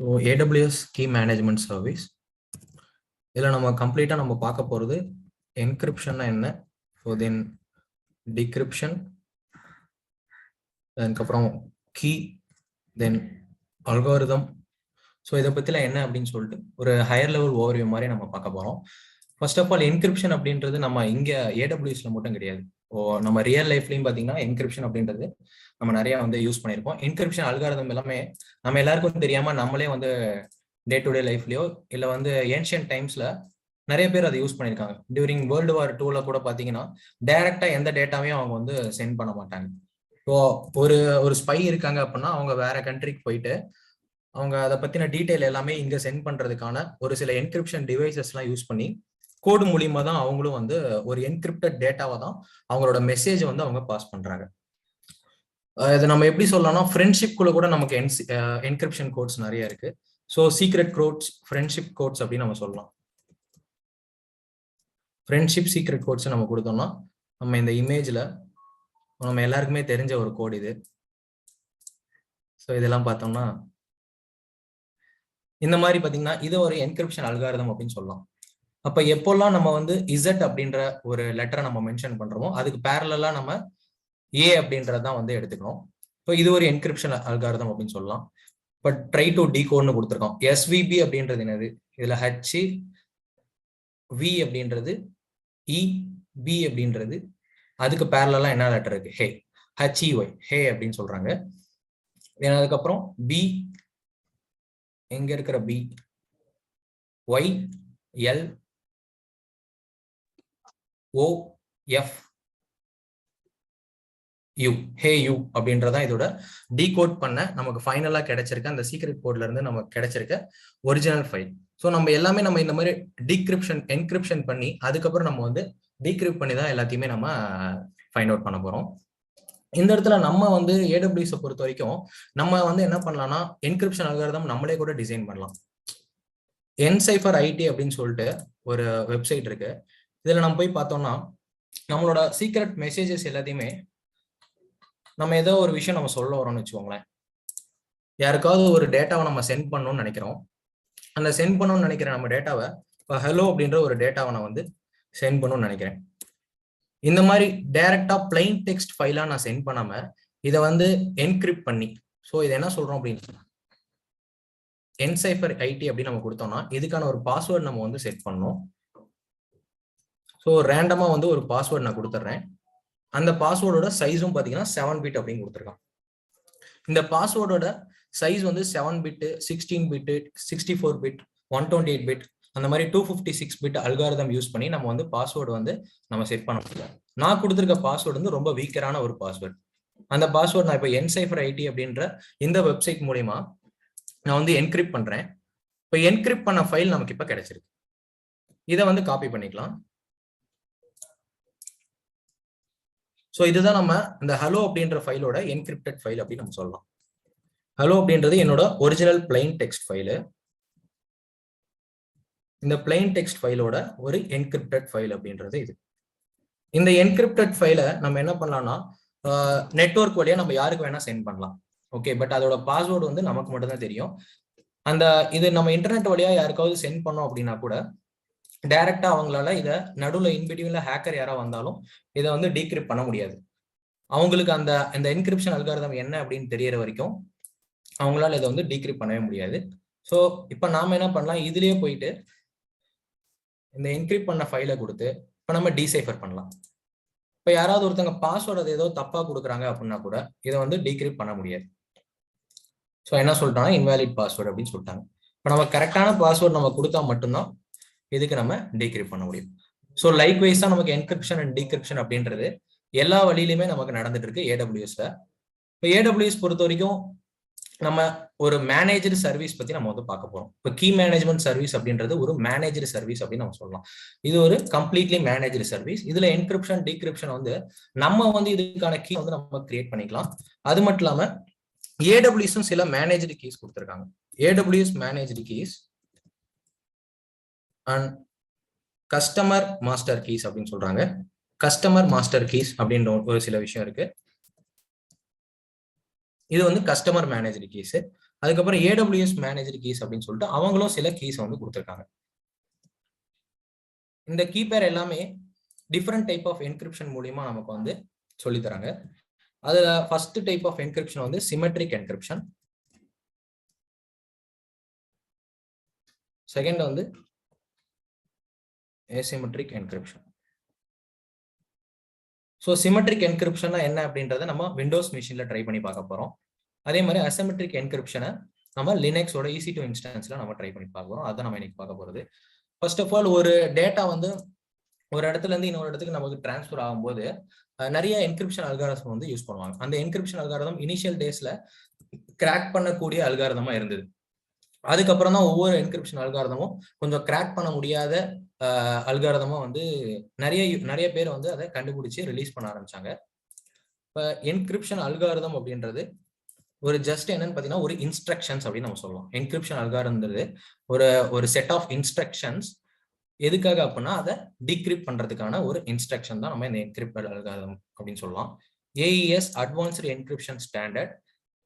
So AWS key management service இதில் நம்ம கம்ப்ளீட்டாக நம்ம பார்க்க போகிறது என்கிரிப்ஷன்னா என்ன, ஸோ தென் டிகிரிப்ஷன், அதுக்கப்புறம் கீ, தென் அல்காரிதம். ஸோ இதை பற்றிலாம் என்ன அப்படின்னு சொல்லிட்டு ஒரு ஹையர் லெவல் ஓவர்வியூ மாதிரி நம்ம பார்க்க போகிறோம். ஃபர்ஸ்ட் ஆஃப் ஆல் என்கிரிப்ஷன் அப்படின்றது நம்ம இங்கே ஏடபிள்யூஎஸ்ல மட்டும் கிடையாது. நம்ம ரியல் லைஃப்லையும் பார்த்தீங்கன்னா என்கிரிப்ஷன் அப்படின்றது நம்ம நிறைய வந்து யூஸ் பண்ணியிருக்கோம். என்கிரிப்ஷன் அல்காரிதம் எல்லாமே நம்ம எல்லாருக்கும் தெரியாம நம்மளே வந்து டே டு டே லைஃப்லயோ இல்லை வந்து ஏன்ஷியன்ட் டைம்ஸ்ல நிறைய பேர் அதை யூஸ் பண்ணியிருக்காங்க. டியூரிங் வேர்ல்டு வார் 2ல கூட பார்த்தீங்கன்னா டைரக்டா எந்த டேட்டாவையும் அவங்க வந்து சென்ட் பண்ண மாட்டாங்க. ஸோ ஒரு ஸ்பை இருக்காங்க அப்படின்னா அவங்க வேற கண்ட்ரிக்கு போயிட்டு அவங்க அதை பத்தின டீட்டெயில் எல்லாமே இங்க சென்ட் பண்றதுக்கான ஒரு சில என்கிரிப்ஷன் டிவைசஸ் எல்லாம் யூஸ் பண்ணி கோடு மூலியமா தான் அவங்களும் வந்து ஒரு என்கிரிப்டட் டேட்டாவை தான் அவங்களோட மெசேஜ் வந்து அவங்க பாஸ் பண்றாங்க. இதை நம்ம எப்படி சொல்லலாம்னா ஃப்ரெண்ட்ஷிப் குள்ள கூட நமக்கு என்கிரிப்ஷன் கோட்ஸ் நிறைய இருக்கு. So secret codes, friendship codes அப்படின்னு நம்ம சொல்லலாம். ஃப்ரெண்ட்ஷிப் சீக்ரெட் கோட்ஸ் நம்ம கொடுத்தோம்னா நம்ம இந்த இமேஜ்ல நம்ம எல்லாருக்குமே தெரிஞ்ச ஒரு கோட் இது. ஸோ இதெல்லாம் பார்த்தோம்னா இந்த மாதிரி பார்த்தீங்கன்னா இது ஒரு என்கிரிப்ஷன் அல்காரிதம் அப்படின்னு சொல்லலாம். அப்ப எப்போல்லாம் நம்ம வந்து இசட் அப்படின்ற ஒரு லெட்டரை நம்ம மென்ஷன் பண்றோமோ அதுக்கு பேரலா நம்ம ஏ அப்படின்றதான் வந்து எடுத்துக்கணும். இப்போ இது ஒரு என்கிரிப்ஷன் அல்காரிதம் அப்படின்னு சொல்லலாம். பட் ட்ரை டு டிகோட்னு கொடுத்துருக்கோம். எஸ்விபி அப்படின்றது என்னது, இதுல ஹச், வி அப்படின்றது இ, பி அப்படின்றது அதுக்கு பேரலா என்ன லெட்டர் இருக்கு, ஹே, ஹச்இஒய், ஹே அப்படின்னு சொல்றாங்க. அதுக்கப்புறம் பி, எங்க இருக்கிற B, Y, L, O, F, U, hey you அப்படின்றதான் இதோட டீகோட் பண்ண நமக்கு ஃபைனலா கிடைச்சிருக்க அந்த சீக்ரெட் கோட்ல இருந்து நமக்கு கிடைச்சிருக்க ஒரிஜினல் ஃபைல். ஸோ நம்ம எல்லாமே நம்ம இந்த மாதிரி டிகிரிப்ஷன் என்கிரிப்ஷன் பண்ணி அதுக்கப்புறம் நம்ம வந்து டீக்ரிப்ட் பண்ணி தான் எல்லாத்தையுமே நம்ம ஃபைண்ட் அவுட் பண்ண போறோம். இந்த இடத்துல நம்ம வந்து ஏடபிள்யூஎஸ் பொறுத்த வரைக்கும் நம்ம வந்து என்ன பண்ணலாம்னா என்கிரிப்ஷன் அல்காரிதம் நம்மளே கூட டிசைன் பண்ணலாம். என்சைஃபர் ஐடி அப்படின்னு சொல்லிட்டு ஒரு வெப்சைட் இருக்கு. இதுல நம்ம போய் பார்த்தோம்னா நம்மளோட சீக்ரெட் மெசேஜஸ் எல்லாத்தையுமே நம்ம ஏதோ ஒரு விஷயம் நம்ம சொல்ல வரோம்னு வச்சுக்கோங்களேன். யாருக்காவது ஒரு டேட்டாவை நம்ம சென்ட் பண்ணணும்னு நினைக்கிறோம். அந்த சென்ட் பண்ணணும்னு நினைக்கிற நம்ம டேட்டாவை இப்போ ஹலோ அப்படின்ற ஒரு டேட்டாவை நான் வந்து சென்ட் பண்ணணும்னு நினைக்கிறேன். இந்த மாதிரி டைரக்டா பிளைன் டெக்ஸ்ட் ஃபைலா நான் சென்ட் பண்ணாம இதை வந்து என்கிரிப்ட் பண்ணி, ஸோ இதை என்ன சொல்றோம் அப்படின்னு என்சைஃபர் ஐடி அப்படின்னு நம்ம கொடுத்தோம்னா இதுக்கான ஒரு பாஸ்வேர்டு நம்ம வந்து செட் பண்ணணும். ஸோ ரேண்டமா வந்து ஒரு பாஸ்வேர்டு நான் கொடுத்துட்றேன். அந்த பாஸ்வேர்டோட சைஸும் பார்த்தீங்கன்னா 7 பிட் அப்படின்னு கொடுத்துருக்கான். இந்த பாஸ்வேர்டோட சைஸ் வந்து 7 பிட், 16 பிட், 64 பிட், 128 பிட், அந்த மாதிரி 256 பிட் அல்காரிதம் யூஸ் பண்ணி நம்ம வந்து பாஸ்வேர்டு வந்து நம்ம செட் பண்ண முடியும். நான் கொடுத்துருக்க பாஸ்வேர்டு வந்து ரொம்ப வீக்கரான ஒரு பாஸ்வேர்டு. அந்த பாஸ்வேர்டு நான் இப்போ என்சைஃபர் ஐடி அப்படின்ற இந்த வெப்சைட் மூலியமா நான் வந்து என்கிரிப்ட் பண்றேன். இப்போ என்கிரிப்ட் பண்ண ஃபைல் நமக்கு இப்போ கிடைச்சிருக்கு. இதை வந்து காப்பி பண்ணிக்கலாம். ஸோ இதுதான் நம்ம இந்த ஹலோ அப்படின்ற ஃபைலோட என்கிரிப்டட் ஃபைல் அப்படின்னு நம்ம சொல்லலாம். ஹலோ அப்படின்றது என்னோட ஒரிஜினல் பிளைன் டெக்ஸ்ட் ஃபைலு. இந்த பிளைன் டெக்ஸ்ட் ஃபைலோட ஒரு என்கிரிப்டட் ஃபைல் அப்படின்றது இது. இந்த என்கிரிப்டட் ஃபைலை நம்ம என்ன பண்ணலாம்னா நெட்வொர்க் வழியா நம்ம யாருக்கு வேணா சென்ட் பண்ணலாம். ஓகே, பட் அதோட பாஸ்வேர்டு வந்து நமக்கு மட்டும் தான் தெரியும். அந்த இது நம்ம இன்டர்நெட் வழியா யாருக்காவது சென்ட் பண்ணோம் அப்படின்னா கூட டைரக்டா அவங்களால இதை நடுவில் இன்பிட்வீன்ல ஹேக்கர் யாரா வந்தாலும் இதை வந்து டீக்ரிப்ட் பண்ண முடியாது. அவங்களுக்கு அந்த என்கிரிப்ஷன் அல்காரிதம் என்ன அப்படின்னு தெரியற வரைக்கும் அவங்களால இதை வந்து டீக்ரிப்ட் பண்ணவே முடியாது. ஸோ இப்போ நாம என்ன பண்ணலாம், இதுலயே போயிட்டு இந்த என்கிரிப்ட் பண்ண ஃபைலை கொடுத்து இப்போ நம்ம டீசைஃபர் பண்ணலாம். இப்போ யாராவது ஒருத்தவங்க பாஸ்வேர்டு அது ஏதோ தப்பா கொடுக்குறாங்க அப்படின்னா கூட இதை வந்து டீக்ரிப்ட் பண்ண முடியாது. ஸோ என்ன சொல்லிட்டாங்கன்னா இன்வாலிட் பாஸ்வேர்டு அப்படின்னு சொல்லிட்டாங்க. இப்போ நம்ம கரெக்டான பாஸ்வேர்டு நம்ம கொடுத்தா மட்டும்தான் இதுக்கு நம்ம டீக்ரிப்ட் பண்ண முடியும். ஸோ லைக் வைஸா நமக்கு என்கிரிப்ஷன் அண்ட் டீக்ரிப்ஷன் அப்படின்றது எல்லா வழியிலுமே நமக்கு நடந்துட்டு இருக்கு ஏடபிள்யூஎஸ்ல. இப்போ ஏடபிள்யூஎஸ் பொறுத்த வரைக்கும் நம்ம ஒரு மேனேஜர் சர்வீஸ் பத்தி நம்ம வந்து பார்க்க போறோம். இப்போ கீ மேனேஜ்மெண்ட் சர்வீஸ் அப்படின்றது ஒரு மேனேஜர் சர்வீஸ் அப்படின்னு நம்ம சொல்லலாம். இது ஒரு கம்ப்ளீட்லி மேனேஜர் சர்வீஸ். இதுல என்கிரிப்ஷன் டீக்ரிப்ஷன் வந்து நம்ம வந்து இதுக்கான கீ வந்து நம்ம கிரியேட் பண்ணிக்கலாம். அது மட்டும் இல்லாம ஏடபிள்யூஎஸும் சில மேனேஜ்டு கீஸ் கொடுத்துருக்காங்க. AWS managed keys and customer master keys அப்படின்னு சொல்றாங்க. கஸ்டமர் மாஸ்டர் கீஸ் அப்படின்ற ஒரு சில விஷயம் இருக்கு. இது வந்து கஸ்டமர் மேனேஜர் கீஸ். அதுக்கப்புறம் ஏடபிள்யூஎஸ் மேனேஜர் கீஸ் அப்படின்னு சொல்லிட்டு அவங்களும் சில கீஸ் வந்து கொடுத்துருக்காங்க. இந்த கீ பேர் எல்லாமே டிஃப்ரெண்ட் டைப் ஆஃப் என்கிரிப்ஷன் மூலியமா நமக்கு வந்து சொல்லி தராங்க. அதுல ஃபர்ஸ்ட் டைப் ஆஃப் என்கிரிப்ஷன் வந்து சிமெட்ரிக் என்கிரிப்ஷன். செகண்ட் வந்து asymmetric encryption. So symmetric encryption என்ன அப்படின்றத நம்ம விண்டோஸ் மிஷின்ல ட்ரை பண்ணி பார்க்க போறோம். அதே மாதிரி அசிமெட்ரிக் என்கிரிப்ஷனை நம்ம லினக்ஸோட EC2 இன்ஸ்டன்ஸ்ல நம்ம ட்ரை பண்ணி பார்க்க போறோம். அதை நம்ம இன்னைக்கு பார்க்க போறது. ஃபர்ஸ்ட் ஆஃப் ஆல், ஒரு டேட்டா வந்து ஒரு இடத்துல இருந்து இன்னொரு இடத்துக்கு நமக்கு டிரான்ஸ்ஃபர் ஆகும்போது நிறைய என்கிரிப்ஷன் அல்காரிதம் வந்து யூஸ் பண்ணுவாங்க. அந்த என்கிரிப்ஷன் அல்காரிதம் இனிஷியல் டேஸ்ல கிராக் பண்ணக்கூடிய அல்காரிதமா இருந்தது. அதுக்கப்புறம் தான் ஒவ்வொரு என்கிரிப்ஷன் அல்காரிதமும் கொஞ்சம் கிராக் பண்ண முடியாத அல்காரிதமா வந்து நிறைய பேர் வந்து அதை கண்டுபிடிச்சு ரிலீஸ் பண்ண ஆரம்பிச்சாங்க. இப்போ என்கிரிப்ஷன் அல்காரிதம் அப்படின்றது ஒரு ஜஸ்ட் என்னன்னு பார்த்தீங்கன்னா ஒரு இன்ஸ்ட்ரக்ஷன்ஸ் அப்படின்னு நம்ம சொல்லலாம். என்கிரிப்ஷன் அல்காரிதம்ன்றது ஒரு செட் ஆஃப் இன்ஸ்ட்ரக்ஷன்ஸ். எதுக்காக அப்படின்னா அதை டீக்ரிப்ட் பண்றதுக்கான ஒரு இன்ஸ்ட்ரக்ஷன் தான் நம்ம இந்த என்கிரிப்ட் அல்காரிதம் அப்படின்னு சொல்லலாம். AES advanced encryption standard.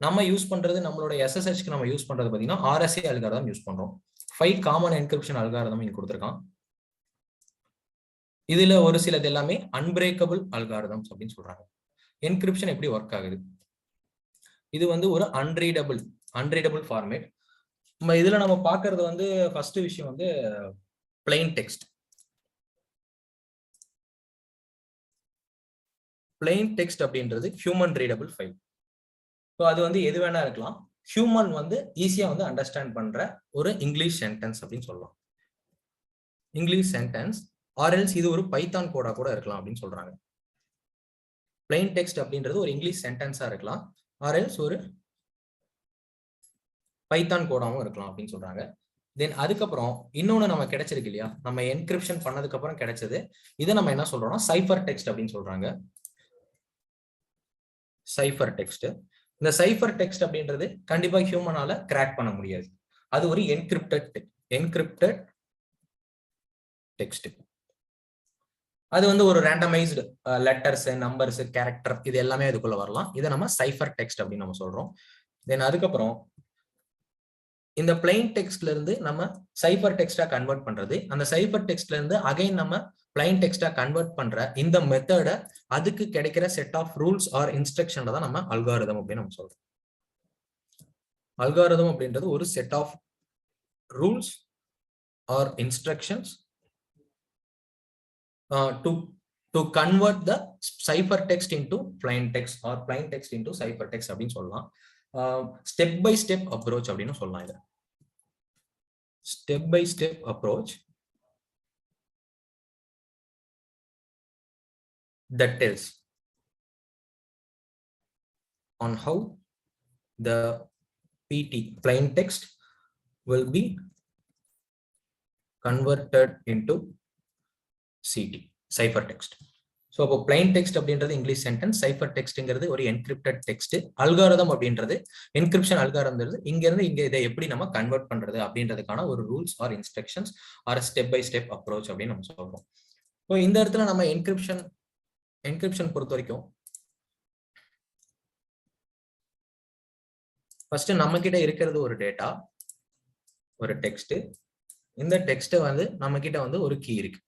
நம்ம யூஸ் பண்றது நம்மளோட SSHக்கு நம்ம யூஸ் பண்றது பார்த்தீங்கன்னா RSA அல்காரிதம் யூஸ் பண்றோம். 5 காமன் என்கிரிப்ஷன் அல்காரிதம் இங்க கொடுத்துருக்கான். இதுல ஒரு சிலது எல்லாமே அன்பிரேக்கபிள் அல்காரிதம்ஸ் அப்படின்னு சொல்றாங்க. என்கிரிப்ஷன் எப்படி ஒர்க் ஆகுது? இது வந்து ஒரு அன்ரீடபிள் ஃபார்மேட். இதுல நம்ம பாக்குறது வந்து ஃபர்ஸ்ட் விஷயம் வந்து பிளைன் டெக்ஸ்ட். பிளைன் டெக்ஸ்ட் அப்படின்றது ஹியூமன் ரீடபிள் ஃபைல். ஸோ அது வந்து எது வேணா இருக்கலாம். ஹியூமன் வந்து ஈஸியா வந்து அண்டர்ஸ்டாண்ட் பண்ற ஒரு இங்கிலீஷ் சென்டென்ஸ் அப்படின்னு சொல்லலாம். இங்கிலீஷ் சென்டென்ஸ் ஆர்எல்ஸ் இது ஒரு பைத்தான் கோடா கூட இருக்கலாம் அப்படின்னு சொல்றாங்க. பிளைன் டெக்ஸ்ட் அப்படின்றது ஒரு இங்கிலீஷ் சென்டென்ஸா இருக்கலாம், ஆர்எல்ஸ் ஒரு பைத்தான் கோடாவும் இருக்கலாம் அப்படின்னு சொல்றாங்க. தென் அதுக்கப்புறம் இன்னொன்னு நம்ம கிடைச்சிருக்கு இல்லையா, நம்ம என்கிரிப்ஷன் பண்ணதுக்கு அப்புறம் கிடைச்சது. இதை நம்ம என்ன சொல்றோம்னா சைஃபர் டெக்ஸ்ட் அப்படின்னு சொல்றாங்க. Cipher text. இந்த சைஃபர் டெக்ஸ்ட் அப்படின்றது கண்டிப்பா ஹியூமனால கிராக் பண்ண முடியாது. அது ஒரு என்கிரிப்டட் டெக்ஸ்ட். அது வந்து ஒரு ரேண்டமைஸ்டு லெட்டர்ஸ், நம்பர்ஸ், கேரக்டர் இது எல்லாமே அதுக்குள்ள வரலாம். இதை நம்ம சைஃபர் டெக்ஸ்ட் அப்படின்னு நம்ம சொல்றோம். தென் அதுக்கப்புறம் இந்த பிளைன் டெக்ஸ்ட்ல இருந்து நம்ம சைஃபர் டெக்ஸ்டா கன்வெர்ட் பண்றது, அந்த சைஃபர் டெக்ஸ்ட்ல இருந்து அகைன் நம்ம பிளைன் டெக்ஸ்டா கன்வெர்ட் பண்ற இந்த மெத்தட அதுக்கு கிடைக்கிற set of rules or instruction தான் நம்ம அல்காரிதம் அப்படின்னு நம்ம சொல்றோம். அல்காரிதம் அப்படின்றது ஒரு set of rules or instructions to convert the cipher text into plain text or plain text into cipher text அப்படின்னு சொல்லலாம். ஸ்டெப் பை ஸ்டெப் அப்ரோச் அப்படின்னு சொல்லலாம். இது step by step approach that tells on how the PT plain text will be converted into CT cipher text. So அப்போ plain text அப்படின்றது English sentence, cipher டெக்ஸ்ட்ங்கிறது ஒரு encrypted text, algorithm அப்படின்றது encryption algorithm இங்க இருந்து இங்க இதை எப்படி நம்ம கன்வெர்ட் பண்றது அப்படின்றதுக்கான ஒரு rules or instructions or step by step approach அப்படின்னு நம்ம சொல்றோம். ஸோ இந்த இடத்துல நம்ம என்கிரிப்ஷன் பொறுத்த வரைக்கும் ஃபர்ஸ்ட் நம்ம கிட்ட இருக்கிறது ஒரு டேட்டா, ஒரு டெக்ஸ்ட். இந்த டெக்ஸ்ட் வந்து நம்ம கிட்ட வந்து ஒரு கீ இருக்கு.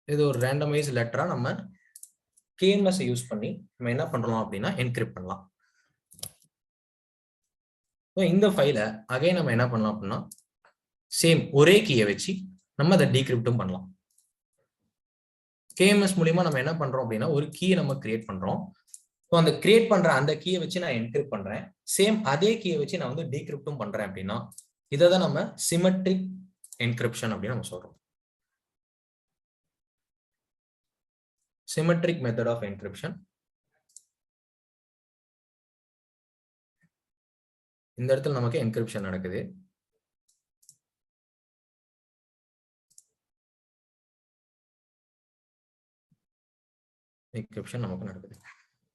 இது ஒரு ரேண்டமைஸ் லெட்டரா நம்ம KMS யூஸ் பண்ணி நம்ம என்ன பண்றோம் அப்படின்னா என்கிரிப்ட் பண்ணலாம். இந்த ஃபைலை அகைன் நம்ம என்ன பண்ணலாம் அப்படின்னா சேம் ஒரே கீயை வச்சு நம்ம அதை டீக்ரிப்டும் பண்ணலாம். KMS மூலியமா நம்ம என்ன பண்றோம் அப்படின்னா ஒரு கீயை நம்ம கிரியேட் பண்றோம். ஸோ அந்த கிரியேட் பண்ற அந்த கீயை வச்சு நான் என்கிரிப்ட் பண்றேன். சேம் அதே கீயை வச்சு நான் வந்து டீக்ரிப்டும் பண்றேன் அப்படின்னா இதை தான் நம்ம சிமெட்ரிக் என்கிரிப்ஷன் அப்படின்னு நம்ம சொல்றோம். Symmetric method of encryption. இந்த இடத்துல நமக்கு என்கிரிப்ஷன் நடக்குது. என்கிரிப்ஷன் நமக்கு நடக்குது.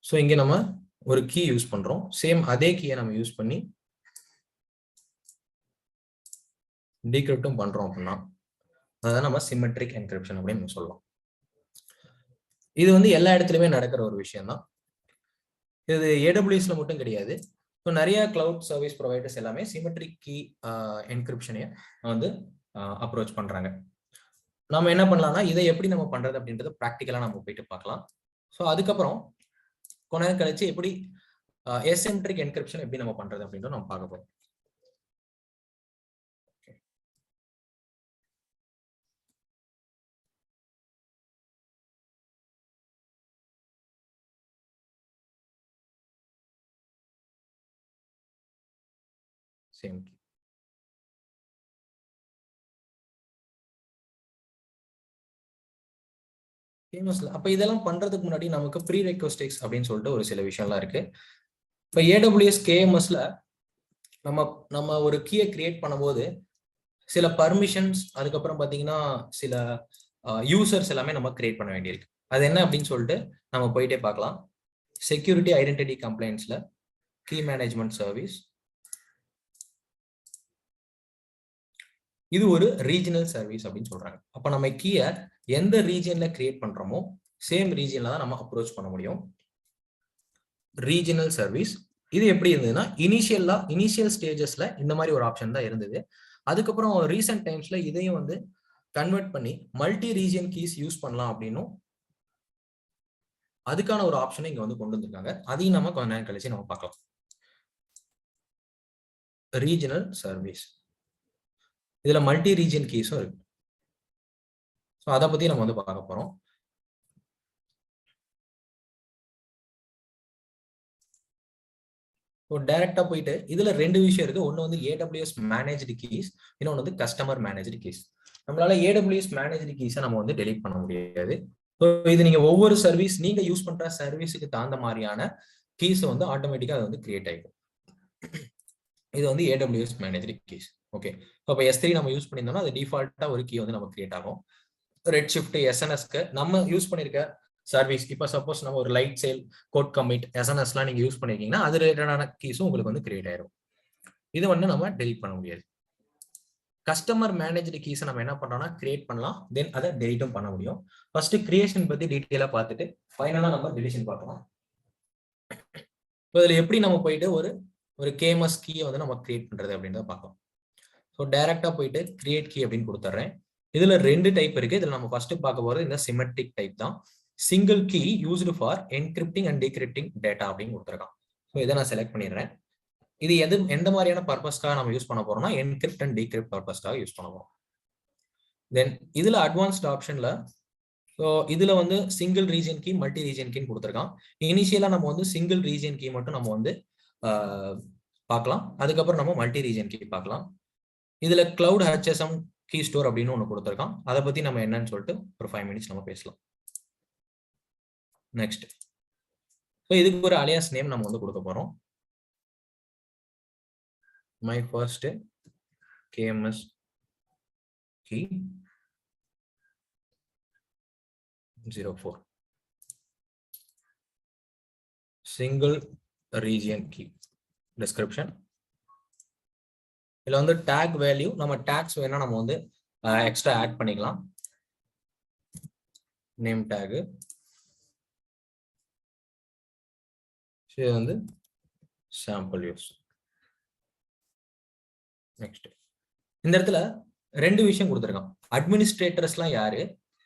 ஸோ இங்க நம்ம ஒரு கீ யூஸ் பண்றோம். சேம் அதே கீயை நம்ம யூஸ் பண்ணி டீக்ரிப்டும் பண்றோம் அப்படின்னா அதான் நம்ம சிமெட்ரிக் என்கிரிப்ஷன் அப்படின்னு சொல்லலாம். இது வந்து எல்லா இடத்துலயுமே நடக்கிற ஒரு விஷயம் தான். இது ஏடபிள்யூஎஸ்ல மட்டும் கிடையாது. ஸோ நிறைய கிளவுட் சர்வீஸ் ப்ரொவைடர்ஸ் எல்லாமே சிமெட்ரிக் கீ என்கிரிப்ஷனையும் வந்து அப்ரோச் பண்றாங்க. நம்ம என்ன பண்ணலாம்னா இதை எப்படி நம்ம பண்றது அப்படின்றது ப்ராக்டிக்கலா நம்ம போயிட்டு பார்க்கலாம். ஸோ அதுக்கப்புறம் கொஞ்ச நேரம் கழிச்சு எப்படி எசிமெட்ரிக் என்கிரிப்ஷன் எப்படி நம்ம பண்றது அப்படின்றது நம்ம பார்க்க போறோம். சேம் ஃபேமஸ்ல அப்ப இதெல்லாம் பண்றதுக்கு முன்னாடி நமக்கு ப்ரீ ரெக்வஸ்டிக்ஸ் அப்படின்னு சொல்லிட்டு ஒரு சில விஷயம்லாம் இருக்கு. இப்போ ஏடபிள்யூஎஸ் கேஎம்எஸ்ல நம்ம ஒரு கீயை கிரியேட் பண்ணும்போது சில பர்மிஷன்ஸ், அதுக்கப்புறம் பாத்தீங்கன்னா சில யூசர்ஸ் எல்லாமே நம்ம கிரியேட் பண்ண வேண்டியிருக்கு. அது என்ன அப்படின்னு சொல்லிட்டு நம்ம போயிட்டே பார்க்கலாம். செக்யூரிட்டி ஐடென்டிட்டி கம்ப்ளைண்ட்ஸ்ல கீ மேனேஜ்மெண்ட் சர்வீஸ், இது ஒரு ரீஜனல் சர்வீஸ் அப்படின்னு சொல்றாங்க. அப்ப நம்ம கீயை எந்த ரீஜன்ல கிரியேட் பண்றோமோ சேம் ரீஜன்ல தான் நம்ம அப்ரோச் பண்ண முடியும். ரீஜனல் சர்வீஸ் இது எப்படி இருந்ததுன்னா இனிஷியல் ஸ்டேஜஸ்ல இந்த மாதிரி ஒரு ஆப்ஷன் தான் இருந்தது. அதுக்கப்புறம் ரீசெண்ட் டைம்ஸ்ல இதையும் வந்து கன்வெர்ட் பண்ணி மல்டி ரீஜன் கீஸ் யூஸ் பண்ணலாம் அப்படின்னும் அதுக்கான ஒரு ஆப்ஷனை இங்க வந்து கொண்டு வந்திருக்காங்க. அதையும் நம்ம கொஞ்ச நேரம் கழிச்சு நம்ம பார்க்கலாம். ரீஜனல் சர்வீஸ் இதுல மல்டி ரீஜன் கீஸும் இருக்கு. ஸோ அதை பத்தி நம்ம வந்து பார்க்க போறோம். டைரக்டா போயிட்டு இதுல ரெண்டு விஷயம் இருக்கு. ஒன்னு வந்து ஏடபிள்யூஎஸ் மேனேஜ்டு கீஸ், இன்னொன்னு வந்து கஸ்டமர் மேனேஜ்டு கீஸ். நம்மளால ஏடபிள்யூஎஸ் மேனேஜ்டு கீஸை நம்ம வந்து டெலீட் பண்ண முடியாது. இது நீங்க ஒவ்வொரு சர்வீஸ் நீங்க யூஸ் பண்ற சர்வீஸுக்கு தகுந்த மாதிரியான கீஸ் வந்து ஆட்டோமேட்டிக்கா அது வந்து கிரியேட் ஆகிடும். இது வந்து ஏடபிள்யூஎஸ் மேனேஜ்டு கீஸ். ஓகே, இப்போ S3 நம்ம யூஸ் பண்ணியிருந்தோம்னா அது டிஃபால்ட்டா ஒரு கீ வந்து நம்ம கிரியேட் ஆகும். ரெட் ஷிஃப்ட் SNSக்கு நம்ம யூஸ் பண்ணிருக்க சர்வீஸ், இப்போ சப்போஸ் நம்ம ஒரு லைட் சேல், கோட் கமிட், SNSலாம் நீங்க யூஸ் பண்ணிருக்கீங்கன்னா அது ரிலேட்டடான கீஸும் உங்களுக்கு வந்து கிரியேட் ஆயிடும். இது வந்து நம்ம டெலிட் பண்ண முடியாது. கஸ்டமர் மேனேஜ்டு கீஸை நம்ம என்ன பண்றோம்னா கிரியேட் பண்ணலாம், தென் அதை டெலிட்டும் பண்ண முடியும். ஃபர்ஸ்ட் கிரியேஷன் பத்தி டீட்டெயிலா பார்த்துட்டு ஃபைனலா நம்ம டெலிஷன் பார்க்கலாம். இப்போ இதுல எப்படி நம்ம போயிட்டு ஒரு கேஎம்எஸ் கீயை வந்து நம்ம கிரியேட் பண்றது அப்படின்றத பார்க்கலாம். ஸோ டைரக்டா போயிட்டு கிரியேட் கீ அப்படின்னு கொடுத்துட்றேன். இதுல ரெண்டு டைப் இருக்கு. இதுல நம்ம ஃபர்ஸ்ட் பார்க்க போறது இந்த சிமெட்ரிக் டைப் தான். Single key used for encrypting and decrypting data அப்படின்னு கொடுத்துருக்கான். ஸோ இதை நான் செலக்ட் பண்ணிடுறேன். இது எந்த மாதிரியான பர்பஸ்க்காக நம்ம யூஸ் பண்ண போறோம்னா என்கிரிப்ட் அண்ட் டீக்ரிப்ட் பர்பஸ்க்காக யூஸ் பண்ண போறோம். தென் இதுல அட்வான்ஸ்ட் ஆப்ஷன்ல ஸோ இதுல வந்து single region key, multi region கீன்னு கொடுத்துருக்கான். இனிஷியலா நம்ம வந்து சிங்கிள் ரீஜன் கீ மட்டும் நம்ம வந்து பார்க்கலாம். அதுக்கப்புறம் நம்ம மல்டி ரீஜன் கீ பார்க்கலாம். இதுல கிளவுட் HSM கீ ஸ்டோர் அப்படின்னு ஒன்று கொடுத்துருக்கான். அதை பத்தி நம்ம என்னன்னு சொல்லிட்டு ஒரு 5 மினிட்ஸ் நம்ம பேசலாம். நெக்ஸ்ட், ஸோ இதுக்கு ஒரு அலியாஸ் நேம் நம்ம வந்து கொடுக்க போறோம். My first KMS key 04 single region key description. இதுல வந்து டேக் வேல்யூ நம்ம டேக்ஸ் வேணா நம்ம வந்து எக்ஸ்ட்ரா ஆட் பண்ணிக்கலாம். நேம் டேக், இது வந்து சாம்பிள் யூஸ். நெக்ஸ்ட், இந்த இடத்துல ரெண்டு விஷயம் கொடுத்துருக்கான். அட்மினிஸ்ட்ரேட்டர்ஸ்லாம் யாரு,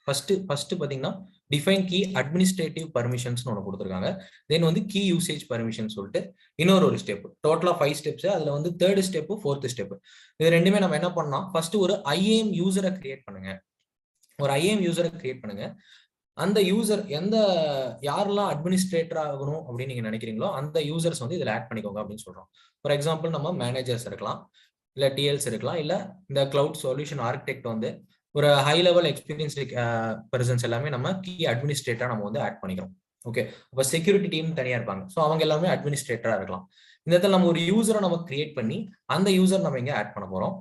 ஃபர்ஸ்ட் பாத்தீங்கன்னா டிஃபைன் கீ அட்மினிஸ்ட்ரேட்டிவ் பர்மிஷன்ஸ் ஒன்று கொடுத்துருக்காங்க. தென் வந்து கீ யூசேஜ் பர்மிஷன் சொல்லிட்டு இன்னொரு ஸ்டெப். டோட்டலா 5 ஸ்டெப்ஸ். அதுல வந்து 3rd ஸ்டெப், 4th ஸ்டெப். இது ரெண்டுமே நம்ம என்ன பண்ணலாம், ஃபர்ஸ்ட் ஒரு IAM யூசரை கிரியேட் பண்ணுங்க. ஒரு IAM யூசரை கிரியேட் பண்ணுங்க. அந்த யூசர் யாரெல்லாம் அட்மினிஸ்ட்ரேட்டர் ஆகணும் அப்படின்னு நீங்க நினைக்கிறீங்களோ அந்த யூசர்ஸ் வந்து இதுல ஆட் பண்ணிக்கோங்க அப்படின்னு சொல்றோம். ஃபார் எக்ஸாம்பிள் நம்ம மேனேஜர்ஸ் இருக்கலாம், இல்ல TLs இருக்கலாம், இல்ல இந்த கிளவுட் சொல்யூஷன் ஆர்கிடெக்ட் வந்து ஒரு ஹை லெவல் எக்ஸ்பீரியன்ஸ் பர்சன்ஸ் எல்லாமே நம்ம கீ அட்மினிஸ்ட்ரேட்டரா நம்ம வந்து ஆட் பண்ணிக்கிறோம். ஓகே, அப்ப செக்யூரிட்டி டீம் தனியா இருப்பாங்க. ஸோ அவங்க எல்லாமே அட்மினிஸ்ட்ரேட்டரா இருக்கலாம். இந்த இடத்துல நம்ம ஒரு யூசரை நம்ம கிரியேட் பண்ணி அந்த யூசர் நம்ம இங்க ஆட் பண்ண போறோம்.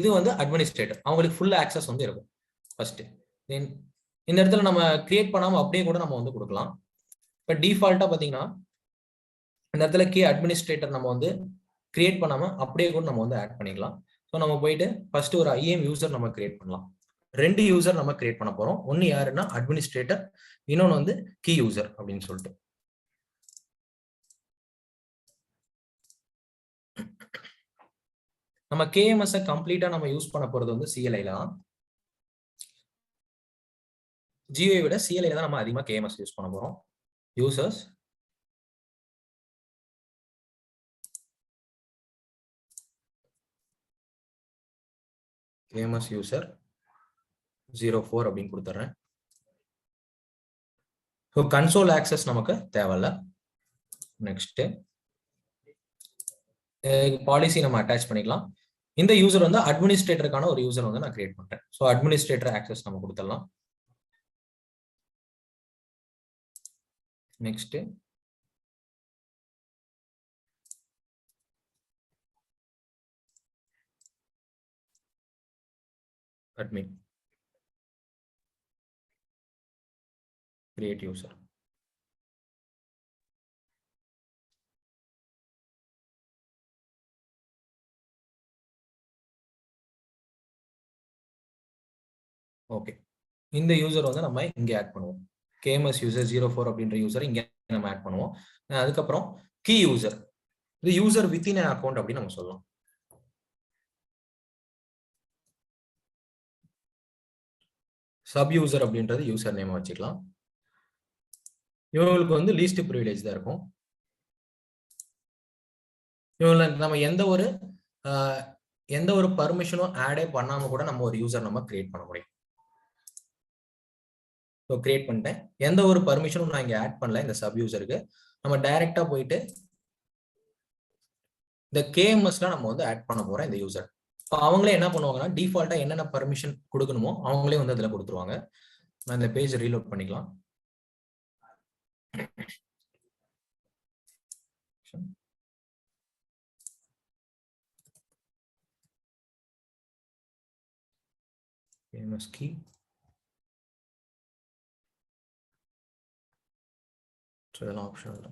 இது வந்து அட்மினிஸ்ட்ரேட்டர், அவங்களுக்கு ஃபுல் ஆக்சஸ் வந்து இருக்கும் ஃபர்ஸ்ட். தென் இந்த இடத்துல நம்ம கிரியேட் பண்ணாம அப்படியே கூட நம்ம வந்து கொடுக்கலாம். இப்போ டிஃபால்ட்டா பாத்தீங்கன்னா இந்த இடத்துல கீ அட்மினிஸ்ட்ரேட்டர் நம்ம வந்து கிரியேட் பண்ணாம அப்படியே கூட நம்ம வந்து ஆட் பண்ணிக்கலாம். ஸோ நம்ம போயிட்டு ஃபர்ஸ்ட் ஒரு IAM யூசர் நம்ம கிரியேட் பண்ணலாம். 2 யூசர் நம்ம கிரியேட் பண்ண போறோம். ஒன்னு யாருன்னா அட்மினிஸ்ட்ரேட்டர், இன்னொன்னு வந்து கீ யூசர் அப்படின்னு சொல்லிட்டு. நம்ம KMS கம்ப்ளீட்டா நம்ம யூஸ் பண்ண போறது வந்து CLI தான். GUI விட CLI தான் நம்ம அதிகமா KMS யூஸ் பண்ண போறோம். யூசர்ஸ் KMS யூசர் 04 அப்படின்னு கொடுத்துறேன். ஸோ கன்சோல் ஆக்சஸ் நமக்கு தேவையில்ல. நெக்ஸ்ட் பாலிசி நம்ம அட்டாச் பண்ணிக்கலாம். இந்த யூசர் வந்து அட்மினிஸ்ட்ரேட்டருக்கான ஒரு யூசர் வந்து நான் கிரியேட் பண்றேன். ஸோ அட்மினிஸ்ட்ரேட்டர் ஆக்சஸ் நம்ம கொடுத்துடலாம். Next admin create user. Okay, இந்த யூசர் வந்து நம்ம இங்க ஆட் பண்ணுவோம். KMS யூசர் 04 அப்படின்ற யூசர் இங்க நம்ம ஆட் பண்ணுவோம். அதுக்கப்புறம் கீ யூசர், இது யூசர் வித்தின் an அக்கௌண்ட் அப்படின்னு நம்ம சொல்லலாம். சப் யூசர் அப்படின்றது யூசர் நேம் வச்சுக்கலாம். இவங்களுக்கு வந்து லீஸ்ட் ப்ரிவிலேஜ் தான் இருக்கும். இவங்களுக்கு நம்ம எந்த ஒரு பர்மிஷனும் ஆடே பண்ணாம கூட நம்ம ஒரு யூசர் நம்ம கிரியேட் பண்ண முடியும். ஸோ கிரியேட் பண்ணிட்டேன். எந்த ஒரு பர்மிஷனும் நான் இங்க ஆட் பண்ணல இந்த சப் யூசருக்கு. நம்ம டைரக்டா போயிட்டு இந்த KMSல நம்ம வந்து ஆட் பண்ண போறோம் இந்த யூசர். இப்போ அவங்களே என்ன பண்ணுவாங்கன்னா டிஃபால்ட்டா என்னென்ன பர்மிஷன் கொடுக்கணுமோ அவங்களே வந்து அதில் கொடுத்துருவாங்க. நான் இந்த பேஜ் ரீலோட் பண்ணிக்கலாம். KMS key இதெல்லாம் ஆப்ஷன் இல்லை.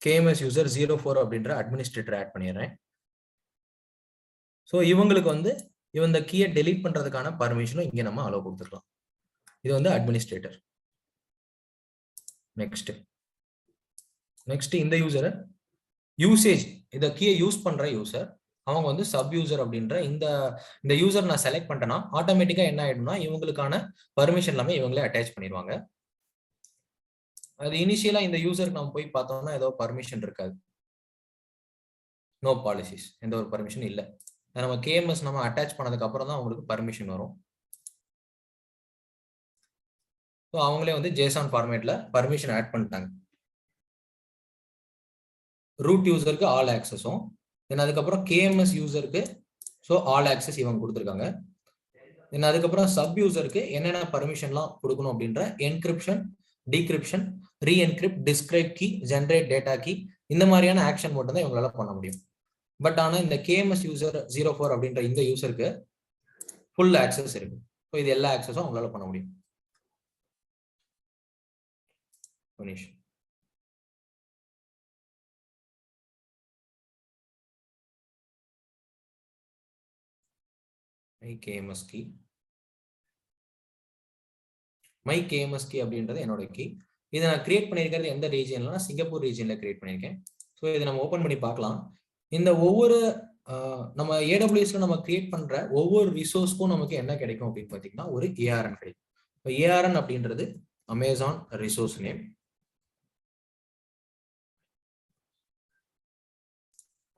KMS யூசர் 04 அப்படின்ற அட்மினிஸ்ட்ரேட்டர் ஆட் பண்ணிடுறேன். ஸோ இவங்களுக்கு வந்து இந்த கீயை டெலீட் பண்றதுக்கான பர்மிஷனும் இங்க நம்ம அலோவ் கொடுத்துக்கலாம். இது வந்து அட்மினிஸ்ட்ரேட்டர். நெக்ஸ்ட் இந்த யூசர் யூசேஜ், இந்த கீயை யூஸ் பண்ற யூசர் அவங்க வந்து சப் யூசர் அப்படின்ற இந்த யூசர் நான் செலக்ட் பண்ணிட்டேன்னா ஆட்டோமேட்டிக்கா என்ன ஆயிடும்னா இவங்களுக்கான பர்மிஷன் எல்லாமே இவங்களே அட்டாச் பண்ணிடுவாங்க. அது இனிஷியலா இந்த யூசருக்கு நம்ம போய் பார்த்தோம்னா ஏதோ பர்மிஷன் இருக்காது. நோ பாலிசிஸ், எந்த ஒரு பர்மிஷன் இல்லை. நம்ம KMS நம்ம அட்டாச் பண்ணதுக்கு அப்புறம் தான் அவங்களுக்கு பர்மிஷன் வரும். ஸோ அவங்களே வந்து JSON ஃபார்மேட்ல பர்மிஷன் ஆட் பண்ணிட்டாங்க. ரூட் யூசருக்கு ஆல் ஆக்சஸும், தென் அதுக்கப்புறம் KMS யூசருக்கு ஸோ ஆல் ஆக்சஸ் இவங்க கொடுத்துருக்காங்க. தென் அதுக்கப்புறம் சப் யூசருக்கு என்னென்ன பர்மிஷன்லாம் கொடுக்கணும் அப்படின்ற encryption, decryption, reencrypt, describe key, generate data key, இந்த மாதிரியான ஆக்ஷன் மட்டும் தான் இவங்களால பண்ண முடியும். பட் ஆனால் இந்த KMS யூசர் 04 அப்படின்ற இந்த யூசருக்கு ஃபுல் ஆக்சஸ் இருக்கு. ஸோ இது எல்லா ஆக்சஸும் அவங்களால பண்ண முடியும். KMS key, my KMS key அப்படின்றது என்னோட கீ. இதை நான் கிரியேட் பண்ணியிருக்கிறது எந்த ரீஜியன்ல, சிங்கப்பூர் ரீஜியன்ல கிரியேட் பண்ணியிருக்கேன். ஸோ இதை நம்ம ஓப்பன் பண்ணி பார்க்கலாம். இந்த ஒவ்வொரு நம்ம AWSல நம்ம கிரியேட் பண்ற ஒவ்வொரு ரிசோர்ஸ்க்கும் நமக்கு என்ன கிடைக்கும் அப்படின்னு பார்த்தீங்கன்னா ஒரு ARN கிடைக்கும். இப்போ ARN அப்படின்றது அமேசான் ரிசோர்ஸ் நேம்.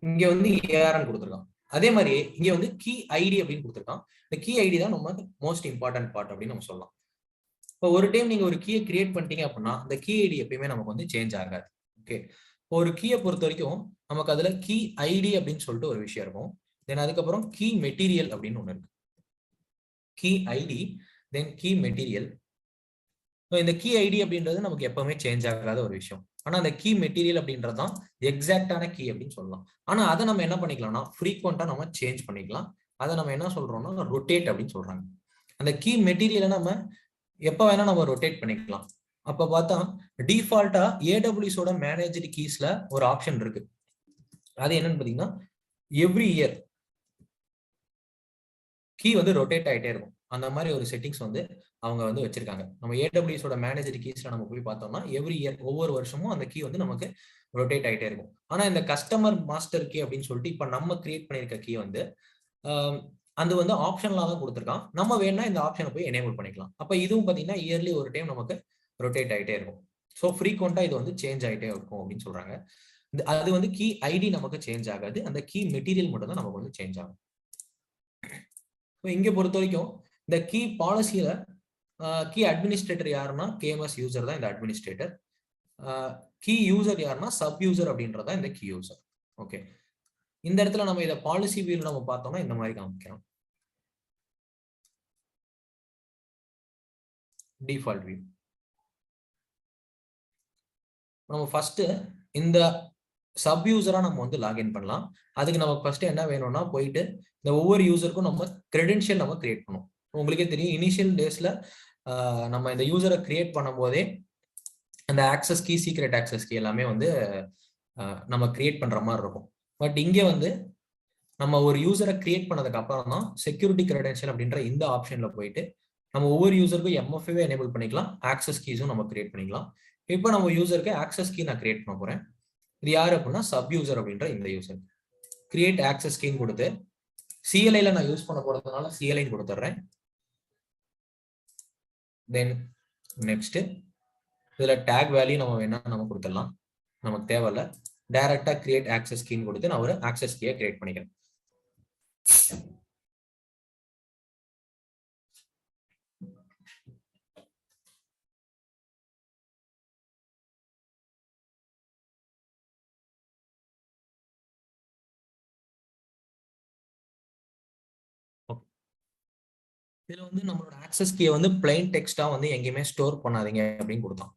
இங்க வந்து ARN கொடுத்துருக்கான். அதே மாதிரி இங்க வந்து கீ ஐடி அப்படின்னு கொடுத்துருக்கான். இந்த கீ ஐடி தான் நம்ம மோஸ்ட் இம்பார்ட்டன்ட் பார்ட் அப்படின்னு நம்ம சொல்லலாம். இப்போ ஒரு டைம் நீங்க ஒரு கீயை கிரியேட் பண்ணிட்டீங்க அப்படின்னா அந்த கீ ஐடி எப்பயுமே நமக்கு வந்து சேஞ்ச் ஆகாது. ஓகே, ஒரு கீயை பொறுத்த வரைக்கும் நமக்கு அதுல கீ ஐடி அப்படின்னு சொல்லிட்டு ஒரு விஷயம் இருக்கும். தென் அதுக்கப்புறம் கீ மெட்டீரியல் அப்படின்னு ஒண்ணு இருக்கு. Key ID then key material. இந்த கீ ஐடி அப்படின்றது நமக்கு எப்பவுமே சேஞ்ச் ஆகாத ஒரு விஷயம். ஆனா அந்த கீ மெட்டீரியல் அப்படின்றது தான் எக்ஸாக்டான கீ அப்படின்னு சொல்லலாம். ஆனா அதை நம்ம என்ன பண்ணிக்கலாம்னா ஃப்ரீக்வெண்டா நம்ம சேஞ்ச் பண்ணிக்கலாம். அதை நம்ம என்ன சொல்றோம்னா ரொட்டேட் அப்படின்னு சொல்றாங்க. அந்த கீ மெட்டீரியலை நம்ம எப்ப வேணா நம்ம ரொட்டேட் பண்ணிக்கலாம். அப்ப பார்த்தா டிஃபால்ட்டா AWSோட மேனேஜ்டு கீஸ்ல ஒரு ஆப்ஷன் இருக்கு. அது என்னன்னு பாத்தீங்கன்னா எவ்ரி இயர் கீ வந்து ரொட்டேட் ஆகிட்டே இருக்கும். அந்த மாதிரி ஒரு செட்டிங்ஸ் வந்து அவங்க வந்து வச்சிருக்காங்க. நம்ம ஏடபிள்யூஎஸோட மேனேஜர் கீஸ்ல நம்ம போய் பார்த்தோம்னா எவ்ரி இயர் ஒவ்வொரு வருஷமும் அந்த கீ வந்து நமக்கு ரொட்டேட் ஆகிட்டே இருக்கும். ஆனா இந்த கஸ்டமர் மாஸ்டர் கீ அப்படின்னு சொல்லிட்டு இப்ப நம்ம கிரியேட் பண்ணிருக்க கீ வந்து அது வந்து ஆப்ஷனலா தான் கொடுத்துருக்கான். நம்ம வேணா இந்த ஆப்ஷனை போய் எனேபிள் பண்ணிக்கலாம். அப்ப இதுவும் பாத்தீங்கன்னா இயர்லி ஒரு டைம் நமக்கு ரொட்டேட் ஆகிட்டே இருக்கும். ஸோ ஃப்ரீக்வெண்டா இது வந்து சேஞ்ச் ஆகிட்டே இருக்கும் அப்படின்னு சொல்றாங்க. அது வந்து கீ ஐடி நமக்கு சேஞ்ச் ஆகாது, அந்த கீ மெட்டீரியல் மட்டும் தான் நமக்கு வந்து சேஞ்ச் ஆகும். இங்க பொறுத்த வரைக்கும் இந்த கீ பாலிசியில கீ அட்மினிஸ்ட்ரேட்டர் யாருன்னா கேஎம்எஸ் யூசர் தான் இந்த அட்மினிஸ்ட்ரேட்டர். கீ யூசர் யாருன்னா சப் யூசர் அப்படின்றதா இந்த கீ யூசர். ஓகே, இந்த இடத்துல நம்ம இதை பாலிசி வியூல நம்ம பார்த்தோம்னா இந்த மாதிரி காமிக்கிறோம். டிஃபால்ட் வியூ நம்ம ஃபர்ஸ்ட் இந்த சப் யூசரா நம்ம வந்து லாகின் பண்ணலாம். அதுக்கு நமக்கு ஃபர்ஸ்ட் என்ன வேணும்னா போயிட்டு இந்த ஒவ்வொரு யூசருக்கும் நம்ம கிரெடென்ஷியல் நம்ம கிரியேட் பண்ணும். உங்களுக்கே தெரியும் இனிஷியல் டேஸ்ல நம்ம இந்த யூசரை கிரியேட் பண்ணும் போதே அந்த access key secret access key எல்லாமே வந்து நம்ம கிரியேட் பண்ற மாதிரி இருக்கும். பட் இங்கே வந்து நம்ம ஒரு யூசரை கிரியேட் பண்ணதுக்கு அப்புறம் தான் செக்யூரிட்டி கிரெடென்ஷியல் அப்படின்ற இந்த ஆப்ஷன்ல போயிட்டு நம்ம ஒவ்வொரு யூசருக்கும் எம்எஃப்ஏ எனேபிள் பண்ணிக்கலாம், ஆக்சஸ் கீஸும் நம்ம கிரியேட் பண்ணிக்கலாம். இப்போ நம்ம யூசருக்கு ஆக்சஸ் கீ நான் கிரியேட் பண்ண போறேன். இது யாரு அப்படின்னா சப் யூசர் அப்படின்ற இந்த யூசர். கிரியேட் ஆக்சஸ் கீன்னு கொடுத்து சிஎல்ஐல நான் யூஸ் பண்ண போறதுனால சிஎல்ஐன்னு கொடுத்துட்றேன். தென் நெக்ஸ்ட் இதுல டேக் வேல்யூ நம்ம வேணா நம்ம கொடுத்துடலாம், நமக்கு தேவையில்ல. டைரக்டா கிரியேட் ஆக்சஸ் கீன்னு கொடுத்து நான் ஒரு ஆக்சஸ் கீயை கிரியேட் பண்ணிக்கிறேன். இதுல வந்து நம்மளோட ஆக்சஸ் கீயை வந்து பிளைன் டெக்ஸ்டா வந்து எங்கேயுமே ஸ்டோர் பண்ணாதீங்க அப்படின்னு கொடுத்தான்.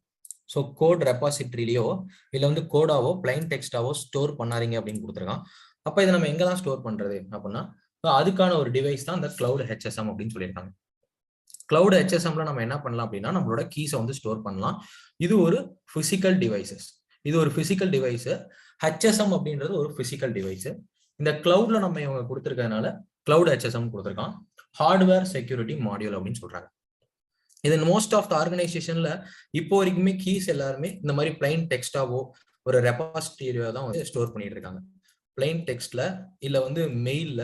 ஸோ கோட் ரெபாசிட்டரியிலையோ இல்லை வந்து கோடாவோ பிளைன் டெக்ஸ்டாவோ ஸ்டோர் பண்ணாதீங்க அப்படின்னு கொடுத்துருக்கான். அப்போ இதை நம்ம எங்கெல்லாம் ஸ்டோர் பண்றது அப்படின்னா அதுக்கான ஒரு டிவைஸ் தான் இந்த கிளவுட் ஹெச்எஸ்எம் அப்படின்னு சொல்லியிருக்காங்க. கிளவுட் ஹெச்எஸ்எம்ல நம்ம என்ன பண்ணலாம் அப்படின்னா நம்மளோட கீஸை வந்து ஸ்டோர் பண்ணலாம். இது ஒரு பிசிக்கல் டிவைசஸ், இது ஒரு பிசிக்கல் டிவைஸ். ஹெச்எஸ்எம் அப்படின்றது ஒரு பிசிக்கல் டிவைஸ். இந்த கிளவுட்ல நம்ம இவங்க கொடுத்துருக்கறதுனால கிளவுட் ஹெச்எஸ்எம் கொடுத்துருக்கான். ஹார்ட்வேர் செக்யூரிட்டி மாடியூல் அப்படின்னு சொல்றாங்க. இது மோஸ்ட் ஆஃப் த ஆர்கனைசேஷன்ல இப்போ வரைக்குமே கீஸ் எல்லாருமே இந்த மாதிரி பிளைன் டெக்ஸ்டாவோ ஒரு ரெபாசிட்டரியோ தான் வந்து ஸ்டோர் பண்ணிட்டு இருக்காங்க. பிளைன் டெக்ஸ்ட்ல இல்ல வந்து மெயில்ல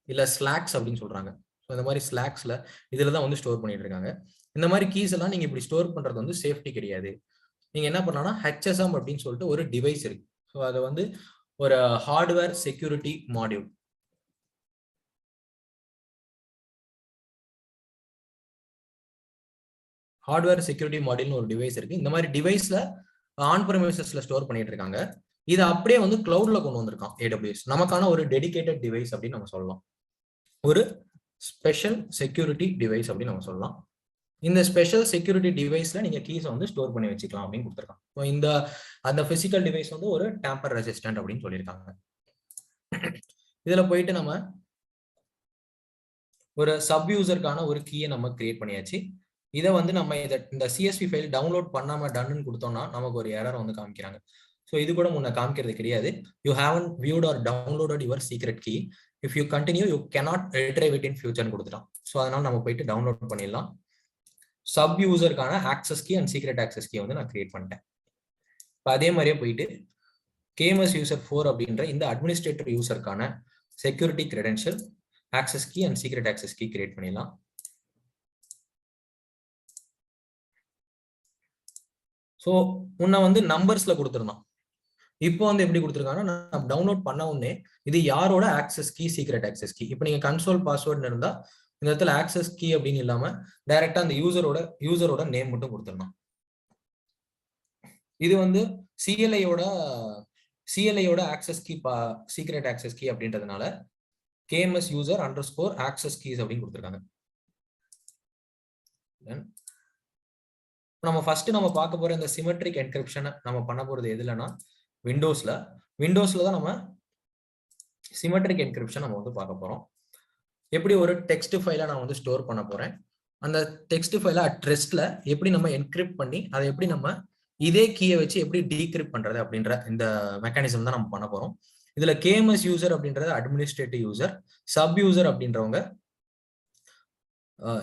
இல்ல ஸ்லாக்ஸ் அப்படின்னு சொல்றாங்க. இந்த மாதிரி ஸ்லாக்ஸ்ல இதுல தான் வந்து ஸ்டோர் பண்ணிட்டு இருக்காங்க. இந்த மாதிரி கீஸ் எல்லாம் நீங்க இப்படி ஸ்டோர் பண்றது வந்து சேஃப்டி கிடையாது. நீங்க என்ன பண்ணலாம்னா ஹெச்எஸ்எம் அப்படின்னு சொல்லிட்டு ஒரு டிவைஸ் இருக்கு. ஸோ அதை வந்து ஒரு hardware security module, hardware security மாடியூல்னு ஒரு டிவைஸ் இருக்கு. இந்த மாதிரி டிவைஸ்ல ஆன் ப்ரெமிசஸ்ல ஸ்டோர் பண்ணிட்டு இருக்காங்க. இதை அப்படியே வந்து கிளவுட்ல கொண்டு வந்திருக்கான் ஏடபிள்யூஎஸ். நமக்கான ஒரு டெடிகேட்டட் டிவைஸ் அப்படின்னு நம்ம சொல்லலாம், ஒரு ஸ்பெஷல் செக்யூரிட்டி டிவைஸ் அப்படின்னு நம்ம சொல்லலாம். இந்த ஸ்பெஷல் செக்யூரிட்டி டிவைஸ்ல நீங்க கீஸை வந்து ஸ்டோர் பண்ணி வச்சுக்கலாம் அப்படின்னு கொடுத்துருக்காங்க. இந்த அந்த பிசிக்கல் டிவைஸ் வந்து ஒரு டேம்பர் ரெசிஸ்டன்ட் அப்படின்னு சொல்லியிருக்காங்க. இதுல போயிட்டு நம்ம ஒரு சப் யூசருக்கான ஒரு கீயை நம்ம கிரியேட் பண்ணியாச்சு. இதை வந்து நம்ம இந்த சிஎஸ்வி ஃபைல் டவுன்லோட் பண்ணாம டன்னு கொடுத்தோம்னா நமக்கு ஒரு எரர் வந்து காமிக்கிறாங்க. ஸோ இது கூட முன்ன காமிக்கிறது கிடையாது. You haven't viewed or downloaded your secret key, if you continue you cannot retrieve it in ஃபியூச்சர்னு கொடுத்துட்டோம். ஸோ அதனால நம்ம போயிட்டு டவுன்லோட் பண்ணிடலாம். சப் யூசருக்கான access key and secret access key வந்து நான் கிரியேட் பண்ணிட்டேன். இப்போ அதே மாதிரியே போயிட்டு கேஎம்எஸ் யூசர் 4 அப்படின்ற இந்த அட்மினிஸ்ட்ரேட்டர் யூசருக்கான security credential, access key and secret access key create பண்ணிடலாம். ஸோ முன்ன வந்து நம்பர்ஸ்ல கொடுத்துருந்தோம், இப்போ வந்து எப்படி கொடுத்துருக்காங்கன்னா நான் டவுன்லோட் பண்ண உடனே இது யாரோட access key, secret access key. இப்போ நீங்க கன்சோல் பாஸ்வேர்ட்னு இருந்தா இந்த இடத்துல ஆக்சஸ் கீ அப்படின்னு இல்லாம டைரக்டா அந்த யூசரோட நேம் மட்டும் கொடுத்துடணும். இது வந்து சிஎல்ஐயோட access key, secret access key அப்படின்றதுனால KMS user underscore access keys அப்படின்னு கொடுத்துருக்காங்க. நம்ம ஃபர்ஸ்ட் நம்ம பார்க்க போற இந்த சிமெட்ரிக் என்கிரிப்ஷனை நம்ம பண்ண போறது எதுலன்னா விண்டோஸ்ல தான் நம்ம சிமெட்ரிக் என்கிரிப்ஷன் நம்ம வந்து பார்க்க போறோம். எப்படி ஒரு டெக்ஸ்ட் ஃபைலை நான் வந்து ஸ்டோர் பண்ண போறேன், அந்த டெக்ஸ்ட் ஃபைலை அட் ரெஸ்ட்ல எப்படி நம்ம என்கிரிப்ட் பண்ணி அதை எப்படி நம்ம இதே கீயை வச்சு எப்படி டீக்ரிப்ட் பண்றது அப்படின்ற இந்த மெக்கானிசம் தான் நம்ம பண்ண போறோம். இதுல கேஎம்எஸ் யூசர் அப்படின்றது அட்மினிஸ்ட்ரேட்டிவ் யூசர், சப் யூசர் அப்படின்றவங்க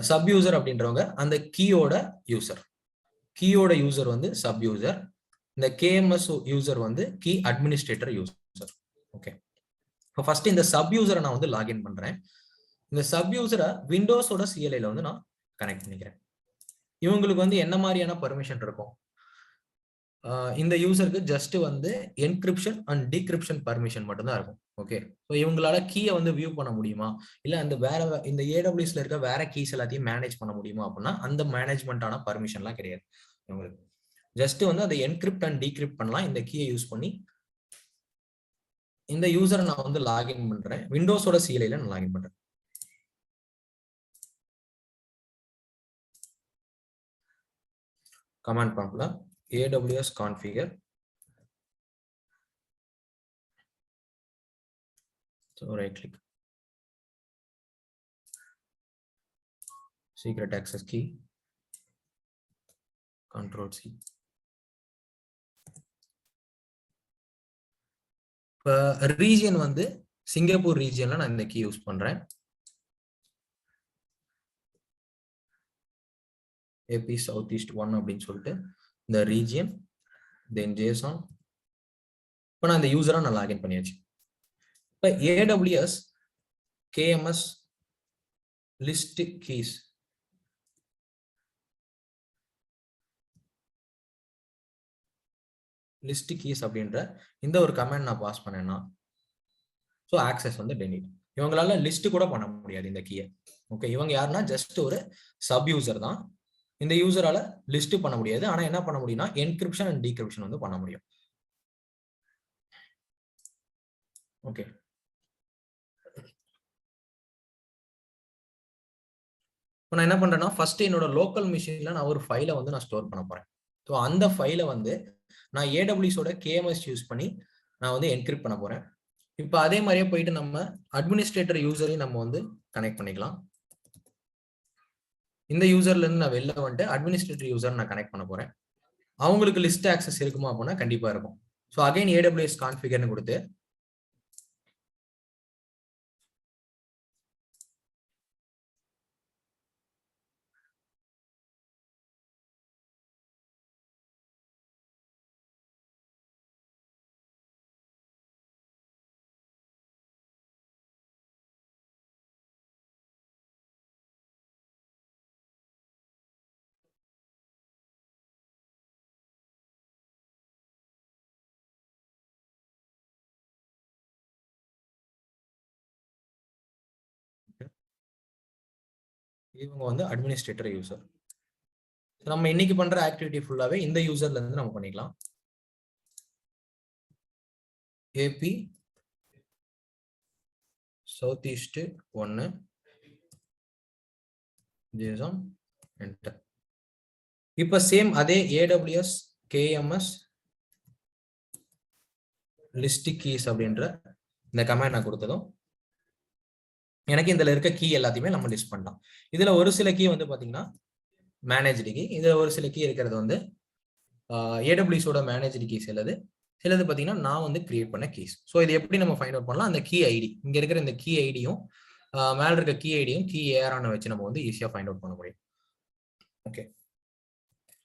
சப் யூசர் அப்படின்றவங்க அந்த கீயோட யூசர். கீயோட யூசர் வந்து சப் யூசர். இந்த கேஎம்எஸ் யூசர் வந்து கீ அட்மினிஸ்ட்ரேட்டர் யூசர். ஓகே, இப்போ ஃபர்ஸ்ட் இந்த சப் யூசரை நான் வந்து லாகின் பண்றேன். இந்த சப் யூசரை விண்டோஸோட சிஎல்ஐல வந்து நான் கனெக்ட் பண்ணிக்கிறேன். இவங்களுக்கு வந்து என்ன மாதிரியான பர்மிஷன் இருக்கும்? இந்த யூசருக்கு ஜஸ்ட் வந்து என்கிரிப்ஷன் அண்ட் டீக்ரிப்ஷன் பர்மிஷன் மட்டும்தான் இருக்கும். ஓகே, ஸோ இவங்களால கீயை வந்து வியூ பண்ண முடியுமா, இல்லை அந்த வேற இந்த ஏடபிள்யூஸ்ல இருக்க வேற கீஸ் எல்லாத்தையும் மேனேஜ் பண்ண முடியுமா அப்படின்னா அந்த மேனேஜ்மெண்டான பர்மிஷன்லாம் கிடையாது இவங்களுக்கு. ஜஸ்ட் வந்து அதை என்கிரிப்ட் அண்ட் டீக்ரிப்ட் பண்ணலாம் இந்த கீயை யூஸ் பண்ணி. இந்த யூசரை நான் வந்து லாகின் பண்றேன், விண்டோஸோட சிஎல்ஐல நான் லாகின் பண்றேன். கமாண்ட் ப்ராம்ப்ட்ல AWS configure. So right click, secret access key, Control C. Region வந்து சிங்கப்பூர் ரீஜியன்ல நான் இந்த கீ யூஸ் பண்றேன். AP Southeast 1 அப்படின்னு சொல்லிட்டு இந்த ரீஜியன், தென் JSON. இப்போ நான் இந்த யூசரா நான் லாகின் பண்ணியாச்சு. இப்போ AWS KMS list keys, list keys அப்படின்ற இந்த ஒரு கமெண்ட் நான் பாஸ் பண்ணேன்னா ஸோ ஆக்சஸ் வந்து டெலிட். இவங்களால லிஸ்ட் கூட பண்ண முடியாது இந்த கீயை. ஓகே, இவங்க யாருன்னா ஜஸ்ட் ஒரு சப் யூசர் தான். இந்த யூசரால லிஸ்ட் பண்ண முடியாது, ஆனா என்ன பண்ண முடியும்னா என்கிரிப்ஷன் அண்ட் டீக்ரிப்ஷன் வந்து பண்ண முடியும். ஓகே, இப்போ நான் என்ன பண்றேன்னா ஃபர்ஸ்ட் என்னோட லோக்கல் மிஷின்ல நான் ஒரு ஃபைலை வந்து நான் ஸ்டோர் பண்ண போறேன். ஸோ அந்த ஃபைலை வந்து நான் ஏடபிள்யூஸோட கேஎம்எஸ் யூஸ் பண்ணி நான் வந்து என்கிரிப்ட் பண்ண போறேன். இப்போ அதே மாதிரியே போயிட்டு நம்ம அட்மினிஸ்ட்ரேட்டர் யூசரையும் நம்ம வந்து கனெக்ட் பண்ணிக்கலாம். இந்த யூசர்ல இருந்து நான் வெளில வந்துட்டு அட்மினிஸ்ட்ரேட்டர் யூசர் நான் கனெக்ட் பண்ண போறேன். அவங்களுக்கு லிஸ்ட் ஆக்சஸ் இருக்குமா அப்படின்னா கண்டிப்பா இருக்கும். ஸோ அகைன் AWS கான்ஃபிகர்னு கொடுத்து இவங்க வந்து அட்மினிஸ்ட்ரேட்டர் யூசர். நம்ம இன்னைக்கு பண்ற ஆக்டிவிட்டி ஃபுல்லாவே இந்த யூசர்ல இருந்து நம்ம பண்ணிக்கலாம். AP Southeast 1 JSON enter. இப்ப சேம் அதே AWS KMS லிஸ்ட் கீஸ் அப்படின்ற இந்த கமாண்ட் நான் கொடுத்ததும் எனக்கு இதுல இருக்க கீ எல்லாத்தையுமே நம்ம லிஸ்ட் பண்ணலாம். இதுல ஒரு சில கீ வந்து பாத்தீங்கன்னா மேனேஜ்டு கீ, இதுல ஒரு சில கீ இருக்கிறது வந்து AWSோட மேனேஜ்டு கீஸ் சிலது பாத்தீங்கன்னா நான் வந்து கிரியேட் பண்ண கீஸ். ஸோ இது எப்படி நம்ம ஃபைண்ட் அவுட் பண்ணலாம்? அந்த கீ ஐடி, இங்க இருக்கிற இந்த கீ ஐடியும் மேல இருக்க கீ ஐடியும் கீ ஏஆரான வச்சு நம்ம வந்து ஈஸியா ஃபைண்ட் அவுட் பண்ண முடியும். ஓகே,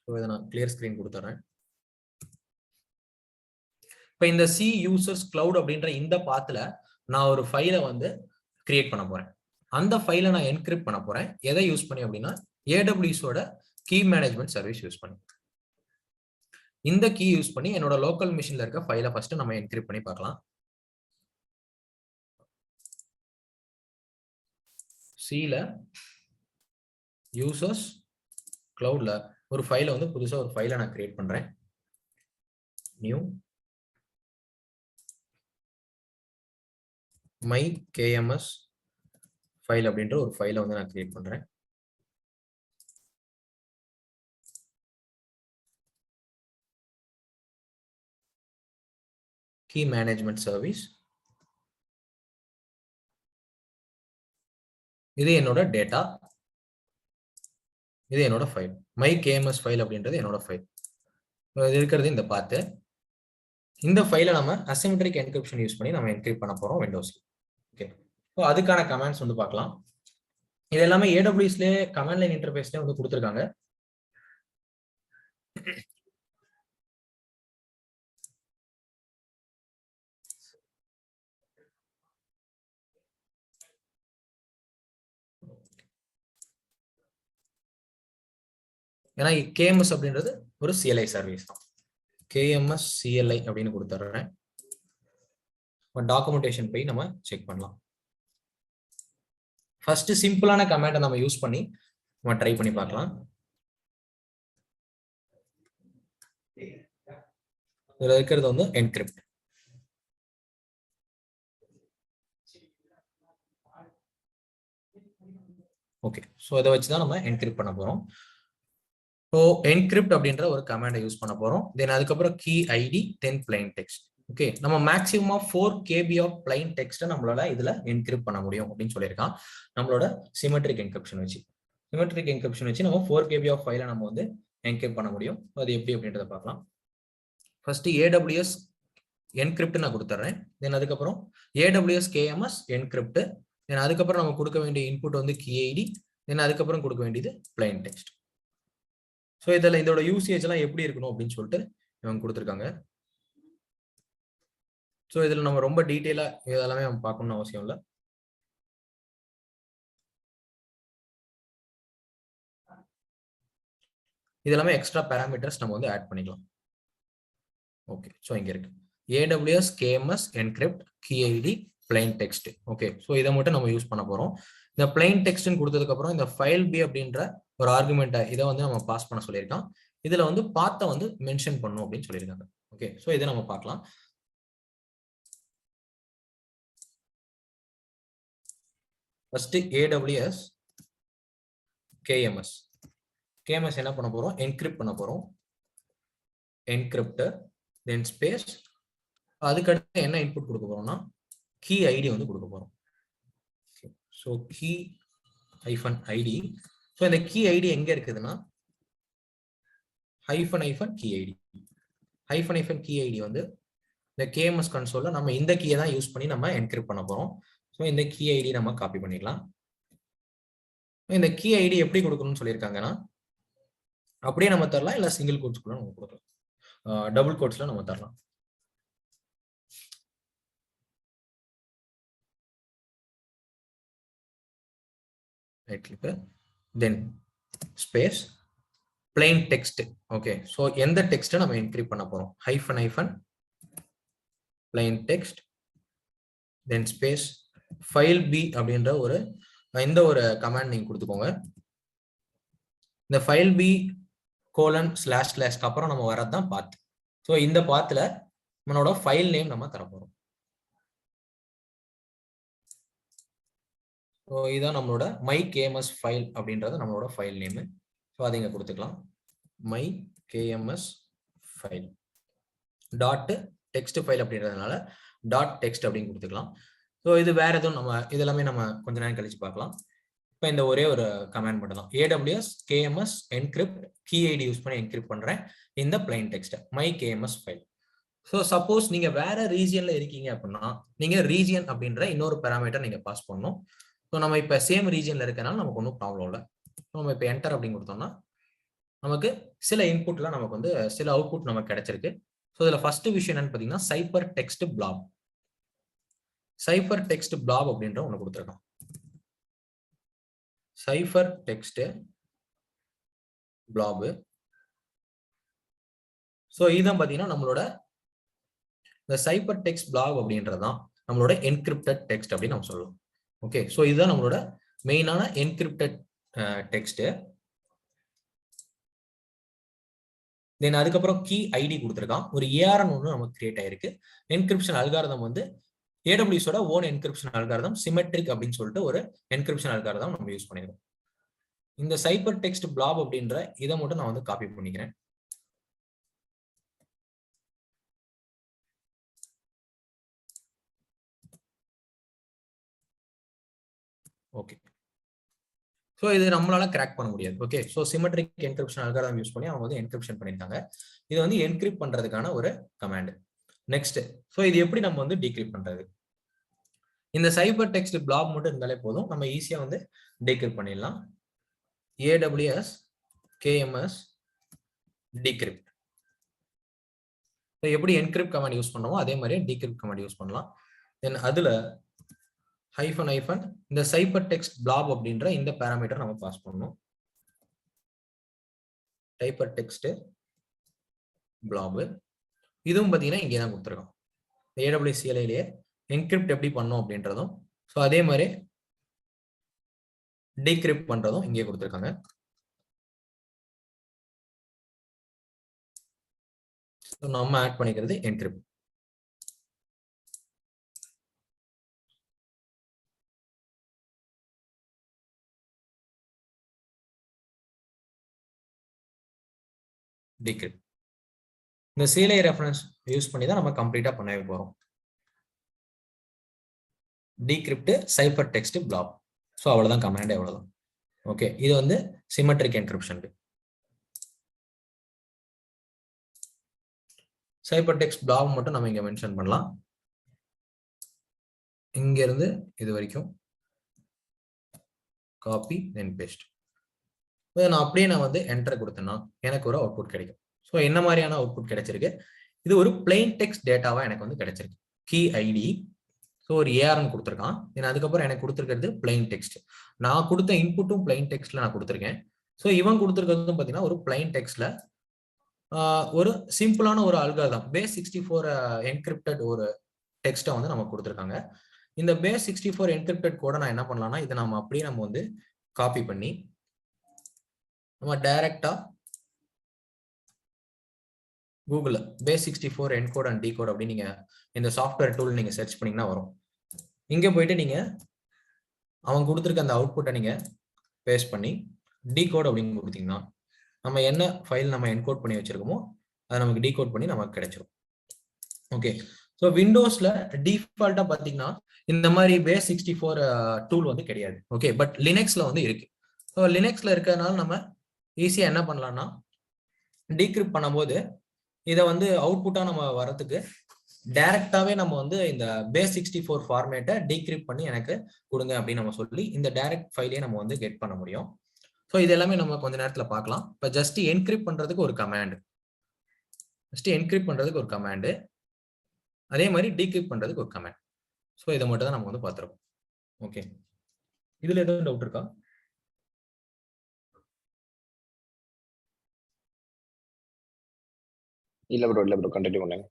ஸோ இதை நான் கிளியர் ஸ்கிரீன் கொடுத்துட்றேன். இப்போ இந்த சி யூசர்ஸ் கிளவுட் அப்படின்ற இந்த பாத்துல நான் ஒரு ஃபைலை வந்து கிரியேட் பண்ண போறேன். அந்த ஃபைலை நான் என்கிரிப்ட் பண்ண போறேன். எதை யூஸ் பண்ணி அப்படின்னா AWSோட கீ மேனேஜ்மெண்ட் சர்வீஸ் யூஸ் பண்ணி. இந்த கீ யூஸ் பண்ணி என்னோட லோக்கல் மிஷின்ல இருக்க ஃபைலை ஃபர்ஸ்ட் நம்ம என்கிரிப்ட் பண்ணி பார்க்கலாம். சில யூசர்ஸ் கிளவுட்ல ஒரு ஃபைலை வந்து புதுசா ஒரு ஃபைலை நான் கிரியேட் பண்றேன். நியூ மை KMS ஃபைல் அப்படின்ற ஒரு ஃபைலை வந்து நான் கிரியேட் பண்றேன். கீ மேனேஜ்மெண்ட் சர்வீஸ், இது என்னோட டேட்டா, இது என்னோட ஃபைல். மை KMS ஃபைல் அப்படின்றது என்னோட ஃபைல். இது இருக்கிறது இந்த பாத்து. இந்த ஃபைலை நம்ம அசிமெட்ரிக் என்கிரிப்ஷன் யூஸ் பண்ணி நம்ம என்கிரிப்ட் பண்ண போறோம் விண்டோஸ்ல. ஓகே, ஸோ அதுக்கான கமாண்ட்ஸ் வந்து பார்க்கலாம். இது எல்லாமே ஏடபிள்யூஎஸ்ல கமாண்ட் லைன் இன்டர்ஃபேஸ்ல வந்து கொடுத்துருக்காங்க. ஏன்னா கேஎம்எஸ் அப்படின்றது ஒரு சிஎல்ஐ சர்வீஸ் தான். கேஎம்எஸ் சிஎல்ஐ அப்படின்னு கொடுத்துட்றேன். டாக்குமெண்டேஷன் போய் நம்ம செக் பண்ணலாம். ஃபர்ஸ்ட் சிம்பிளான கமாண்டை நம்ம யூஸ் பண்ணி நம்ம ட்ரை பண்ணி பார்க்கலாம். இதுல இருக்கிறது வந்து என்கிரிப்ட். ஓகே, ஸோ இதை வச்சுதான் நம்ம என்கிரிப்ட் பண்ண போறோம். ஸோ என்கிரிப்ட் அப்படின்ற ஒரு கமாண்டை யூஸ் பண்ண போறோம். தென் அதுக்கப்புறம் key ID then plain text. Okay, நம்ம மேக்ஸிமம் 4 KB ஆஃப் பிளைன் டெக்ஸ்ட்டை நம்மளால இதுல என்கிரிப்ட் பண்ண முடியும் அப்படின்னு சொல்லியிருக்கான். நம்மளோட சிமெட்ரிக் என்கிரிப்ஷன் வச்சு நம்ம 4 KB ஆஃப் ஃபைலை நம்ம வந்து என்கிரிப்ட் பண்ண முடியும். அது எப்படி அப்படின்றத பார்க்கலாம். ஃபர்ஸ்ட் AWS என்கிரிப்ட் நான் கொடுத்துட்றேன். தென் அதுக்கப்புறம் AWS KMS என்கிரிப்ட். தென் அதுக்கப்புறம் நம்ம கொடுக்க வேண்டிய இன்புட் வந்து கீ ஐடி. தென் அதுக்கப்புறம் கொடுக்க வேண்டியது பிளைன் டெக்ஸ்ட். ஸோ இதில் இதோட யூசேஜ் எல்லாம் எப்படி இருக்கணும் அப்படின்னு சொல்லிட்டு இவங்க கொடுத்துருக்காங்க. ஸோ இதில் நம்ம ரொம்ப டீட்டெயிலாக இதெல்லாமே நம்ம பார்க்கணும்னு அவசியம் இல்லை. இதெல்லாமே எக்ஸ்ட்ரா பேராமீட்டர்ஸ் நம்ம வந்து ஆட் பண்ணிக்கலாம். ஓகே, ஸோ இங்கே இருக்கு AWS KMS encrypt key ID plain text. Okay, so இதை மட்டும் நம்ம யூஸ் பண்ண போகிறோம். இந்த பிளைன் டெக்ஸ்ட்னு கொடுத்ததுக்கு அப்புறம் இந்த ஃபைல் பி அப்படின்ற ஒரு ஆர்குமெண்ட்டை இதை வந்து நம்ம பாஸ் பண்ண சொல்லியிருக்கோம். இதுல வந்து பாத்தை வந்து மென்ஷன் பண்ணும் அப்படின்னு சொல்லியிருக்காங்க. ஓகே, ஸோ இதை நம்ம பார்க்கலாம். ஃபர்ஸ்ட் AWS KMS என்ன பண்ண போறோம்? என்கிரிப்ட் பண்ண போறோம். என்கிரிப்டர் தென் ஸ்பேஸ், அதுக்கடுத்து என்ன இன்புட் கொடுக்க போறோம்னா கீ ஐடி வந்து கொடுக்க போறோம். So key -id. ஸோ இந்த கீ ஐடி எங்க இருக்குதுன்னா கீ ஐடி வந்து இந்த KMS கன்சோல்ல நம்ம இந்த கீயை தான் யூஸ் பண்ணி நம்ம என்கிரிப்ட் பண்ண போறோம். ஸோ இந்த கீ ஐடி நம்ம காப்பி பண்ணிக்கலாம். இந்த கீ ஐடி எப்படி கொடுக்கணும்னு சொல்லியிருக்காங்கன்னா அப்படியே நம்ம தரலாம், இல்லை சிங்கிள் கோட்ஸ்குள்ள நம்ம கொடுக்கலாம், டபுள் கோட்ஸ்ல நம்ம தரலாம். Right click then space plain text. Okay, so எந்த டெக்ஸ்ட்டை நம்ம என்கிரிப்ட் பண்ண போறோம்? Plain text then space file B அப்படின்ற இந்த ஒரு கமாண்ட் நீங்க கொடுத்துக்கோங்க. இந்த ஃபைல் பி :// அப்புறம் நம்ம வரதான் பாத். ஸோ இந்த பாத்துல நம்மளோட ஃபைல் நேம் நம்ம தர போறோம். ஸோ இதான் நம்மளோட மை KMS ஃபைல் அப்படின்றது நம்மளோட ஃபைல் நேம். ஸோ அதை இங்க கொடுத்துக்கலாம். My KMS file dot text file அப்படின்றதுனால டாட் டெக்ஸ்ட் அப்படின்னு கொடுத்துக்கலாம். ஸோ இது வேற எதுவும் நம்ம இதெல்லாமே நம்ம கொஞ்ச நேரம் கழிச்சு பார்க்கலாம். இப்போ இந்த ஒரே ஒரு கமாண்ட் மட்டும் தான். AWS KMS encrypt key ID use பண்ணி என்கிரிப்ட் பண்றேன் இந்த plain text my KMS file. So suppose நீங்க வேற ரீஜியன்ல இருக்கீங்க அப்படின்னா நீங்க ரீஜியன் அப்படின்ற இன்னொரு பேராமீட்டர் நீங்க பாஸ் பண்ணணும். ஸோ நம்ம இப்போ சேம் ரீஜியன்ல இருக்கனால நமக்கு ஒன்றும் ப்ராப்ளம் இல்லை. நம்ம இப்போ என்டர் அப்படின்னு கொடுத்தோம்னா நமக்கு சில இன்புட்லாம் நமக்கு வந்து சில அவுட்புட் நமக்கு கிடைச்சிருக்கு. ஸோ இதுல ஃபர்ஸ்ட் விஷயம் என்னன்னு பார்த்தீங்கன்னா சைபர் டெக்ஸ்ட் பிளாப் அப்படின்ற ஒன்று கொடுத்துருக்கோம். Cipher text flap. ஸோ இதுதான் பார்த்தீங்கன்னா நம்மளோட இந்த சைபர் டெக்ஸ்ட் பிளாப் அப்படின்றதான் நம்மளோட என்கிரிப்டட் டெக்ஸ்ட் அப்படின்னு நம்ம சொல்லுவோம். ஓகே, ஸோ இதுதான் நம்மளோட மெயினான என்கிரிப்டட் டெக்ஸ்ட். தென் அதுக்கப்புறம் கீ ஐடி கொடுத்துருக்கான். ஒரு ARN ஒன்று நமக்கு கிரியேட் ஆயிருக்கு. என்கிரிப்ஷன் அல்காரிதம் வந்து AWSோட ஓன் என்கிரிப்ஷன் அல்காரிதம் சிமெட்ரிக் அப்படின்னு சொல்லிட்டு ஒரு என்கிரிப்ஷன் அல்காரிதம் நம்ம யூஸ் பண்ணிருக்கோம். இந்த சைபர் டெக்ஸ்ட் பிளாப் அப்படின்ற இதை மட்டும் நான் வந்து காப்பி பண்ணிக்கிறேன். ஓகே, ஸோ இது நம்மளால கிராக் பண்ண முடியாது. Okay, so symmetric encryption algorithm use பண்ணி அவங்க வந்து என்கிரிப்ஷன் பண்ணியிருக்காங்க. இது வந்து என்கிரிப்ட் பண்றதுக்கான ஒரு கமாண்ட். நெக்ஸ்ட், ஸோ இது எப்படி நம்ம வந்து டீக்ரிப்ட் பண்றது? இந்த சைபர் டெக்ஸ்ட் பிளாக் மட்டும் இருந்தாலே போதும், நம்ம ஈஸியா வந்து டீக்ரிப்ட் பண்ணிடலாம். AWS KMS decrypt. எப்படி என்கிரிப்ட் கமாண்ட் யூஸ் பண்ணுவோம் அதே மாதிரி டீக்ரிப்ட் கமாண்ட் யூஸ் பண்ணலாம். தென் அதுல ஹைஃபன் இந்த சைபர் டெக்ஸ்ட் பிளாப் அப்படின்ற இந்த பாராமீட்டர் நம்ம பாஸ் பண்ணணும். சைபர் டெக்ஸ்ட் பிளாப் இதுவும் பாத்தீங்கன்னா இங்கே தான் கொடுத்துருக்கோம். AWS CLI என்கிரிப்ட் எப்படி பண்ணோம் அப்படின்றதும், ஸோ அதே மாதிரி டீக்ரிப்ட் பண்றதும் இங்கே கொடுத்துருக்காங்க. நம்ம ஆட் பண்ணிக்கிறது என்கிரிப்ட். டீக்ரிப்ட் இந்த CLI ரெஃபரன்ஸ் யூஸ் பண்ணி தான் நம்ம கம்ப்ளீட்டா பண்ணவே போறோம். Decrypt cipher text flap. So அவ்வளவுதான் கமாண்ட், அவ்வளவுதான். ஓகே, இது வந்து சிமெட்ரிக் என்கிரிப்ஷனுக்கு. சைபர் டெக்ஸ்ட் பிளாக் மட்டும் நம்ம இங்க மென்ஷன் பண்ணலாம். இங்க இருந்து இது வரைக்கும் காப்பி தென் பேஸ்ட். நான் அப்படியே நான் வந்து என்டர் கொடுத்தேன்னா எனக்கு ஒரு அவுட்புட் கிடைக்கும். ஸோ என்ன மாதிரியான அவுட்புட் கிடைச்சிருக்கு? இது ஒரு பிளைன் டெக்ஸ்ட் டேட்டாவா எனக்கு வந்து கிடைச்சிருக்கு. கீ ஐடி, ஸோ ஒரு ஏஆர்னு கொடுத்துருக்கான். அதுக்கப்புறம் எனக்கு கொடுத்துருக்கிறது பிளைன் டெக்ஸ்ட். நான் கொடுத்த இன்புட்டும் பிளைன் டெக்ஸ்ட்ல நான் கொடுத்துருக்கேன். ஸோ இவன் கொடுத்துருக்கிறதும் பார்த்தீங்கன்னா ஒரு பிளைன் டெக்ஸ்ட்ல ஒரு சிம்பிளான ஒரு அல்காரிதம் பேஸ் 64 என்கிரிப்டட் ஒரு டெக்ஸ்ட்டை வந்து நம்ம கொடுத்துருக்காங்க. இந்த பேஸ் 64 என்கிரிப்டட் கோடை நான் என்ன பண்ணலாம்னா இதை நம்ம அப்படியே நம்ம வந்து காப்பி பண்ணி நம்ம டைரக்டா Google base 64 encode and decode அப்படின்னு நீங்க இந்த சாஃப்ட்வேர் டூல் நீங்க சர்ச் பண்ணீங்கன்னா வரும். இங்க போயிட்டு நீங்க அவன் கொடுத்துருக்க அந்த அவுட்புட்டை நீங்க பேஸ்ட் பண்ணி டிகோட் அப்படின்னு கொடுத்தீங்கன்னா நம்ம என்ன ஃபைல் நம்ம என்கோட் பண்ணி வச்சிருக்கோமோ அதை நமக்கு டீகோட் பண்ணி நமக்கு கிடைச்சிரும். ஓகே, ஸோ விண்டோஸ்ல டிஃபால்ட்டா பாத்தீங்கன்னா இந்த மாதிரி பேஸ் 64 டூல் வந்து கிடையாது. ஓகே, பட் லினக்ஸ்ல வந்து இருக்கு. ஸோ லினக்ஸ்ல இருக்கிறதுனால நம்ம ஈஸியா என்ன பண்ணலாம்னா டீக்ரிப்ட் பண்ணும்போது இதை வந்து அவுட்புட்டா நம்ம வரதுக்கு டைரக்டாவே நம்ம வந்து இந்த பேஸ் 64 ஃபார்மேட்டை டீக்ரிப்ட் பண்ணி எனக்கு கொடுங்க அப்படின்னு நம்ம சொல்லி இந்த டைரக்ட் ஃபைலே நம்ம வந்து கெட் பண்ண முடியும். ஸோ இது எல்லாமே நம்ம கொஞ்ச நேரத்தில் பார்க்கலாம். இப்போ ஜஸ்ட் என்கிரிப்ட் பண்றதுக்கு ஒரு கமாண்ட், அதே மாதிரி டீக்ரிப்ட் பண்றதுக்கு ஒரு கமாண்ட். ஸோ இதை மட்டும் தான் நம்ம வந்து பார்த்துருக்கோம். ஓகே, இதுல எதுவும் டவுட் இருக்கா? இல்ல ப்ரோ கண்டினியூ பண்ணுங்க.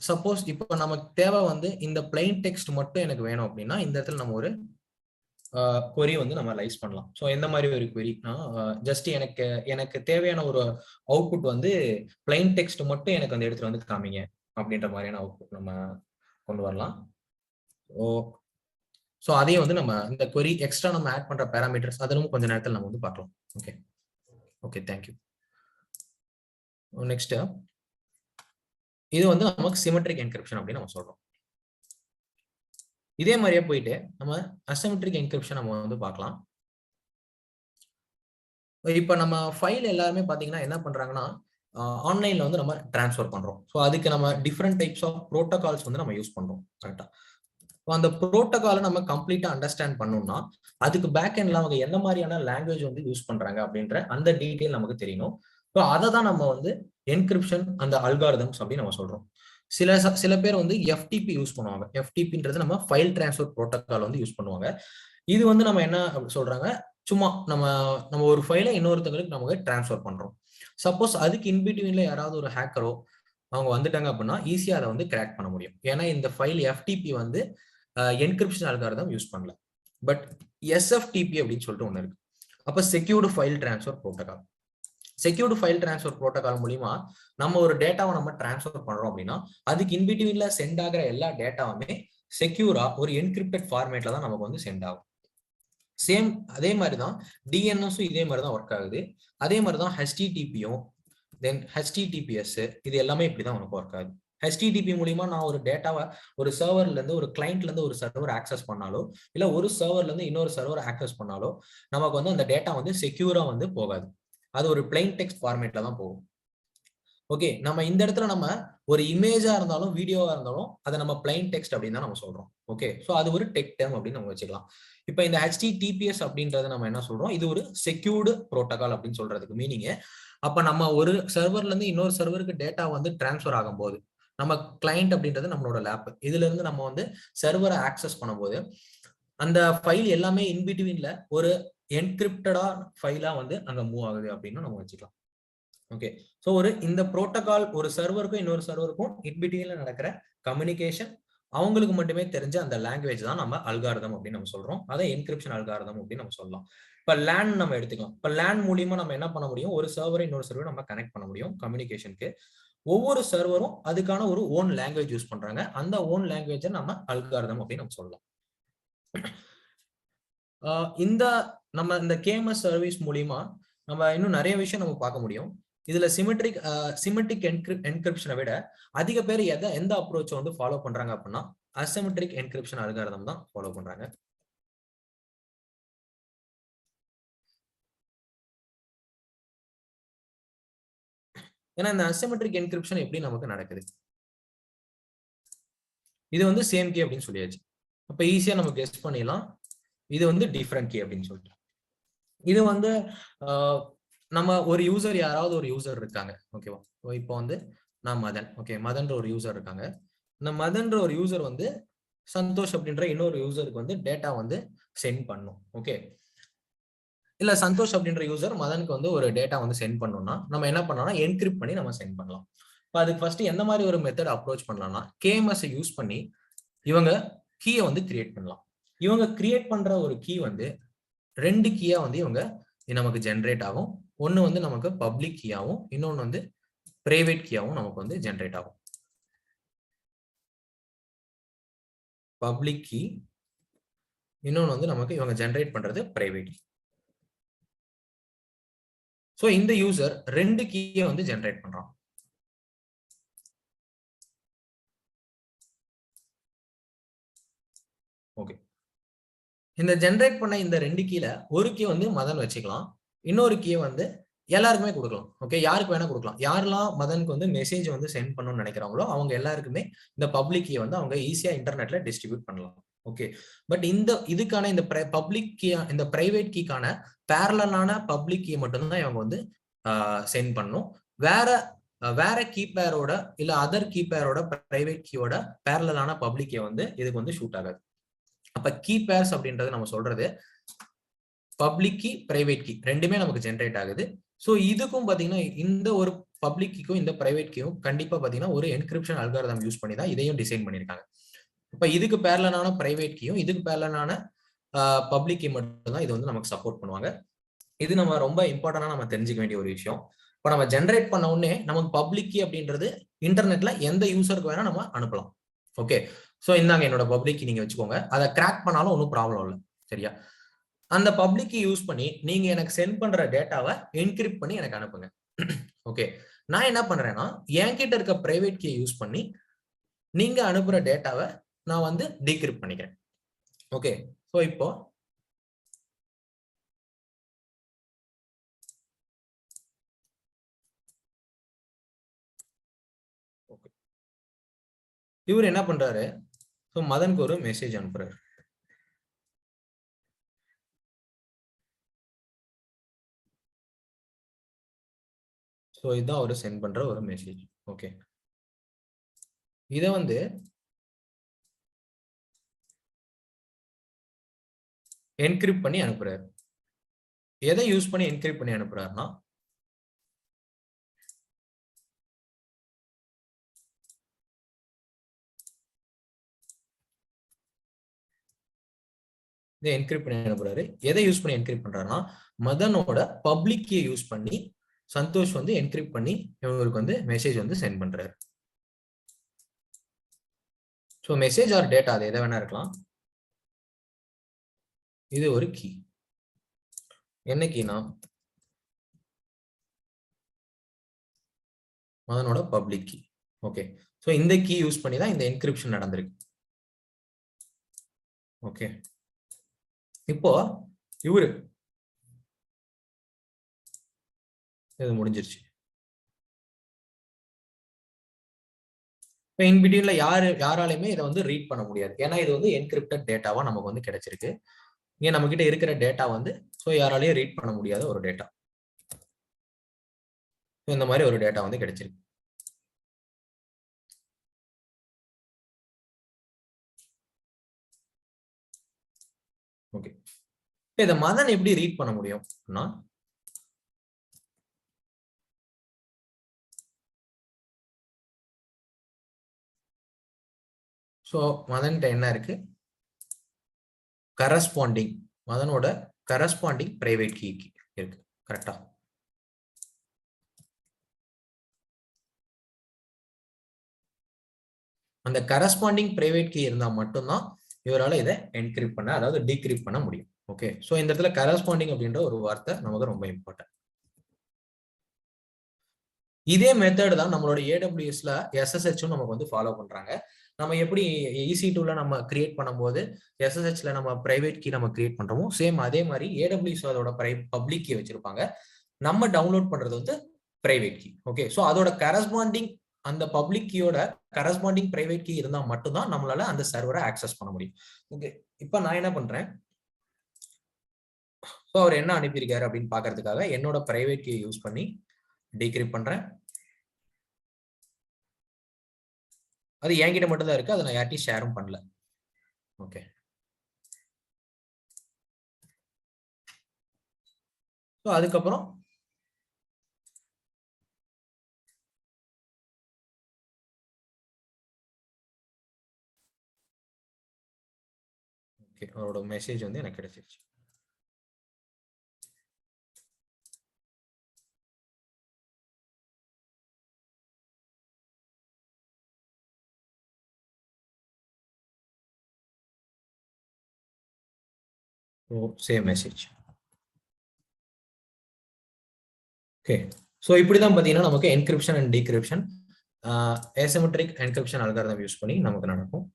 சப்போஸ் இப்போ நமக்கு தேவை வந்து இந்த பிளைன் டெக்ஸ்ட் மட்டும் எனக்கு வேணும் அப்படின்னா இந்த இடத்துல நம்ம ஒரு query வந்து நம்ம ரைஸ் பண்ணலாம். ஸோ எந்த மாதிரி ஒரு queryனா ஜஸ்ட் எனக்கு தேவையான ஒரு அவுட்புட் வந்து பிளைன் டெக்ஸ்ட் மட்டும் எனக்கு வந்து எடுத்துட்டு வந்து காமிங்க அப்படின்ற மாதிரியான அவுட்புட் நம்ம கொண்டு வரலாம். ஸோ அதையும் வந்து நம்ம இந்த query எக்ஸ்ட்ரா நம்ம ஆட் பண்ற பேராமீட்டர்ஸ் அதனும் கொஞ்ச நேரத்தில் நம்ம வந்து பார்க்கலாம். Okay thank you. நெக்ஸ்ட் இது வந்து நமக்கு சிமெட்ரிக் என்கிரிப்ஷன் அப்படின்னு நம்ம சொல்றோம். இதே மாதிரியே போயிட்டு நம்ம அசிமெட்ரிக் என்கிரிப்ஷன் நம்ம வந்து பார்க்கலாம். இப்ப நம்ம ஃபைல் எல்லாருமே பாத்தீங்கன்னா என்ன பண்றாங்கன்னா ஆன்லைன்ல வந்து நம்ம டிரான்ஸ்ஃபர் பண்றோம். ஸோ அதுக்கு நம்ம டிஃப்ரெண்ட் டைப்ஸ் ஆஃப் ப்ரோட்டோகால்ஸ் வந்து நம்ம யூஸ் பண்றோம். கரெக்டா? அந்த ப்ரோட்டோகாலை நம்ம கம்ப்ளீட்டா அண்டர்ஸ்டாண்ட் பண்ணணும்னா அதுக்கு பேக் எண்ட்ல அவங்க என்ன மாதிரியான லாங்குவேஜ் வந்து யூஸ் பண்றாங்க அப்படின்ற அந்த டீட்டெயில் நமக்கு தெரியணும். ஸோ அதை தான் நம்ம வந்து என்கிரிப்ஷன் அந்த அல்காரிதம்ஸ் அப்படின்னு நம்ம சொல்றோம். சில பேர் வந்து FTP யூஸ் பண்ணுவாங்க. FTPன்றது நம்ம ஃபைல் டிரான்ஸ்ஃபர் ப்ரோட்டோகால் வந்து யூஸ் பண்ணுவாங்க. இது வந்து நம்ம என்ன சொல்றாங்க, சும்மா நம்ம ஒரு ஃபைலை இன்னொருத்தங்களுக்கு நமக்கு டிரான்ஸ்ஃபர் பண்றோம். சப்போஸ் அதுக்கு இன்பிட்வீன்ல யாராவது ஒரு ஹேக்கரோ அவங்க வந்துட்டாங்க அப்படின்னா ஈஸியா அதை வந்து கிராக் பண்ண முடியும். ஏன்னா இந்த ஃபைல் FTP வந்து என்கிரிப்ஷன் அல்காரிதம் யூஸ் பண்ணல, பட் SFTP அப்படின்னு சொல்லிட்டு ஒண்ணு இருக்கு. அப்ப secured file transfer protocol. Secured file transfer protocol மூலியமா நம்ம ஒரு டேட்டாவை நம்ம டிரான்ஸ்ஃபர் பண்றோம் அப்படின்னா அதுக்கு இன்பிட்வீன்ல சென்ட் ஆகிற எல்லா டேட்டாவுமே செக்யூரா ஒரு என்கிரிப்டட் ஃபார்மேட்ல தான் நமக்கு வந்து சென்ட் ஆகும். சேம் அதே மாதிரி தான் DNSம் இதே மாதிரி தான் ஒர்க் ஆகுது. அதே மாதிரி தான் HTTPயும் தென் HTTPS இது எல்லாமே இப்படிதான் உனக்கு ஒர்க் ஆகுது. HTTP மூலியமா நான் ஒரு டேட்டாவை ஒரு சர்வர்ல இருந்து ஒரு கிளைண்ட்ல இருந்து ஒரு சர்வர் ஆக்சஸ் பண்ணாலோ இல்ல ஒரு சர்வர்ல இருந்து இன்னொரு சர்வர் ஆக்சஸ் பண்ணாலோ நமக்கு வந்து அந்த டேட்டா வந்து செக்யூரா வந்து போகாது. அது ஒரு பிளைன் டெக்ஸ்ட் ஃபார்மேட்ல தான் போகும். ஓகே, நம்ம இந்த இடத்துல நம்ம ஒரு இமேஜா இருந்தாலும் வீடியோவா இருந்தாலும் அதை நம்ம பிளைன் டெக்ஸ்ட் அப்படின்னு தான் நம்ம சொல்றோம். ஓகே, ஸோ அது ஒரு டெக் டேர்ம் அப்படின்னு நம்ம வச்சுக்கலாம். இப்போ இந்த HTTPS அப்படின்றத நம்ம என்ன சொல்றோம், இது ஒரு செக்யூர்டு புரோட்டோகால் அப்படின்னு சொல்றதுக்கு மீனிங், அப்ப நம்ம ஒரு சர்வர்ல இருந்து இன்னொரு சர்வருக்கு டேட்டா வந்து டிரான்ஸ்ஃபர் ஆகும்போது, நம்ம கிளைண்ட் அப்படின்றது நம்மளோட லேப், இதுல இருந்து நம்ம வந்து சர்வரை ஆக்சஸ் பண்ணும்போது அந்த ஃபைல் எல்லாமே இன்பிட்வீன்ல ஒரு என்கிரிப்டடா ஃபைலா வந்து அங்க மூவ் ஆகுது அப்படின்னு நம்ம வச்சுக்கலாம். ஓகே, ஸோ ஒரு இந்த புரோட்டோகால் ஒரு சர்வருக்கும் இன்னொரு சர்வருக்கும் இன்பிட்வீன்ல நடக்கிற கம்யூனிகேஷன் அவங்களுக்கு மட்டுமே தெரிஞ்ச அந்த லாங்குவேஜ் தான் நம்ம அல்காரிதம் அப்படின்னு நம்ம சொல்றோம். அதை என்கிரிப்ஷன் அல்காரிதம் அப்படின்னு நம்ம சொல்லலாம். இப்ப லேன் நம்ம எடுத்துக்கலாம். இப்ப லேன் மூலியமா நம்ம என்ன பண்ண முடியும், ஒரு சர்வரை இன்னொரு சர்வர் நம்ம கனெக்ட் பண்ண முடியும் கம்யூனிகேஷனுக்கு. ஒவ்வொரு சர்வரும் அதுக்கான ஒரு ஓன் லாங்குவேஜ் யூஸ் பண்றாங்க. அந்த ஓன் லாங்குவேஜை நம்ம அல்காரிதம் அப்படின்னு நம்ம சொல்லலாம். இந்த நம்ம இந்த KMS சர்வீஸ் மூலியமா நம்ம இன்னும் நிறைய விஷயம் நம்ம பார்க்க முடியும். இதுல சிமெட்ரிக் என்கிரிப்ஷனை விட அதிக பேர் எந்த அப்ரோச் வந்து ஃபாலோ பண்றாங்க அப்படின்னா அசிமெட்ரிக் என்கிரிப்ஷன் அல்காரிதம் தான் ஃபாலோ பண்றாங்க. ஏன்னா இந்த அசிமெட்ரிக் என்கிரிப்ஷன் எப்படி நமக்கு நடக்குது, இது வந்து சேம் கீ அப்படின்னு சொல்லியாச்சு. அப்ப ஈஸியா நம்ம கெஸ் பண்ணிடலாம் இது வந்து டிஃபரெண்ட் கீ அப்படின்னு சொல்லிட்டு. இது வந்து நம்ம ஒரு யூசர், யாராவது ஒரு யூசர் இருக்காங்க, ஓகேவா? இப்போ வந்து நான் மதன், ஓகே, மதன்ற ஒரு யூசர் இருக்காங்க. இந்த மதன்ற ஒரு யூசர் வந்து சந்தோஷ் அப்படின்ற இன்னொரு யூசருக்கு வந்து டேட்டா வந்து சென்ட் பண்ணும். ஓகே, இல்ல சந்தோஷ் அப்படின்ற யூசர் மதனுக்கு வந்து ஒரு டேட்டா வந்து சென்ட் பண்ணணும்னா நம்ம என்ன பண்ணலாம், என்கிரிப்ட் பண்ணி நம்ம சென்ட் பண்ணலாம். இப்போ அதுக்கு ஃபர்ஸ்ட் எந்த மாதிரி ஒரு மெத்தட் அப்ரோச் பண்ணலாம்னா KMS யூஸ் பண்ணி இவங்க கீயை வந்து கிரியேட் பண்ணலாம். இவங்க கிரியேட் பண்ற ஒரு கீ வந்து 2 கீயா வந்து இவங்க நமக்கு ஜென்ரேட் ஆகும். ஒன்னு வந்து நமக்கு பப்ளிக் கீயாவும், இன்னொன்னு வந்து பிரைவேட் கீயாவும் நமக்கு வந்து ஜென்ரேட் ஆகும். பப்ளிக் கீ, இன்னொன்னு வந்து நமக்கு இவங்க ஜென்ரேட் பண்றது பிரைவேட் கீ. சோ இந்த யூசர் 2 கீயை வந்து ஜென்ரேட் பண்றான். ஓகே, இந்த ஜென்ரேட் பண்ண இந்த 2 கீல ஒரு கீ வந்து மதன் வச்சுக்கலாம், இன்னொரு கீயை வந்து எல்லாருக்குமே கொடுக்கலாம். ஓகே, யாருக்கு வேணா கொடுக்கலாம். யாரெல்லாம் மதனுக்கு வந்து மெசேஜ் வந்து சென்ட் பண்ணணும்னு நினைக்கிறாங்களோ அவங்க எல்லாருக்குமே இந்த பப்ளிக் கீ வந்து அவங்க ஈஸியா இன்டர்நெட்ல டிஸ்ட்ரிபியூட் பண்ணலாம். ஓகே, பட் இதுக்கான இந்த பப்ளிக் கீ, இந்த பிரைவேட் கீக்கான பேரலான பப்ளிக் கீ மட்டும்தான் இவங்க வந்து சென்ட் பண்ணும். வேற கீபேரோட இல்ல அதர் கீபேரோட பிரைவேட் கீயோட பேரலான பப்ளிக் கீ வந்து இதுக்கு வந்து ஷூட் ஆகாது. அப்ப கீ பேர்ஸ் அப்படின்றது நம்ம சொல்றது பப்ளிக் கீ, பிரைவேட் கீ ரெண்டுமே நமக்கு ஜென்ரேட் ஆகுது. சோ இதுக்கும் பாத்தீங்கன்னா இந்த ஒரு பப்ளிக் கீக்கும் இந்த பிரைவேட் கீயும் கண்டிப்பா பாத்தீங்கன்னா ஒரு என்கிரிப்ஷன் அல்காரிதம் யூஸ் பண்ணி தான் இதையும் டிசைன் பண்ணிருக்காங்க. இப்ப இதுக்கு பேரலான பிரைவேட் கீயும் இதுக்கு பேரலான பப்ளிக் கீ மட்டும் தான் இது வந்து நமக்கு சப்போர்ட் பண்ணுவாங்க. இது நம்ம ரொம்ப இம்பார்ட்டன்டா நம்ம தெரிஞ்சுக்க வேண்டிய ஒரு விஷயம். இப்ப நம்ம ஜென்ரேட் பண்ண உடனே நமக்கு பப்ளிக் கீ அப்படின்றது இன்டர்நெட்ல எந்த யூசருக்கு வேணா நம்ம அனுப்பலாம். ஓகே, சோ இந்தாங்க என்னோட பப்ளிக் கீ நீங்க வச்சுக்கோங்க. அதை கிராக் பண்ணாலும் ஒன்றும் ப்ராப்ளம் இல்லை, சரியா? அந்த பப்ளிக் கீ யூஸ் பண்ணி நீங்க எனக்கு சென்ட் பண்ற டேட்டாவை என்கிரிப்ட் பண்ணி எனக்கு அனுப்புங்க. ஓகே, நான் என்ன பண்றேன்னா என்கிட்ட இருக்க பிரைவேட் கீ யூஸ் பண்ணி நீங்க அனுப்புற டேட்டாவை நான் வந்து டீக்ரிப்ட் பண்ணிக்கிறேன். ஓகே, சோ இப்போ இவர் என்ன பண்றாரு, சோ மதனுக்கு ஒரு மெசேஜ் அனுப்புறாரு. சோ இதுதான் அவர் சென்ட் பண்ற ஒரு மெசேஜ். ஓகே, இத வந்து என்கிரிப்ட் பண்ணி அனுப்புறாரு. எதை யூஸ் பண்ணி என்கிரிப்ட் பண்ணி அனுப்புறாருன்னா இதை என்கிரிப்ட் பண்ணி அனுப்புறாரு. எதை யூஸ் பண்ணி என்கிரிப்ட் பண்றாருன்னா மதனோட பப்ளிக் கீயை யூஸ் பண்ணி சந்தோஷ் வந்து என்கிரிப்ட் பண்ணி இவங்களுக்கு வந்து மெசேஜ் வந்து சென்ட் பண்றாரு. சோ மெசேஜ் ஆர் டேட்டா அது எதை வேணா இருக்கலாம். இது ஒரு கீ. என்ன கீனா மதனோட பப்ளிக் கீ. ஓகே, சோ இந்த கீ யூஸ் பண்ணி தான் இந்த என்கிரிப்ஷன் நடந்திருக்கு. ஓகே, இப்போ இவரு இது முடிஞ்சிருச்சு. இப்போ இன்பிட்வீன்ல யாராலையுமே இதை வந்து ரீட் பண்ண முடியாது. ஏன்னா இது வந்து என்கிரிப்டட் டேட்டாவா நமக்கு வந்து கிடைச்சிருக்கு. ஏன் நம்ம கிட்ட இருக்கிற டேட்டா வந்து ஸோ யாராலையும் ரீட் பண்ண முடியாத ஒரு டேட்டா. இந்த மாதிரி ஒரு டேட்டா வந்து கிடைச்சிருக்கு. ஓகே, இதை மதன் எப்படி ரீட் பண்ண முடியும்னா, ஸோ மதன்கிட்ட என்ன இருக்கு, கரஸ்பாண்டிங், மதனோட கரஸ்பாண்டிங் பிரைவேட் கீ இருக்கு. கரெக்டா? அந்த கரஸ்பாண்டிங் பிரைவேட் கீ இருந்தா மட்டும்தான் இவரால் இதை என்கிரிப்ட் பண்ண, அதாவது டீக்ரிப்ட் பண்ண முடியும். ஓகே, ஸோ இந்த இடத்துல கரஸ்பாண்டிங் அப்படின்ற ஒரு வார்த்தை நமக்கு ரொம்ப இம்பார்ட்டன்ட். இதே மெத்தட் தான் நம்மளோட ஏடபிள்யூஎஸ்ல எஸ்எஸ்ஹெச்சும் நமக்கு வந்து ஃபாலோ பண்றாங்க. நம்ம எப்படி EC2ல நம்ம கிரியேட் பண்ணும்போது SSHல நம்ம பிரைவேட் கீ நம்ம கிரியேட் பண்றோமோ சேம் அதே மாதிரி ஏடபிள்யூஎஸ் அதோட பப்ளிக் கீ வச்சிருப்பாங்க. நம்ம டவுன்லோட் பண்றது வந்து பிரைவேட் கீ. ஓகே, ஸோ அதோட கரஸ்பாண்டிங் அந்த பப்ளிக் கீயோட கரஸ்பாண்டிங் பிரைவேட் கீ இருந்தா மட்டும்தான் நம்மளால அந்த சர்வரை ஆக்சஸ் பண்ண முடியும். ஓகே, இப்போ நான் என்ன பண்றேன், ஸோ அவர் என்ன அனுப்பியிருக்காரு அப்படின்னு பாக்குறதுக்காக என்னோட பிரைவேட் கீ யூஸ் பண்ணி டீக்ரிப்ட் பண்றேன். அது என்கிட்ட மட்டும் தான் இருக்கு, அதை நான் யார்ட்டையும் ஷேரும் பண்ணல. ஓகே, ஸோ அதுக்கப்புறம் ஓகே அவரோட மெசேஜ் வந்து எனக்கு கிடைச்சிருச்சு. Same message. ஓகே, ஸோ இப்படிதான் பார்த்தீங்கன்னா நமக்கு encryption and decryption asymmetric encryption algorithm use பண்ணி நமக்கு நடக்கும்.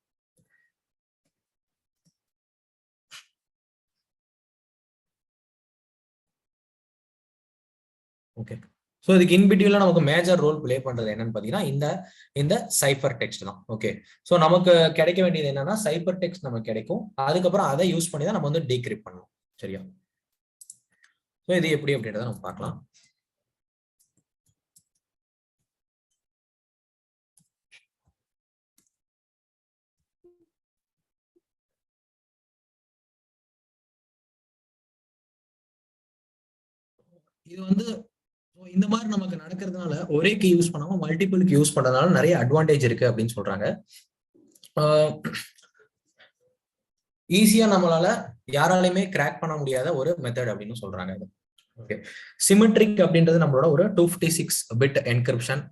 ஓகே, ஸோ இதுக்கு இன்பிட்வீன்ல நமக்கு மேஜர் ரோல் பிளே பண்றது என்னன்னு பார்த்தீங்கன்னா இந்த சைஃபர் டெக்ஸ்ட் தான். ஓகே, ஸோ நமக்கு கிடைக்க வேண்டியது என்னன்னா சைஃபர் டெக்ஸ்ட் நமக்கு கிடைக்கும், அதுக்கப்புறம் அதை யூஸ் பண்ணி தான் நம்ம வந்து டீக்ரிப்ட் பண்ணணும். சரியா? ஸோ இது எப்படி அப்படின்றத நம்ம பார்க்கலாம். இது வந்து இந்த மாதிரி நமக்கு நடக்கிறதுனால ஒரே கீ யூஸ் பண்ணாம மல்டிபிள் கீ யூஸ் பண்றதுனால நிறைய அட்வான்டேஜ் இருக்கு அப்படின்னு சொல்றாங்க. ஈஸியா நம்மளால யாராலையுமே கிராக் பண்ண முடியாத ஒரு மெத்தட் அப்படின்னு சொல்றாங்க. ஓகே, சிமெட்ரிக் அப்படின்றது நம்மளோட ஒரு 256 bit encryption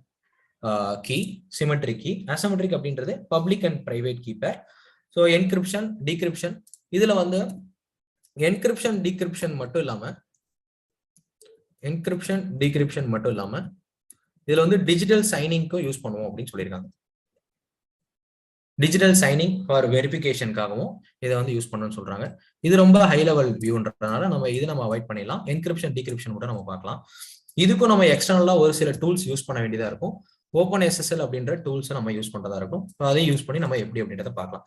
key, symmetric key. Asymmetric அப்படின்றது public and private key pair. So encryption decryption இதுல வந்து என்கிரிப்ஷன் டீக்ரிப்ஷன் மட்டும் இல்லாம இதுல வந்து டிஜிட்டல் சைனிங்க்கும் யூஸ் பண்ணுவோம் அப்படின்னு சொல்லியிருக்காங்க. டிஜிட்டல் சைனிங் ஃபார் வெரிஃபிகேஷனுக்காகவும் இதை வந்து யூஸ் பண்ணணும்னு சொல்றாங்க. இது ரொம்ப ஹை லெவல் வியூன்றதுனால நம்ம அவாய்ட் பண்ணிடலாம். என்கிரிப்ஷன் டீக்ரிப்ஷன் கூட நம்ம பார்க்கலாம். இதுக்கும் நம்ம எக்ஸ்டர்னலா ஒரு சில டூல்ஸ் யூஸ் பண்ண வேண்டியதா இருக்கும். OpenSSL அப்படின்ற டூல்ஸ் நம்ம யூஸ் பண்றதா இருக்கும். அதை யூஸ் பண்ணி நம்ம எப்படி அப்படின்றத பார்க்கலாம்.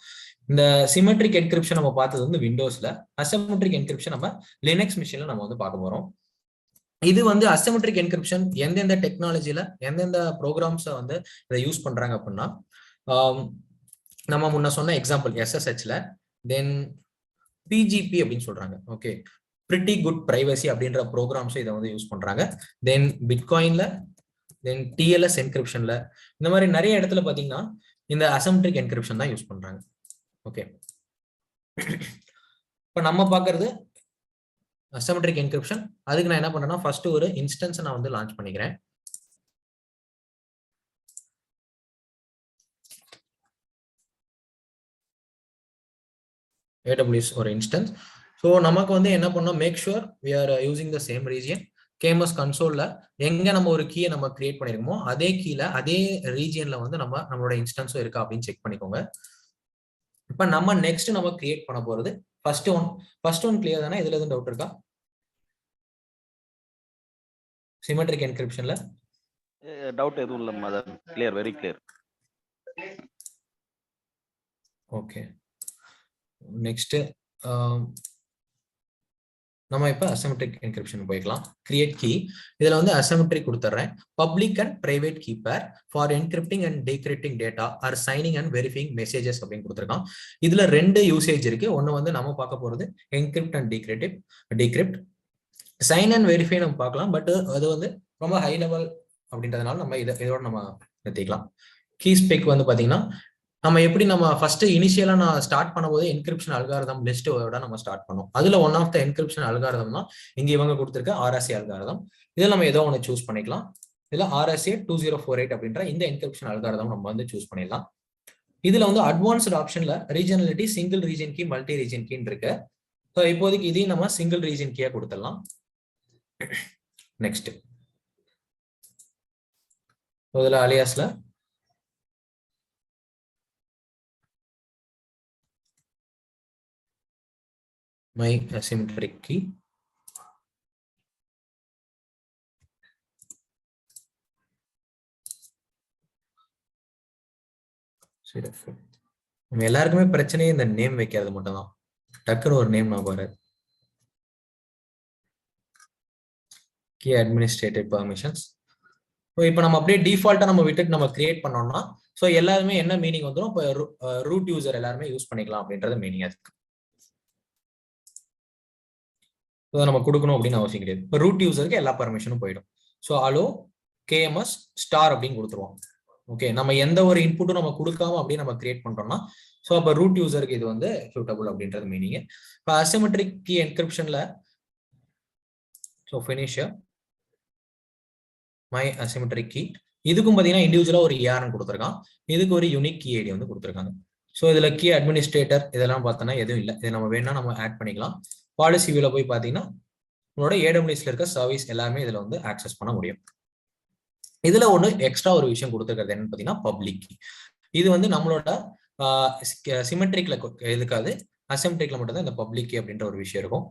இந்த சிமெட்ரிக் என்கிரிப்ஷன் நம்ம பார்த்தது வந்து விண்டோஸ்ல, அசிமெட்ரிக் என்கிரிப்ஷன் நம்ம லினக்ஸ் மிஷின்ல நம்ம வந்து பார்க்க போறோம். இது வந்து அசிமெட்ரிக் என்கிரிப்ஷன் எந்தெந்த டெக்னாலஜில எந்தெந்த ப்ரோக்ராம்ஸை வந்து இதை யூஸ் பண்றாங்க அப்படின்னா, நம்ம முன்ன சொன்ன எக்ஸாம்பிள் SSHல தென் PGP அப்படின்னு சொல்றாங்க. ஓகே, பிரிட்டி குட் பிரைவசி அப்படின்ற ப்ரோக்ராம்ஸ் இதை வந்து யூஸ் பண்றாங்க. தென் பிட்காயின்ல, தென் TLS என்கிரிப்ஷன்ல, இந்த மாதிரி நிறைய இடத்துல பாத்தீங்கன்னா இந்த அசிமெட்ரிக் என்கிரிப்ஷன் தான் யூஸ் பண்றாங்க. ஓகே, இப்ப நம்ம பாக்குறது அசிமெட்ரிக் என்கிரிப்ஷன். அதுக்கு நான் என்ன பண்றேன்னா ஃபர்ஸ்ட் ஒரு இன்ஸ்டன்ஸ் நான் வந்து லான்ச் பண்ணிக்கிறேன். AWS ஒரு இன்ஸ்டன்ஸ். ஸோ நமக்கு வந்து என்ன பண்ணோம், make sure we are using the same region. KMS கன்சோல்ல எங்க நம்ம ஒரு கீயை நம்ம கிரியேட் பண்ணிருக்கோமோ அதே கீழ அதே ரீஜியன்ல வந்து நம்மளோட இன்ஸ்டன்ஸும் இருக்கா அப்படின்னு செக் பண்ணிக்கோங்க. இப்ப நம்ம நெக்ஸ்ட் நம்ம கிரியேட் பண்ண போறது ஃபர்ஸ்ட் ஒன் கிளியர் தானே? இதுல எதுவும் டவுட் இருக்கா? சிமெட்ரிக் என்கிரிப்ஷன்ல டவுட் எதுவும் இல்லை மதர், clear, very clear. Okay, next நம்ம இப்போ அசிமெட்ரிக் என்கிரிப்ஷன் போய்க்கலாம். கிரியேட் கீ, இதுல வந்து அசிமெட்ரிக் கொடுத்துறேன். Public and private key pair for encrypting and decrypting data or signing and verifying messages அப்படின்னு கொடுத்துருக்கான். இதுல 2 யூசேஜ் இருக்கு. ஒன்னு வந்து நம்ம பார்க்க போறது encrypt and decrypt. Sign and verify நம்ம பார்க்கலாம், பட் அது வந்து ரொம்ப ஹை லெவல் அப்படின்றதுனால நம்ம இதோட நம்ம நிறுத்திக்கலாம். கீ ஸ்பெக் வந்து பாத்தீங்கன்னா நம்ம எப்படி நம்ம ஃபர்ஸ்ட் இனிஷியலா நான் ஸ்டார்ட் பண்ணும்போது என்கிரிப்ஷன் அல்காரிதம் லிஸ்ட்டோட நம்ம ஸ்டார்ட் பண்ணோம். அதுல one of the encryption algorithm தான் இங்க இவங்க கொடுத்திருக்க RSA அல்காரிதம். இதில் நம்ம ஏதோ ஒன்று சூஸ் பண்ணிக்கலாம். இதுல RSA 2048 அப்படின்ற இந்த என்கிரிப்ஷன் அல்காரிதம் நம்ம வந்து சூஸ் பண்ணிடலாம். இதுல வந்து அட்வான்ஸ்ட் ஆப்ஷன்ல regionality, single region key, multi region கீன்னு இருக்கு. ஸோ இப்போதைக்கு இதையும் நம்ம சிங்கிள் ரீஜன் கீயா கொடுத்துடலாம். நெக்ஸ்ட் இதுல அலியாஸ்ல my asymmetric key, நம்ம எல்லாருக்குமே பிரச்சனையே இந்த நேம் வைக்கிறது மட்டும் தான். டக்குன்னு ஒரு நேம் நான் பாரு. key administrative permissions. ஸோ இப்போ நம்ம அப்படியே டிஃபால்ட்டா நம்ம விட்டுட்டு நம்ம கிரியேட் பண்ணோம்னா ஸோ எல்லாருமே என்ன மீனிங் வந்துடும், இப்போ ரூட் யூசர் எல்லாருமே யூஸ் பண்ணிக்கலாம் அப்படின்றது மீனிங். அதுக்கு நம்ம கொடுக்கணும் அப்படின்னு அவசியம் கிடையாது. இப்போ ரூட் யூசருக்கு எல்லா பர்மிஷனும் போயிடும். ஸோ அலோ KMS ஸ்டார் அப்படின்னு கொடுத்துருவோம். ஓகே, நம்ம எந்த ஒரு இன்புட்டும் நம்ம கொடுக்காம அப்படியே நம்ம கிரியேட் பண்றோம்னா ஸோ அப்போ ரூட் யூசருக்கு இது வந்து சூட்டபிள் அப்படின்றது மீனிங். இப்போ அசிமெட்ரிக் கீ என்கிரிப்ஷன்ல so finisher my asymmetric key, இதுக்கும் பார்த்தீங்கன்னா இண்டிவிஜுவலா ஒரு ஏஆர்என் கொடுத்துருக்கான். இதுக்கு ஒரு யூனிக் கீ ஐடி வந்து கொடுத்துருக்காங்க. ஸோ இதுல கீ அட்மினிஸ்ட்ரேட்டர் இதெல்லாம் பார்த்தோன்னா எதுவும் இல்லை. இது நம்ம வேணா நம்ம ஆட் பண்ணிக்கலாம். பாலிசி வியூல போய் பார்த்தீங்கன்னா உங்களோட AWSல இருக்க சர்வீஸ் எல்லாமே இதுல வந்து ஆக்சஸ் பண்ண முடியும். இதுல ஒன்று எக்ஸ்ட்ரா ஒரு விஷயம் கொடுத்துருக்கிறது என்னன்னு பார்த்தீங்கன்னா பப்ளிக் கீ. இது வந்து நம்மளோட சிமெட்ரிக்ல எதுக்காது, அசிமெட்ரிக்ல மட்டும் தான் இந்த பப்ளிக் கீ அப்படின்ற ஒரு விஷயம் இருக்கும்.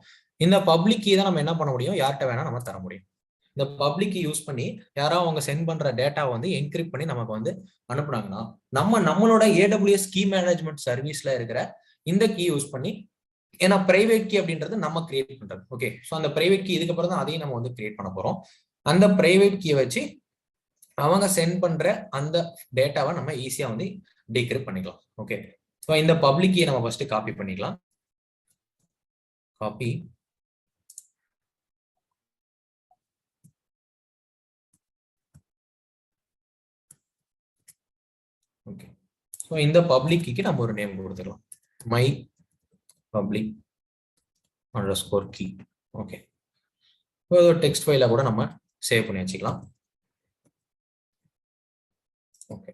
இந்த பப்ளிக் கீ தான் நம்ம என்ன பண்ண முடியும், யார்கிட்ட வேணா நம்ம தர முடியும். இந்த பப்ளிக் கீ யூஸ் பண்ணி யாராவது அவங்க சென்ட் பண்ற டேட்டாவை வந்து என்கிரிப்ட் பண்ணி நமக்கு வந்து அனுப்புனாங்கன்னா நம்மளோட AWS கீ மேனேஜ்மெண்ட் சர்வீஸ்ல இருக்கிற இந்த கீ யூஸ் பண்ணி, ஏன்னா பிரைவேட் கீ அப்படின்றது நம்ம கிரியேட் பண்றது. ஓகே, ஸோ அந்த பிரைவேட் கீ இதுக்கப்புறம் தான் அதையும் நம்ம வந்து கிரியேட் பண்ண போறோம். அந்த பிரைவேட் கீயை வச்சு அவங்க சென்ட் பண்ற அந்த டேட்டாவை நம்ம ஈஸியா வந்து டீக்ரிப்ட் பண்ணிக்கலாம். ஓகே, ஸோ இந்த பப்ளிக் கீயை நம்ம ஃபர்ஸ்ட் காப்பி பண்ணிக்கலாம். காப்பி, ஓகே, ஸோ இந்த பப்ளிக் கீக்கு நம்ம ஒரு நேம் கொடுத்துக்கலாம், my public underscore key. Okay, ஒரு டெக்ஸ்ட் ஃபைல கூட நம்ம சேவ் பண்ணி வச்சுக்கலாம். ஓகே,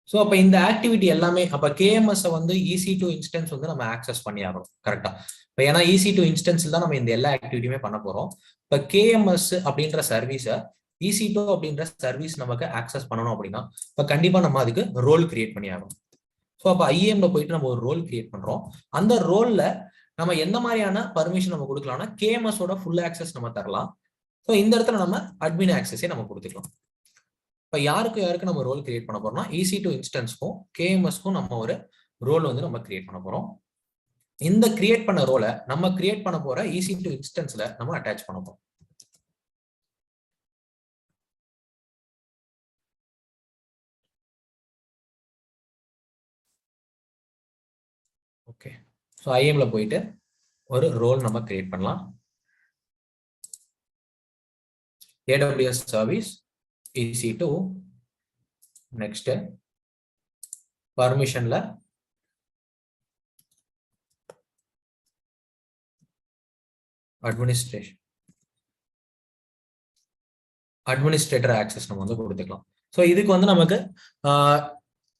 ஸோ அப்போ இந்த ஆக்டிவிட்டி எல்லாமே அப்போ KMS வந்து EC2 இன்ஸ்டன்ஸ் வந்து நம்ம ஆக்சஸ் பண்ணி ஆகணும் கரெக்டா. இப்போ ஏன்னா EC2 இன்ஸ்டன்ஸ்ல தான் நம்ம இந்த எல்லா ஆக்டிவிட்டியுமே பண்ண போறோம். இப்போ KMS அப்படின்ற சர்வீஸை EC2 அப்படின்ற சர்வீஸ் நமக்கு ஆக்சஸ் பண்ணணும் அப்படின்னா இப்போ கண்டிப்பா நம்ம அதுக்கு ரோல் கிரியேட் பண்ணி ஆகணும். ஸோ அப்போ IAMல போயிட்டு நம்ம ஒரு ரோல் கிரியேட் பண்றோம். அந்த ரோல்ல நம்ம எந்த மாதிரியான பர்மிஷன் நம்ம கொடுக்கலாம்னா KMS-ஓட ஃபுல் ஆக்சஸ் நம்ம தரலாம். ஸோ இந்த இடத்துல நம்ம அட்மின் ஆக்சஸே நம்ம கொடுத்துக்கலாம். இப்போ யாருக்கு நம்ம ரோல் கிரியேட் பண்ண போறோம்னா EC2 இன்ஸ்டன்ஸ்க்கும் KMS-க்கும் நம்ம ஒரு ரோல் வந்து நம்ம கிரியேட் பண்ண போறோம். இந்த கிரியேட் பண்ண ரோலை நம்ம கிரியேட் பண்ண போற EC2 இன்ஸ்டன்ஸ்ல நம்ம அட்டாச் பண்ண போறோம். ஓகே, ஸோ IAMல போயிட்டு ஒரு ரோல் நம்ம கிரியேட் பண்ணலாம். AWS சர்வீஸ் EC2, நெக்ஸ்ட் பர்மிஷன்ல அட்மினிஸ்ட்ரேட்டர் ஆக்சஸ் நம்ம வந்து கொடுத்துக்கலாம். ஸோ இதுக்கு வந்து நமக்கு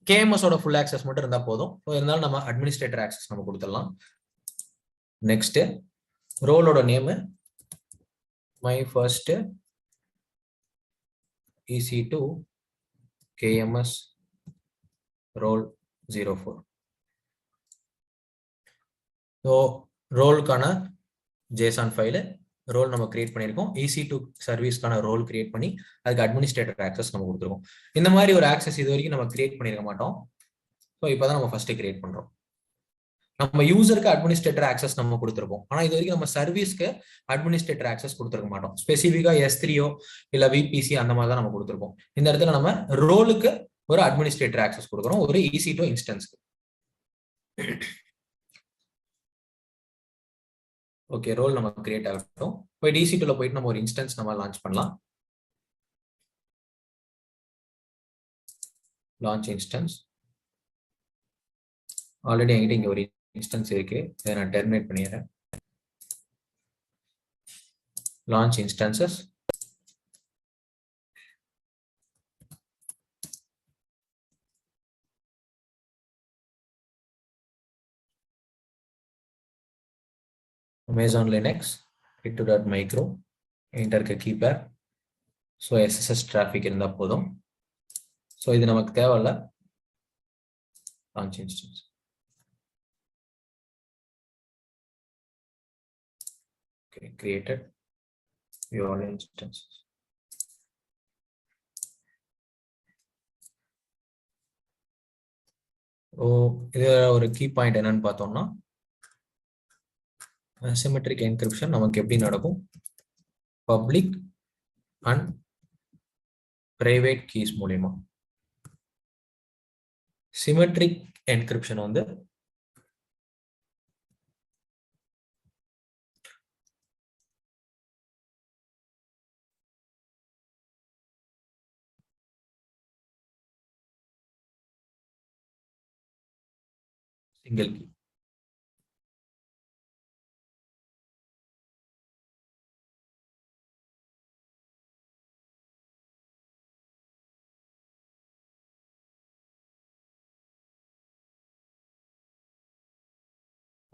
KMS-ஓட ஃபுல் ஆக்சஸ் மட்டும் இருந்தால் போதும். ஸோ இருந்தாலும் நம்ம அட்மினிஸ்ட்ரேட்டர் ஆக்சஸ் நம்ம கொடுத்துடலாம். நெக்ஸ்ட் ரோலோட name my first EC2 KMS role 04. So ரோலுக்கான JSON ஃபைலு, ரோல் நம்ம கிரியேட் பண்ணியிருக்கோம். EC2 சர்வீஸ்க்கான ரோல் கிரியேட் பண்ணி அதுக்கு அட்மினிஸ்ட்ரேட்டர் ஆக்சஸ் நம்ம கொடுத்துருக்கோம். இந்த மாதிரி ஒரு ஆக்சஸ் இது வரைக்கும் நம்ம கிரியேட் பண்ணிருக்க மாட்டோம். ஸோ இப்போதான் நம்ம ஃபர்ஸ்ட் கிரியேட் பண்றோம். நம்ம யூசருக்கு அட்மினிஸ்ட்ரேட்டர் ஆக்சஸ் நம்ம கொடுத்துருக்கோம். ஆனா இது வரைக்கும் நம்ம சர்வீஸ்க்கு அட்மினிஸ்ட்ரேட்டர் ஆக்சஸ் கொடுத்துருக்க மாட்டோம். ஸ்பெசிஃபிக்கா S3 இல்ல VPC அந்த மாதிரி தான் நம்ம கொடுத்துருக்கோம். இந்த இடத்துல நம்ம ரோலுக்கு ஒரு அட்மினிஸ்ட்ரேட்டர் ஆக்சஸ் கொடுக்குறோம் ஒரு EC2 இன்ஸ்டன்ஸ்க்கு. ஓகே, ரோல் நம்ம கிரியேட் ஆகட்டும். போய் EC2ல போயிட்டு நம்ம ஒரு இன்ஸ்டன்ஸ் நம்ம லான்ச் பண்ணலாம். Launch instance. ஆல்ரெடி என்கிட்ட இங்க ஒரு இன்ஸ்டன்ஸ் இருக்கு. இதை நான் டெர்மினேட் பண்ணிடுறேன். Launch instances. Amazon Linux, Crypto.micro, enter key pair. So SSH traffic இருந்தா போதும். So இது நமக்கு தேவையில்ல. Launch instance. Okay, created your instance. இது ஒரு கீ பாயிண்ட் என்னன்னு பார்த்தோம்னா asymmetric encryption நமக்கு எப்படி நடக்கும்? Public and private keys மூலமா. Symmetric encryption வந்து single key.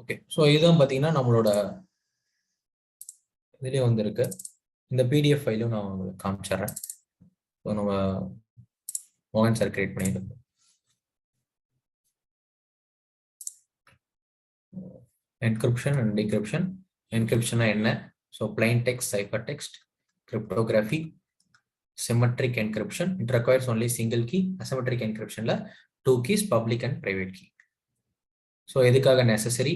ஓகே, ஸோ இதுதான் பார்த்தீங்கன்னா நம்மளோட இதுலேயே வந்து இருக்கு. இந்த PDF ஃபைலும் நான் உங்களுக்கு காமிச்சிடுறேன். ஸோ நம்ம மோகன் சார் கிரியேட் பண்ணியிருக்கோம். Encryption and decryption. என்கிரிப்ஷனா என்ன? So plain text, cipher text, cryptography, symmetric encryption. It requires only single key. Asymmetric என்கிரிப்ஷன்ல 2 keys, public and private key. So எதுக்காக நெசசரி?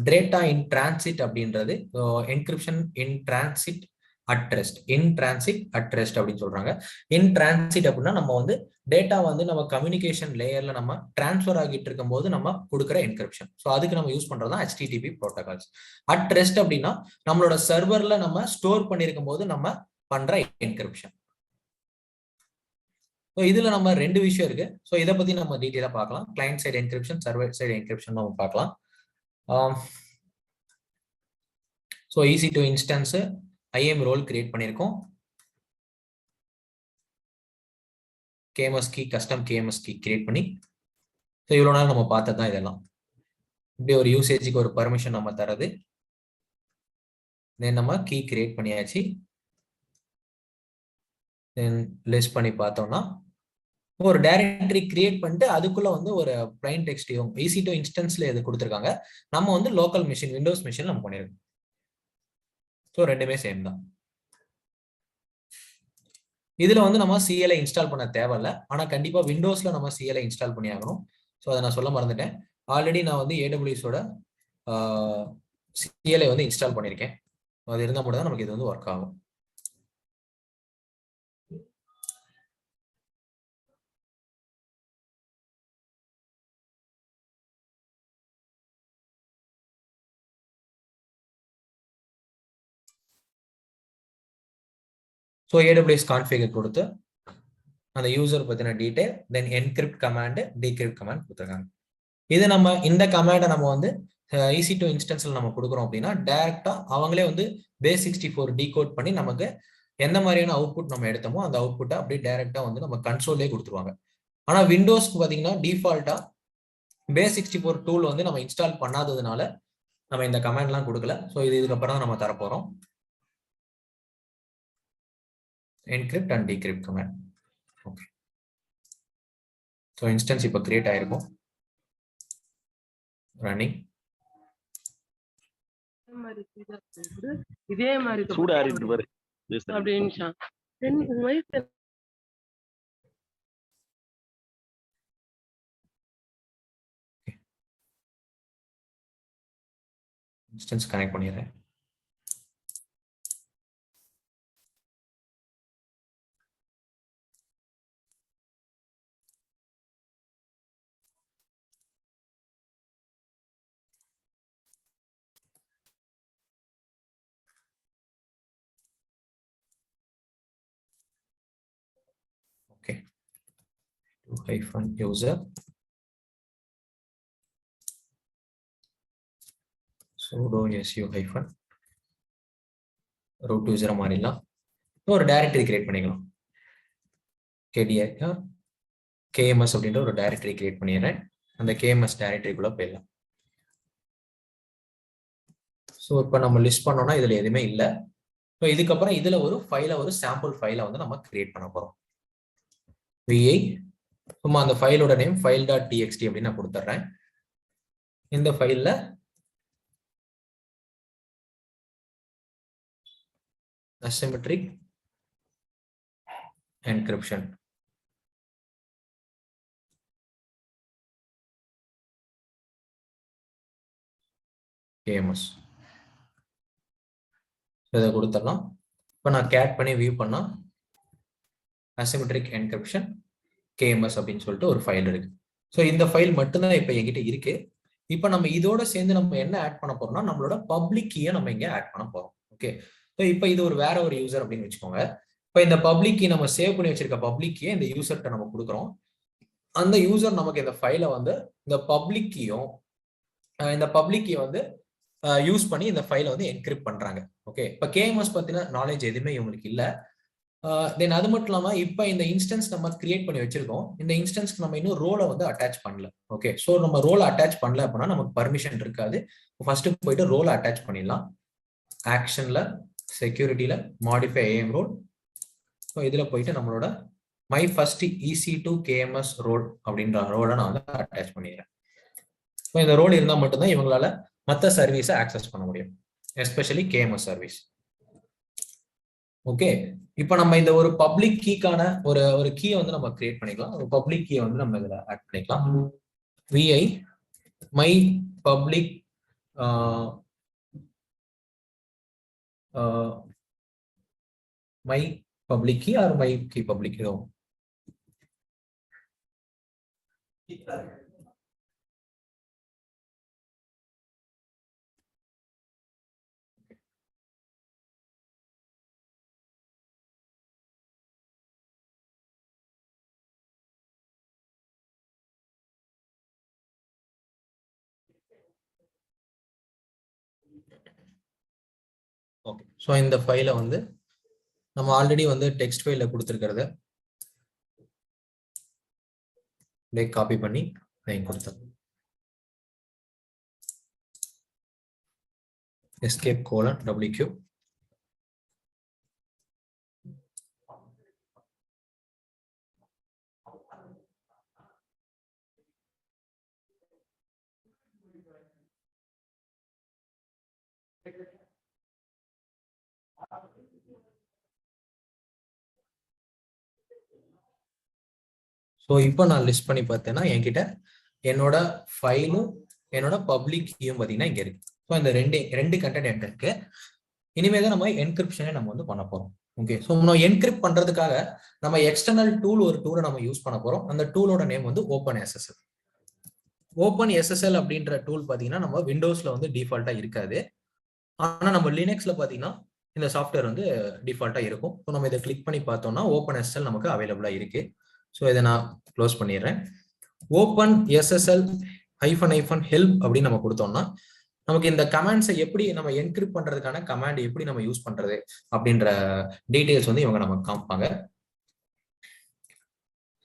டேட்டா இன் டிரான்சிட் அப்படின்றது encryption in transit at rest. In transit at rest அப்படின்னு சொல்றாங்க. இன் transit அப்படின்னா நம்ம வந்து data வந்து நம்ம கம்யூனிகேஷன் லேயர்ல நம்ம டிரான்ஸ்ஃபர் ஆகிட்டு இருக்கும் போது நம்ம கொடுக்குற என்கிரிப்ஷன். ஸோ அதுக்கு நம்ம யூஸ் பண்றது தான் HTTP ப்ரோட்டோகால்ஸ். அட் ரெஸ்ட் அப்படின்னா நம்மளோட சர்வர்ல நம்ம ஸ்டோர் பண்ணிருக்கும் போது நம்ம பண்ற என்கிரிப்ஷன். ஸோ இதுல நம்ம 2 விஷயம் இருக்கு. ஸோ இதை பத்தி நம்ம டீட்டெயிலா பார்க்கலாம். Client side encryption, server side encryption நம்ம பார்க்கலாம். So EC2 instance IAM role create பண்ணியிருக்கோம். KMS key, custom KMS key create பண்ணி, ஸோ இவ்வளோ நாள் நம்ம பார்த்தது தான் இதெல்லாம். இப்படி ஒரு யூசேஜுக்கு ஒரு பர்மிஷன் நம்ம தரது. தென் நம்ம கீ கிரியேட் பண்ணியாச்சு. தென் லிஸ்ட் பண்ணி பார்த்தோம்னா ஒரு டைரக்டரி கிரியேட் பண்ணிட்டு அதுக்குள்ள வந்து ஒரு பிளைன் டெக்ஸ்டையும் EC2 இன்ஸ்டன்ஸ்ல எது கொடுத்துருக்காங்க. நம்ம வந்து லோக்கல் மிஷின், விண்டோஸ் மிஷின் நம்ம பண்ணிருக்கோம். ஸோ ரெண்டுமே சேம் தான். இதுல வந்து நம்ம CLI இன்ஸ்டால் பண்ண தேவையில்ல. ஆனா கண்டிப்பா விண்டோஸ்ல நம்ம CLI இன்ஸ்டால் பண்ணி ஆகணும். ஸோ அதை நான் சொல்ல மறந்துட்டேன். ஆல்ரெடி நான் வந்து AWSோட CLI வந்து இன்ஸ்டால் பண்ணியிருக்கேன். அது இருந்தால் மட்டும் தான் நமக்கு இது வந்து ஒர்க் ஆகும். ஸோ AWS கான்ஃபிகர் கொடுத்து அந்த யூசர் பத்தின டீடைல், தென் என்கிரிப்ட் கமாண்ட், டிகிரிப்ட் கமாண்ட் கொடுத்துருக்காங்க. இது நம்ம இந்த கமாண்டை நம்ம வந்து EC2 இன்ஸ்டன்ஸ்ல நம்ம கொடுக்குறோம் அப்படின்னா டைரக்டா அவங்களே வந்து base64 டீகோட் பண்ணி நமக்கு எந்த மாதிரியான அவுட்புட் நம்ம எடுத்தோமோ அந்த அவுட்புட்டை அப்படியே டைரக்டா வந்து நம்ம கன்சோல்லே கொடுத்துருவாங்க. ஆனா விண்டோஸ்க்கு பாத்தீங்கன்னா டிஃபால்ட்டா base64 டூல் வந்து நம்ம இன்ஸ்டால் பண்ணாததுனால நம்ம இந்த கமாண்ட்லாம் கொடுக்கல. ஸோ இதுக்கப்புறம் தான் நம்ம தரப்போறோம். Encrypt and decrypt command. Okay, so instance இப்போ கிரியேட் ஆயிருக்கும். ரன்னிங். மாதிரி இதே மாதிரி சூடு ஆறிட்டு பாரு அப்படின்னு இன்ஸ்டன்ஸ் கனெக்ட் பண்ணிடுறேன். Okay. -user sudo su hyphen root user மாறிடலாம். ஒரு டைரக்டரி கிரியேட் பண்ணிக்கலாம். KMS அப்படின்ற ஒரு டைரக்டரி கிரியேட் பண்ணிடுறேன். அந்த KMS டைரக்டரிக்குள்ள போயிடலாம். ஸோ இப்போ நம்ம லிஸ்ட் பண்ணோம்னா இதுல எதுவுமே இல்லை. ஸோ இதுக்கப்புறம் இதுல ஒரு ஃபைலை ஒரு சாம்பிள் ஃபைலை வந்து நம்ம கிரியேட் பண்ண போறோம். VI சும்மா அந்த ஃபைலோட நேம் file.txt அப்படின்னு நான் கொடுத்துட்றேன். இந்த ஃபைல்ல asymmetric encryption KMS இதை கொடுத்துடலாம். இப்போ நான் கேட் பண்ணி வியூ பண்ணா asymmetric encryption KMS அப்படின்னு சொல்லிட்டு ஒரு ஃபைல் இருக்கு. ஸோ இந்த ஃபைல் மட்டும்தான் இப்போ என்கிட்ட இருக்கு. இப்போ நம்ம இதோட சேர்ந்து நம்ம என்ன ஆட் பண்ண போறோம்னா நம்மளோட பப்ளிக் கீயை நம்ம இங்க ஆட் பண்ண போறோம். ஓகே, ஸோ இப்போ இது ஒரு வேற ஒரு யூசர் அப்படின்னு வச்சுக்கோங்க. இப்போ இந்த பப்ளிக் கீ நம்ம சேவ் பண்ணி வச்சிருக்க பப்ளிக் கீயை இந்த யூசர்கிட்ட நம்ம கொடுக்குறோம். அந்த யூசர் நமக்கு இந்த ஃபைலை வந்து இந்த பப்ளிக் கீயும் இந்த பப்ளிக் கீ வந்து யூஸ் பண்ணி இந்த ஃபைலை வந்து என்கிரிப்ட் பண்றாங்க. ஓகே, இப்போ KMS பத்தின நாலேஜ் எதுவுமே இவங்களுக்கு இல்லை. தென் அது மட்டும் இல்லாம இப்ப இந்த இன்ஸ்டன்ஸ் நம்ம கிரியேட் பண்ணி வச்சிருக்கோம். இந்த இன்ஸ்டன்ஸ்க்கு நம்ம இன்னும் ரோலை வந்து அட்டாச் பண்ணல. ஓகே, ஸோ நம்ம ரோலை அட்டாச் பண்ணல அப்படின்னா நமக்கு பர்மிஷன் இருக்காது. ஃபர்ஸ்ட் போயிட்டு ரோலை அட்டாச் பண்ணிடலாம். ஆக்ஷன்ல செக்யூரிட்டியில மாடிஃபை AM ரோல். ஸோ இதுல போயிட்டு நம்மளோட my first EC2 KMS role அப்படின்ற ரோலை நான் வந்து அட்டாச் பண்ணிடுறேன். ஸோ இந்த ரோல் இருந்தால் மட்டும்தான் இவங்களால மற்ற சர்வீஸை ஆக்சஸ் பண்ண முடியும், எஸ்பெஷலி KMS சர்வீஸ். ஓகே, இப்போ நம்ம இந்த ஒரு பப்ளிக் கீக்கான ஒரு கீயை வந்து நம்ம கிரியேட் பண்ணிக்கலாம். ஒரு பப்ளிக் கீயை வந்து நம்ம இதில் ஆட் பண்ணிக்கலாம். VI my public my public key or my key public இதோ ஓகே. ஸோ இந்த ஃபைலை வந்து நம்ம ஆல்ரெடி வந்து டெக்ஸ்ட் ஃபைலில் கொடுத்துருக்கிறத காப்பி பண்ணி கொடுத்தோம். escape::WQ ஸோ இப்போ நான் லிஸ்ட் பண்ணி பார்த்தேன்னா என்கிட்ட என்னோட ஃபைலும் என்னோட பப்ளிக் கீயும் பார்த்தீங்கன்னா இங்கே இருக்கு. ஸோ இந்த ரெண்டு கண்டென்ட் இருக்கு. இனிமேல் தான் நம்ம என்கிரிப்ஷனே நம்ம வந்து பண்ண போறோம். ஓகே, ஸோ நம்ம என்கிரிப்ட் பண்றதுக்காக நம்ம எக்ஸ்டர்னல் டூல் ஒரு டூலை நம்ம யூஸ் பண்ண போறோம். அந்த டூலோட நேம் வந்து OpenSSL. OpenSSL அப்படின்ற டூல் பார்த்தீங்கன்னா நம்ம விண்டோஸ்ல வந்து டிஃபால்ட்டா இருக்காது. ஆனால் நம்ம லினக்ஸ்ல பார்த்தீங்கன்னா இந்த சாஃப்ட்வேர் வந்து டிஃபால்ட்டா இருக்கும். ஸோ நம்ம இதை கிளிக் பண்ணி பார்த்தோம்னா OpenSSL நமக்கு அவைலபிளா இருக்கு. ஸோ இதை நான் க்ளோஸ் பண்ணிடுறேன். OpenSSL -help அப்படின்னு நம்ம கொடுத்தோம்னா நமக்கு இந்த கமாண்ட்ஸை எப்படி நம்ம என்கிரிப்ட் பண்றதுக்கான கமாண்ட் எப்படி நம்ம யூஸ் பண்றது அப்படின்ற டீடைல்ஸ் வந்து இவங்க நமக்கு காமிப்பாங்க.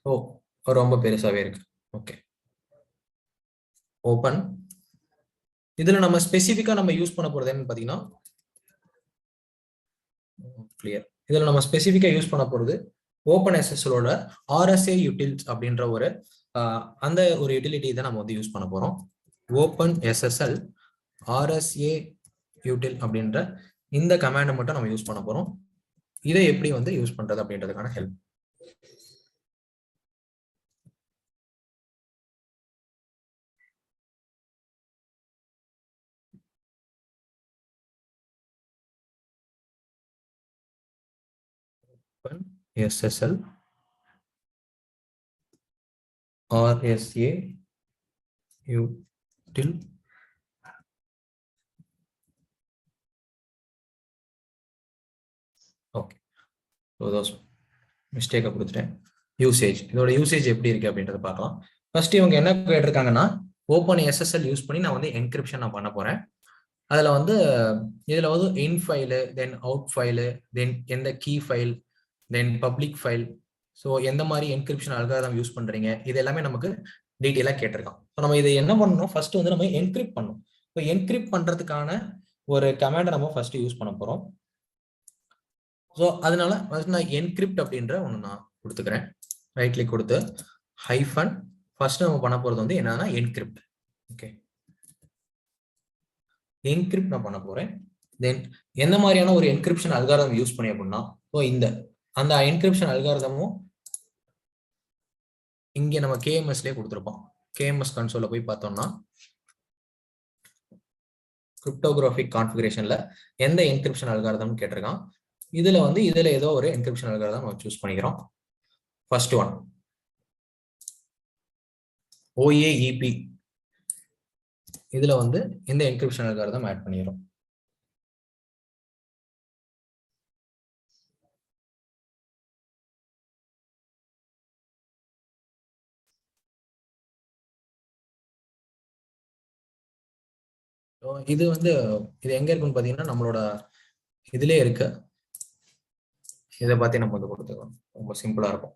ஓ, ரொம்ப பெருசாவே இருக்கு. Okay, open. இதுல நம்ம ஸ்பெசிஃபிக்கா நம்ம யூஸ் பண்ண போறது என்னன்னு பாத்தீங்கன்னா கிளியர். இதுல நம்ம ஸ்பெசிஃபிக்கா யூஸ் பண்ண போறது OpenSSLோட RSA utils அப்படின்ற அந்த ஒரு யூட்டிலிட்டி தான் நம்ம வந்து யூஸ் பண்ண போறோம். OpenSSL RSA யூட்டில் அப்படின்ற இந்த கமாண்டை மட்டும் நம்ம யூஸ் பண்ண போறோம். இதை எப்படி வந்து யூஸ் பண்றது அப்படின்றதுக்கான help. SSL RSA util okay. மிஸ்டேக்கை கொடுத்துட்டேன். யூசேஜ், இதோட யூசேஜ் எப்படி இருக்கு அப்படின்றத பார்க்கலாம். ஃபர்ஸ்ட் இவங்க என்ன கேட்டிருக்காங்கன்னா ஓப்பன் எஸ்எஸ்எல் யூஸ் பண்ணி நான் வந்து என்கிரிப்ஷன் நான் பண்ண போறேன். அதுல வந்து இதுல வந்து in file, then out file, then எந்த key file, then public file, so எந்த மாதிரி என்கிரிப்ஷன் அல்காரிதம் யூஸ் பண்றீங்க, இது எல்லாமே நமக்கு டீட்டெயிலாக கேட்டிருக்கான். ஸோ நம்ம இதை என்ன பண்ணணும், ஃபர்ஸ்ட் வந்து நம்ம என்கிரிப்ட் பண்ணணும். இப்போ என்கிரிப்ட் பண்றதுக்கான ஒரு கமாண்டை நம்ம ஃபர்ஸ்ட் யூஸ் பண்ண போறோம். ஸோ அதனால ஃபர்ஸ்ட் நான் என்கிரிப்ட் அப்படின்ற ஒன்று நான் கொடுத்துக்கிறேன். ரைட் கிளிக் கொடுத்து ஹைஃபன் ஃபர்ஸ்ட் நம்ம பண்ண போறது வந்து என்னன்னா என்கிரிப்ட். ஓகே, என்கிரிப்ட் நான் பண்ண போறேன். தென் எந்த மாதிரியான ஒரு என்கிரிப்ஷன் அல்காரிதம் யூஸ் பண்ணி அப்படின்னா, ஸோ அந்த என்கிரிப்ஷன் அல்காரிதமும் இங்க நம்ம கேஎம்எஸ்லயே கொடுத்துருப்போம். கேஎம்எஸ் கன்சோல்ல போய் பார்த்தோம்னா கிரிப்டோகிராஃபிக் கான்ஃபிகரேஷன்ல எந்த என்கிரிப்ஷன் அல்காரிதம் கேட்டிருக்கான். இதுல ஏதோ ஒரு என்கிரிப்ஷன் அல்காரிதம் நம்ம சூஸ் பண்ணிக்கிறோம். ஃபர்ஸ்ட் ஒன் OAEP, இதுல வந்து இந்த என்கிரிப்ஷன் அல்காரிதம் ஆட் பண்ணிக்கிறோம். இது வந்து இது எங்க இருக்குன்னு பாத்தீங்கன்னா நம்மளோட இதுலயே இருக்கு. இதை பத்தி நம்ம வந்து கொடுத்துக்கலாம், ரொம்ப சிம்பிளா இருக்கும்.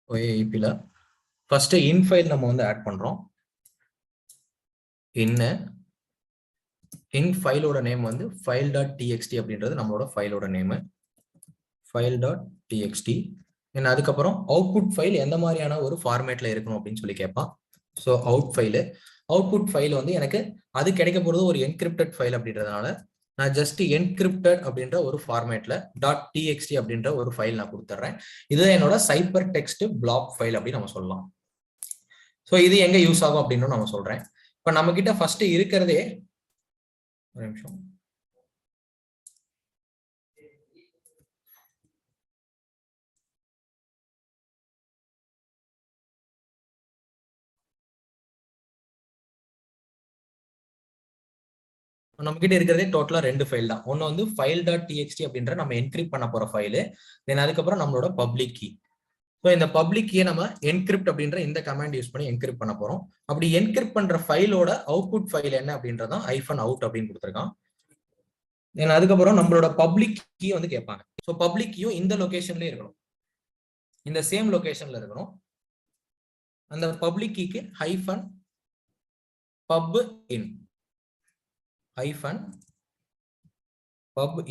OAEPல ஃபர்ஸ்ட் இன் ஃபைல் நம்ம வந்து ஆட் பண்றோம். இன் ஃபைலோட நேம் வந்து file.txt அப்படின்றது நம்மளோட ஃபைலோட நேம், file.txt. அதுக்கப்புறம் அவுட்புட் ஃபைல் எந்த மாதிரியான ஒரு ஃபார்மேட்ல இருக்கணும் அப்படின்னு சொல்லி கேட்பான். ஸோ அவுட்புட் ஃபைல் வந்து எனக்கு அது கிடைக்க போறது ஒரு என்கிரிப்டட் ஃபைல் அப்படின்றதுனால நான் ஜஸ்ட் என்கிரிப்டட் அப்படின்ற ஒரு ஃபார்மேட்ல .txt அப்படின்ற ஒரு ஃபைல் நான் கொடுத்துட்றேன். இது என்னோட சைபர் டெக்ஸ்ட் பிளாக் ஃபைல் அப்படின்னு நம்ம சொல்லலாம். ஸோ இது எங்க யூஸ் ஆகும் அப்படின்னு நம்ம சொல்றேன். இப்ப நம்ம கிட்ட ஃபர்ஸ்ட் இருக்கிறதே ஒரு நிமிஷம், நம்ம கிட்ட இருக்கிறதே டோட்டலா 2 ஃபைல் தான். ஒன்னு வந்து file.txt அப்படின்ற நம்ம என்கிரிப்ட் பண்ண போற ஃபைலு, தென் அதுக்கப்புறம் நம்மளோட பப்ளிக் கீ. ஸோ இந்த பப்ளிக் கீயை நம்ம என்கிரிப்ட் அப்படின்ற இந்த கமாண்ட் யூஸ் பண்ணி என்கிரிப்ட் பண்ண போறோம். அப்படி என்கிரிப்ட் பண்ற ஃபைலோட அவுட்புட் ஃபைல் என்ன அப்படின்றதான் -out அப்படின்னு கொடுத்துருக்கான். தென் அதுக்கப்புறம் நம்மளோட பப்ளிக் கீ வந்து கேட்பாங்க. ஸோ பப்ளிக் கீயும் இந்த லொகேஷன்லயே இருக்கணும், இந்த சேம் லொகேஷன்ல இருக்கணும். அந்த பப்ளிக் கீக்கு pub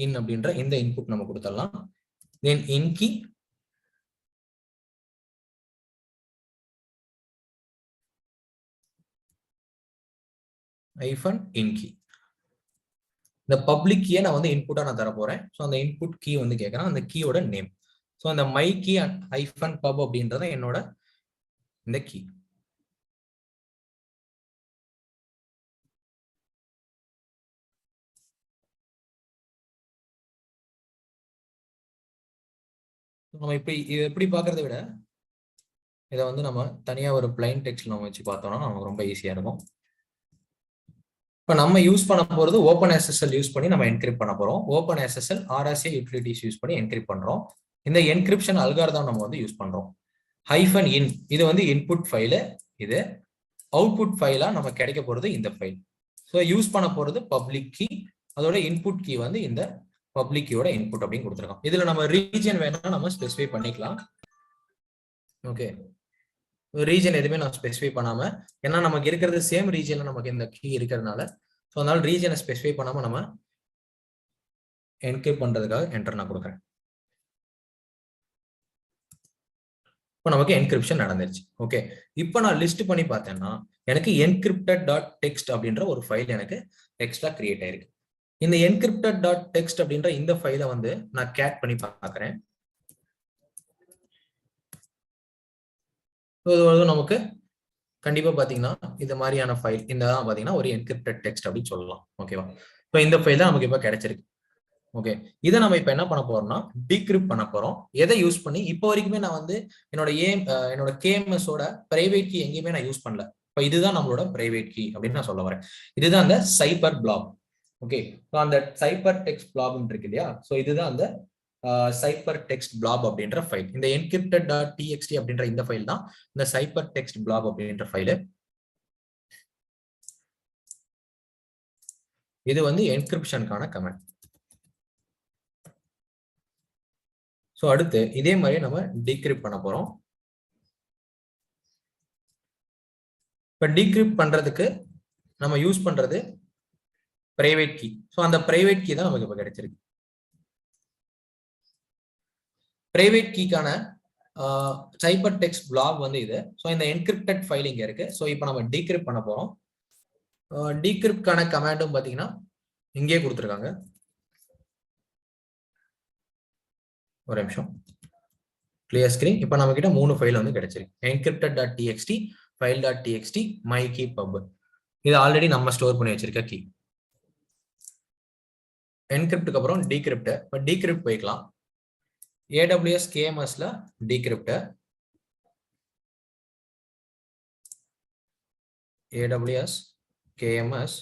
in அப்படின்ற இந்த இன்புட் நம்ம கொடுத்துடலாம். தென் இன் கீ -in key. இந்த பப்ளிக் கீயை நான் வந்து இன்புட்டா நான் தர போறேன். ஸோ அந்த இன்புட் கீ வந்து கேட்கறேன், அந்த கீயோட நேம். ஸோ அந்த மை கீ -pub அப்படின்றத என்னோட இந்த கீ. நம்ம இப்ப இது எப்படி பாக்குறதை விட இதை வந்து நம்ம தனியா ஒரு பிளைன் டெக்ஸ்ட் நம்ம வச்சு பார்த்தோம்னா நமக்கு ரொம்ப ஈஸியா இருக்கும். இப்போ நம்ம யூஸ் பண்ண போறது ஓப்பன் எஸ்எஸ்எல் யூஸ் பண்ணி நம்ம என்கிரிப்ட் பண்ண போறோம். Open SSL RSA utilities use பண்ணி என்கிரிப்ட் பண்றோம். இந்த என்கிரிப்ஷன் அல்காரிதம் நம்ம வந்து யூஸ் பண்றோம். -in இது வந்து இன்புட் ஃபைலு, இது அவுட்புட் ஃபைலா நம்ம கிடைக்க போறது இந்த ஃபைல். ஸோ யூஸ் பண்ண போறது பப்ளிக் கீ, அதோட இன்புட் கீ வந்து இந்த பப்ளிக் கீயோட இன்புட் அப்படின்னு கொடுத்துருக்கோம். இதுல நம்ம ரீஜன் வேணா நம்ம ஸ்பெசிஃபை பண்ணிக்கலாம். ஓகே, ரீஜன் எதுவுமே நான் ஸ்பெசிஃபை பண்ணாம, ஏன்னா நமக்கு இருக்கிறது சேம் ரீஜன்ல நமக்கு இந்த கீ இருக்கிறதுனால, ஸோ அதனால ரீஜனை ஸ்பெசிஃபை பண்ணாம நம்ம என்கிரிப்ட் பண்றதுக்காக என்டர் நான் கொடுக்குறேன். இப்போ நமக்கு என்கிரிப்ஷன் நடந்துருச்சு. ஓகே, இப்போ நான் லிஸ்ட் பண்ணி பார்த்தேன்னா எனக்கு encrypted டாட் டெக்ஸ்ட் அப்படின்ற ஒரு ஃபைல் எனக்கு எக்ஸ்ட்ரா கிரியேட் ஆயிருக்கு. இந்த encrypted டாட் டெக்ஸ்ட் அப்படின்ற இந்த ஃபைலை வந்து நான் கேட் பண்ணி பார்க்குறேன். நமக்கு கண்டிப்பா பாத்தீங்கன்னா இந்த மாதிரியான ஃபைல் இந்த பாத்தீங்கன்னா ஒரு என்கிரிப்டட் டெக்ஸ்ட் அப்படின்னு சொல்லலாம். ஓகேவா? இப்போ இந்த ஃபைல் தான் நமக்கு இப்போ கிடைச்சிருக்கு. ஓகே, இதை நம்ம இப்ப என்ன பண்ண போறோம்னா டீக்ரிப்ட் பண்ண போறோம். எதை யூஸ் பண்ணி இப்போ வரைக்குமே நான் வந்து என்னோட கேஎம்எஸோட பிரைவேட் கீ எங்கேயுமே நான் யூஸ் பண்ணல. இப்போ இதுதான் நம்மளோட பிரைவேட் கீ அப்படின்னு நான் சொல்ல வரேன். இதுதான் அந்த சைபர் பிளாக். ஓகே, அந்த சைபர் டெக்ஸ்ட் பிளாக் இருக்கு இல்லையா? ஸோ இதுதான் அந்த சைபர் டெக்ஸ்ட் பிளாப் அப்படின்ற ஃபைல். இந்த encrypted டாட் txt அப்படின்ற இந்த ஃபைல் தான் இந்த சைபர் டெக்ஸ்ட் பிளாப் அப்படின்ற ஃபைல். இது வந்து என்கிரிப்ஷனுக்கான கமெண்ட். ஸோ அடுத்து இதே மாதிரி நம்ம டீக்ரிப்ட் பண்ண போறோம். இப்போ டீக்ரிப்ட் பண்றதுக்கு நம்ம யூஸ் பண்றது பிரைவேட் கீ. ஸோ அந்த பிரைவேட் கீ தான் நமக்கு இப்போ கிடைச்சிருக்கு. பிரைவேட் கீக்கான சைபர் டெக்ஸ்ட் பிளாக் வந்து இது. ஸோ இந்த என்கிரிப்டட் ஃபைல் இங்க இருக்கு. ஸோ இப்போ நம்ம டீக்ரிப்ட் பண்ண போறோம். டீக்ரிப்ட்கான கமாண்டும் பாத்தீங்கன்னா இங்கே கொடுத்துருக்காங்க. ஒரு நிமிஷம், கிளியர் ஸ்கிரீன். இப்போ நம்ம கிட்ட 3 ஃபைல் வந்து கிடைச்சிருக்கு. encrypted dot txt, file dot txt, my key pub. இது ஆல்ரெடி நம்ம ஸ்டோர் பண்ணி வச்சிருக்க கீ. என்கிரிப்டுக்கு அப்புறம் டீக்ரிப்ட். இப்போ டீக்ரிப்ட் போய்க்கலாம். AWS KMSல டீக்ரிப்ட், AWS KMS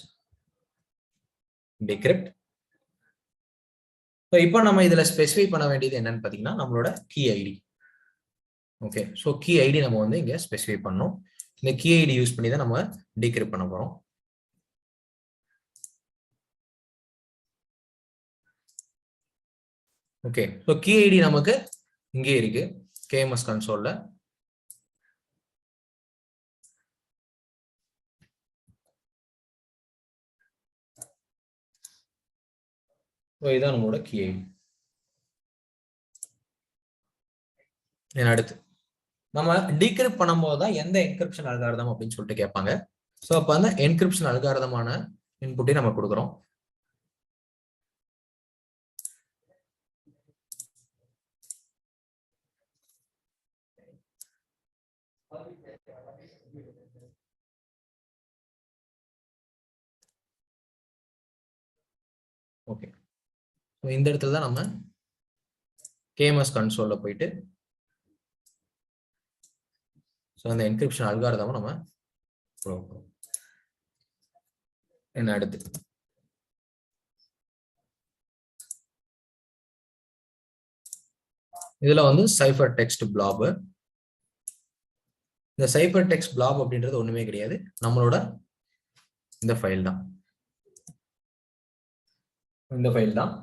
decrypt. இப்போ நம்ம இதுல ஸ்பெசிஃபை பண்ண வேண்டியது என்னன்னு பாத்தீங்கன்னா நம்மளோட key ID. Okay, so key ID நம்ம வந்து இங்க ஸ்பெசிஃபை பண்ணோம். இந்த கீ ஐடி யூஸ் பண்ணி தான் நம்ம டீக்ரிப்ட் பண்ண போறோம். ஓகே, ஸோ கீ ஐடி நமக்கு இங்கே இருக்கு கேஎம்எஸ் கன்சோல்ல. இதுதான் நம்மளோட கீ ஐடி. அடுத்து நம்ம டீக்ரிப்ட் பண்ணும்போது தான் எந்த என்கிரிப்ஷன் அல்காரிதம் அப்படின்னு சொல்லிட்டு கேட்பாங்க. ஸோ அப்போ அந்த என்கிரிப்ஷன் அல்காரிதமான இன்புட்டை நம்ம கொடுக்குறோம். ஓகே, இந்த இடத்துல தான் நம்ம கேஎம்எஸ் கன்சோல்ல போயிட்டு அந்த என்கிரிப்ஷன் அல்காரிதம் நம்ம என்ன அடுத்து இதுல வந்து சைபர் டெக்ஸ்ட் பிளாப். இந்த சைபர் டெக்ஸ்ட் பிளாப் அப்படின்றது ஒண்ணுமே கிடையாது, நம்மளோட இந்த ஃபைல் தான். இந்த ஃபைல் தான்.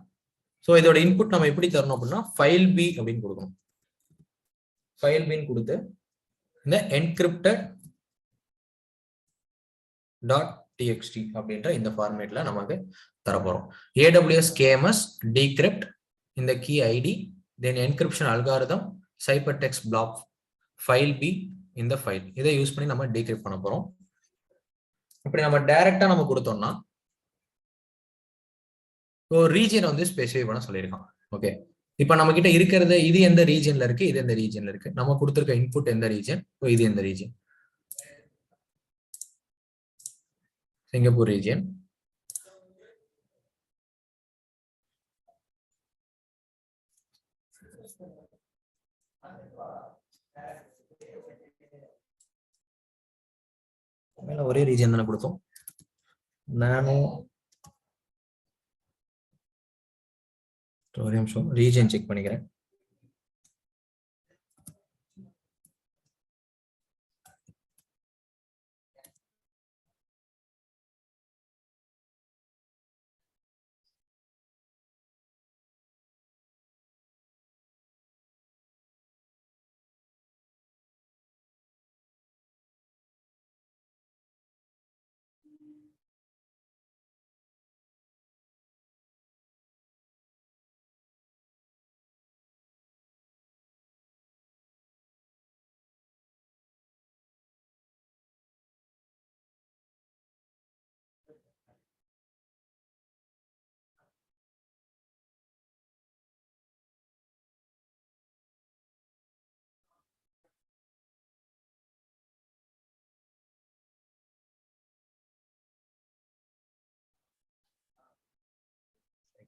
ஸோ இதோட இன்புட் நம்ம எப்படி தரணும் அப்படின்னா ஃபைல் பி அப்படின்னு கொடுக்கணும். ஃபைல் பின்னு கொடுத்து இந்த encrypted டாட் txt அப்படின்ற இந்த ஃபார்மேட்ல நமக்கு தரப்போறோம். AWS KMS decrypt இந்த key ID, then encryption algorithm, cipher text blob, file B இந்த ஃபைல். இதை யூஸ் பண்ணி நம்ம டீக்ரிப்ட் பண்ண போறோம். இப்படி நம்ம டைரக்டா நம்ம கொடுத்தோம்னா ஒரு ரீஜன் வந்து ஸ்பெசிஃபை பண்ண சொல்லியிருக்கான். ஓகே, இப்போ நம்ம கிட்ட இருக்கிறது இது எந்த ரீஜன்ல இருக்கு, இது எந்த ரீஜன்ல இருக்கு, நம்ம கொடுத்துருக்க இன்புட் எந்த ரீஜன், இது எந்த ரீஜன், சிங்கப்பூர் ரீஜன். ஒரே ரீஜன் தானே கொடுத்தோம். நானோ ஒரு நிமிஷம் ரீஜன் செக் பண்ணிக்கிறேன்.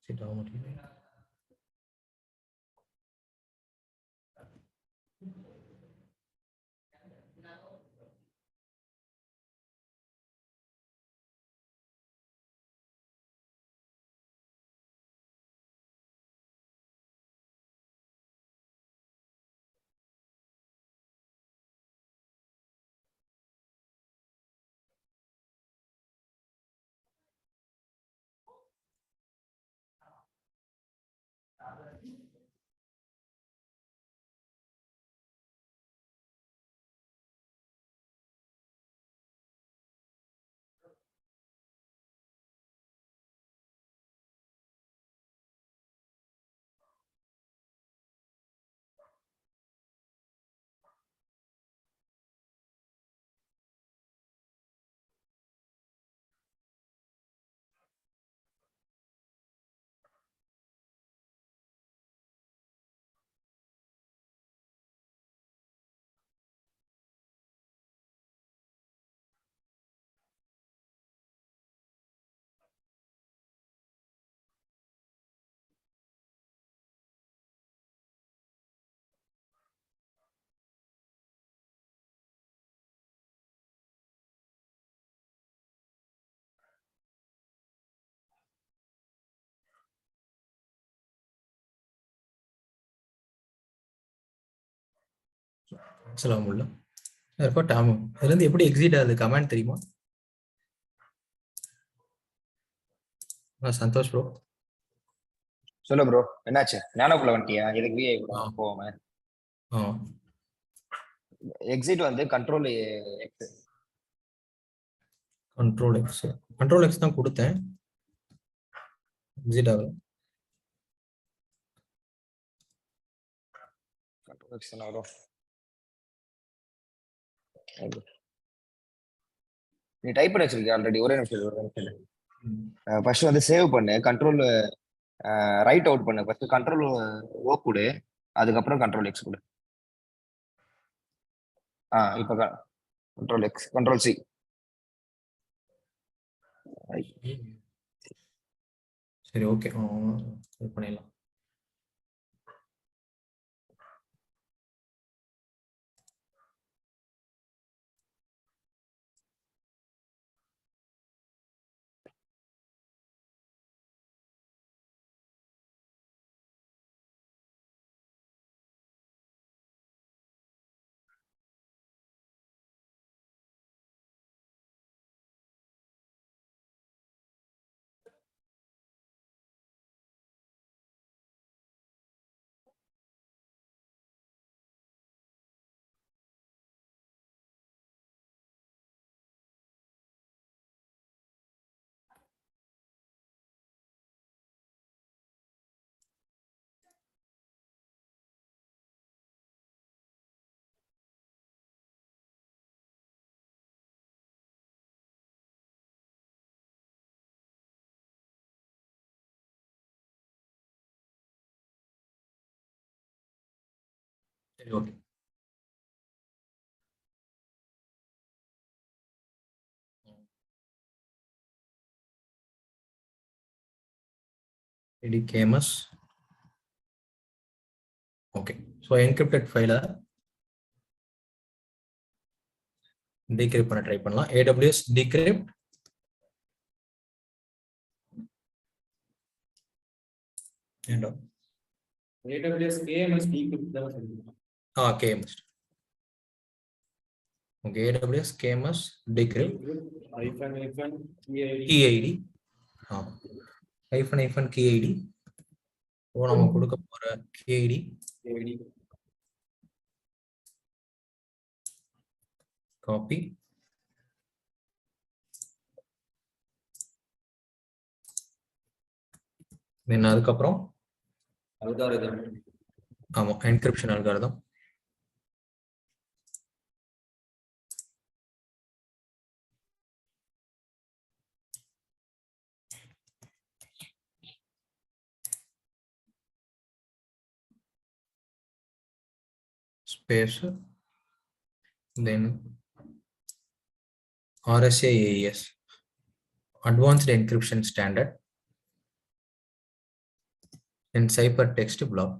Exit ஆக மாட்டேங்குது. சொல்ல முடியல. அதுல இருந்து எப்படி எக்ஸிட் ஆகுது கமெண்ட் தெரியுமா? சந்தோஷ் ப்ரோ சொல்லு ப்ரோ, என்னாச்சு? ஞானக்குள்ள வந்துட்டியா? எதுக்கு விஐ போவாம? எக்ஸிட் வந்து கண்ட்ரோல் எக்ஸ். கண்ட்ரோல் எக்ஸ் தான் கொடுத்தேன். எக்ஸிட் ஆகுது. கண்ட்ரோல் எக்ஸ் என்ன வரும்? நீ டைப் பண்ணி வச்சிருக்கியா ஆல்ரெடி? ஒரே நிமிஷம். ஃபர்ஸ்ட் வந்து சேவ் பண்ணு, கண்ட்ரோல் ரைட் அவுட் பண்ணு. ஃபர்ஸ்ட் கண்ட்ரோல் ஓ கொடு, அதுக்கப்புறம் கண்ட்ரோல் எக்ஸ் கொடு. இப்போ கண்ட்ரோல் எக்ஸ், கண்ட்ரோல் சி. சரி ஓகே, பண்ணிடலாம். சரி okay. KMS. Okay, so encrypted ஃபைலை டீக்ரிப்ட் பண்ண ட்ரை பண்ணலாம். AWS decrypt AWS KMS decrypt தான் சொல்லுங்க. KMS. Okay, AWS KMS decrypt KID. KID. இப்போ நம்ம கொடுக்க போற KID காப்பி. தென் அதுக்கப்புறம் அல்காரிதம். ஆமா, encryption algorithm. Space then RSA AES, advanced encryption standard. then ciphertext blob.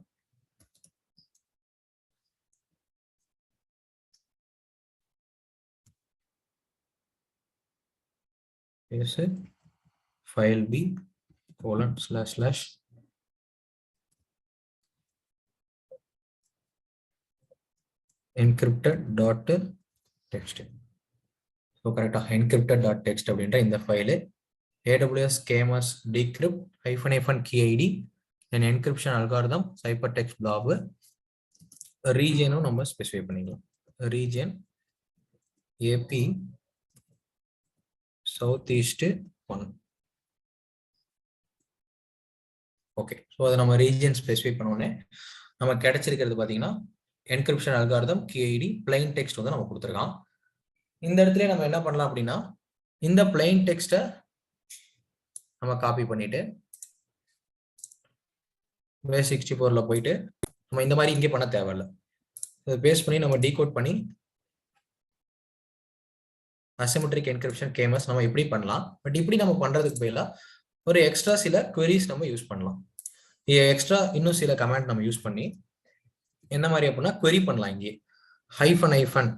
Is it file b / encrypted.text. So correct encrypted.text அப்படின்ற இந்த file AWS KMS decrypt -kid then encryption algorithm ciphertext blob region நம்ம specify பண்ணிக்கலாம். region AP Southeast 1. Okay, so அதை நம்ம region specify பண்ணோடனே நம்ம கிடைச்சிருக்கிறது பார்த்தீங்கன்னா encryption algorithm KID plain text வந்து நம்ம கொடுத்துருக்கான். இந்த இடத்துல நம்ம என்ன பண்ணலாம் அப்படின்னா இந்த பிளைன் டெக்ஸ்ட்டை நம்ம காப்பி பண்ணிட்டு base64ல போயிட்டு நம்ம இந்த மாதிரி இங்கே பண்ண தேவையில்லை, இதை பேஸ்ட் பண்ணி நம்ம டீகோட் பண்ணி அசிமெட்ரிக் என்கிரிப்ஷன் KMS நம்ம இப்படி பண்ணலாம். பட் இப்படி நம்ம பண்றதுக்கு பதிலாக ஒரு எக்ஸ்ட்ரா சில குவரிஸ் நம்ம யூஸ் பண்ணலாம். எக்ஸ்ட்ரா இன்னும் சில கமாண்ட் நம்ம யூஸ் பண்ணி என்ன மாதிரி அப்படின்னா query பண்ணலாம். இங்கே ஹைஃபன்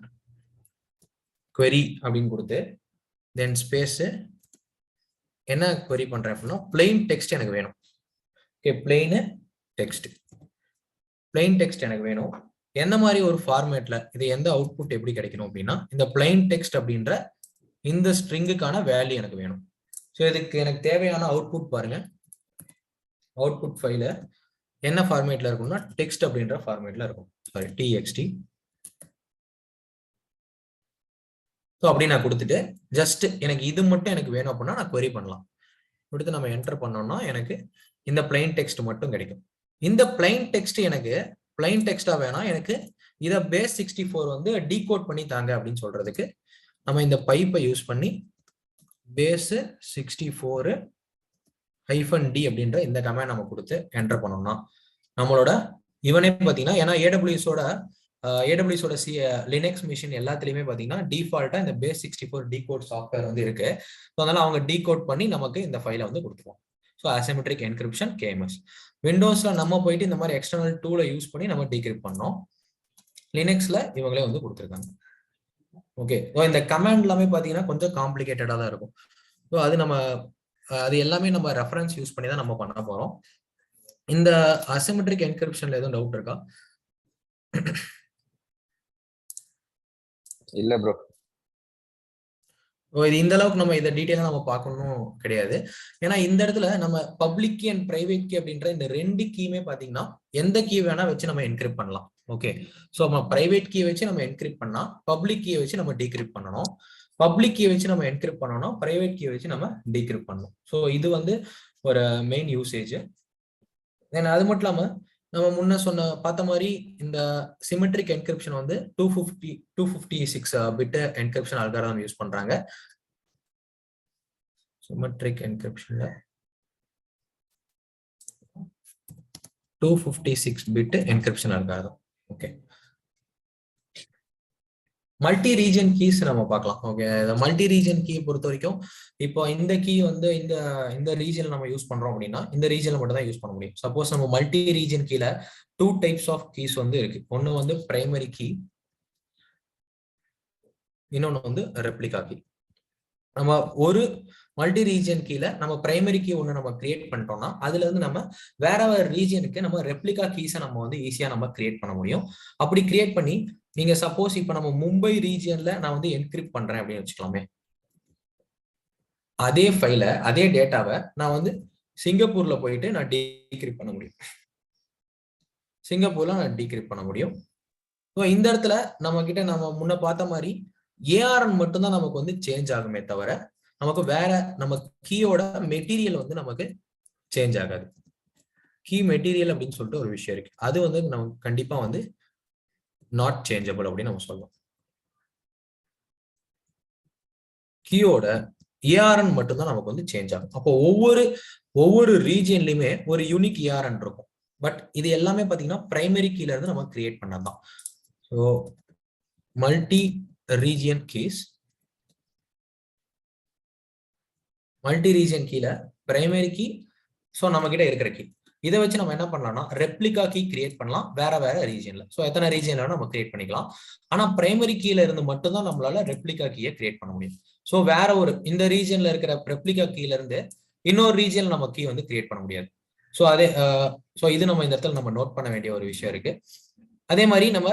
query அப்படின்னு கொடுத்து தென் ஸ்பேஸ் என்ன query பண்றேன் அப்படின்னா பிளெயின் டெக்ஸ்ட் எனக்கு வேணும். ஓகே, பிளெயின் டெக்ஸ்ட் எனக்கு வேணும். எந்த மாதிரி ஒரு ஃபார்மேட்ல இது எந்த அவுட்புட் எப்படி கிடைக்கணும் அப்படின்னா இந்த பிளைன் டெக்ஸ்ட் அப்படின்ற இந்த ஸ்ட்ரிங்குக்கான வேல்யூ எனக்கு வேணும். ஸோ இதுக்கு எனக்கு தேவையான அவுட்புட் பாருங்க, அவுட்புட் ஃபைல என்ன ஃபார்மேட்ல இருக்கும்னா டெக்ஸ்ட் அப்படின்ற ஃபார்மேட்ல இருக்கும். Sorry, TXT. ஸோ அப்படி நான் கொடுத்துட்டு ஜஸ்ட் எனக்கு இது மட்டும் எனக்கு வேணும் அப்படின்னா நான் query பண்ணலாம். கொடுத்து நம்ம என்டர் பண்ணோம்னா எனக்கு இந்த பிளைன் டெக்ஸ்ட் மட்டும் கிடைக்கும். இந்த பிளைன் டெக்ஸ்ட் எனக்கு பிளைன் டெக்ஸ்டா வேணாம், எனக்கு இதை base64 வந்து டீகோட் பண்ணி தாங்க அப்படின்னு சொல்றதுக்கு நம்ம இந்த பைப்பை யூஸ் பண்ணி base64 -d அப்படின்ற இந்த கமாண்ட் நம்ம கொடுத்து என்டர் பண்ணோம்னா நம்மளோட இவனே பார்த்தீங்கன்னா ஏன்னா ஏடபிள்யூஎஸோட லினக்ஸ் மிஷின் எல்லாத்துலயுமே பார்த்தீங்கன்னா டிஃபால்ட்டா இந்த base64 டீகோட் சாஃப்ட்வேர் வந்து இருக்கு. ஸோ அதனால அவங்க டீகோட் பண்ணி நமக்கு இந்த ஃபைலை வந்து கொடுத்துருவோம். So asymmetric encryption KMS. விண்டோஸ்ல நம்ம போயிட்டு இந்த மாதிரி எக்ஸ்டர்னல் டூலை யூஸ் பண்ணி நம்ம டீக்ரிப்ட் பண்ணோம். லினக்ஸ்ல இவங்களே வந்து கொடுத்துருக்காங்க. ஓகே, ஸோ இந்த கமாண்ட் எல்லாமே பார்த்தீங்கன்னா கொஞ்சம் காம்ப்ளிகேட்டடா தான் இருக்கும். ஸோ அது எல்லாமே நம்ம ரெஃபரன்ஸ் யூஸ் பண்ணி தான் நம்ம பண்ண போறோம். இந்த அசிமெட்ரிக் என்கிரிப்ஷன்ல எதுவும் டவுட் இருக்கா? இல்ல ப்ரோ. இது இந்த அளவுக்கு நம்ம இதை டீட்டெயிலா நம்ம பார்க்கணும் கிடையாது. ஏன்னா இந்த இடத்துல நம்ம public key and private key அப்படின்ற இந்த ரெண்டு கீயுமே பாத்தீங்கன்னா எந்த கீ வேணா வச்சு நம்ம என்கிரிப்ட் பண்ணலாம். ஓகே, ஸோ நம்ம பிரைவேட் கீ வச்சு நம்ம என்கிரிப்ட் பண்ணா பப்ளிக் கீயை வச்சு நம்ம டீக்ரிப்ட் பண்ணணும். பப்ளிக் கீ வச்சு நம்ம என்கிரிப்ட் பண்ணணும், பிரைவேட் கீ வச்சு நம்ம டீக்ரிப்ட் பண்ணணும். ஸோ இது வந்து ஒரு மெயின் யூசேஜ். தென் அது மட்டும் இல்லாம நம்ம முன்ன பார்த்த மாதிரி இந்த சிமெட்ரிக் என்கிரிப்ஷன் வந்து 256 பிட் என்கிரிப்ஷன் அல்காரிதம் யூஸ் பண்றாங்க. சிமெட்ரிக் என்கிரிப்ஷன்ல 256 bit encryption algorithm. Okay, multi region keys நம்ம பார்க்கலாம். ஓகே, மல்டி ரீஜன் கீ பொறுத்த வரைக்கும் இப்போ இந்த கீ வந்து இந்த ரீஜன்ல நம்ம யூஸ் பண்றோம் அப்படின்னா இந்த ரீஜன்ல மட்டும் தான் யூஸ் பண்ண முடியும். சப்போஸ் நம்ம மல்டி ரீஜன் கீல 2 டைப்ஸ் ஆஃப் கீஸ் வந்து இருக்கு. ஒன்னு வந்து பிரைமரி கீ, இன்னொன்னு வந்து ரெப்ளிகா கீ. நம்ம ஒரு மல்டி ரீஜன் கீல நம்ம பிரைமரி கீ ஒன்று நம்ம கிரியேட் பண்ணிட்டோம்னா அதுல இருந்து நம்ம வேற ரீஜனுக்கு நம்ம ரெப்ளிகா கீஸை நம்ம வந்து ஈஸியா நம்ம கிரியேட் பண்ண முடியும். அப்படி கிரியேட் பண்ணி நீங்க சப்போஸ் இப்ப நம்ம மும்பை ரீஜியன்ல நான் வந்து என்கிரிப்ட் பண்றேன் அப்படின்னு வச்சுக்கலாமே, அதே ஃபைல அதே டேட்டாவை நான் வந்து சிங்கப்பூர்ல போயிட்டு நான் டீக்ரிப்ட் பண்ண முடியும். சிங்கப்பூர்ல நான் டீக்ரிப்ட் பண்ண முடியும். ஸோ இந்த இடத்துல நம்ம கிட்ட நம்ம முன்ன பார்த்த மாதிரி ARN மட்டும்தான் நமக்கு வந்து சேஞ்ச் ஆகுமே தவிர நமக்கு வேற நம்ம கீயோட மெட்டீரியல் வந்து நமக்கு சேஞ்ச் ஆகாது. கீ மெட்டீரியல் அப்படின்னு சொல்லிட்டு ஒரு விஷயம் இருக்கு, அது வந்து நமக்கு கண்டிப்பா வந்து நாட் சேஞ்சபிள் அப்படின்னு நம்ம சொல்லலாம். கீயோட ARN மட்டும்தான் நமக்கு வந்து சேஞ்ச் ஆகும். அப்போ ஒவ்வொரு ரீஜியன்லயுமே ஒரு யூனிக் ARN இருக்கும். பட் இது எல்லாமே பாத்தீங்கன்னா பிரைமரி கீல இருந்து நம்ம கிரியேட் பண்ணதான். So multi region keys, multi region கீல பிரைமரி கீ, ஸோ நம்ம கிட்ட இருக்கிற கீ இதை வச்சு நம்ம என்ன பண்ணலாம்னா ரெப்ளிகா கீ கிரியேட் பண்ணலாம் வேற வேற ரீஜன்ல. ஸோ எத்தனை ரீஜன்ல நம்ம கிரியேட் பண்ணிக்கலாம். ஆனா பிரைமரி கீல இருந்து மட்டும்தான் நம்மளால ரெப்ளிகா கீயை கிரியேட் பண்ண முடியும். ஸோ வேற ஒரு இந்த ரீஜன்ல இருக்கிற ரெப்ளிகா கீல இருந்து இன்னொரு ரீஜன் நம்ம கீ வந்து கிரியேட் பண்ண முடியாது. ஸோ அதே இது நம்ம இந்த இடத்துல நம்ம நோட் பண்ண வேண்டிய ஒரு விஷயம் இருக்கு. அதே மாதிரி நம்ம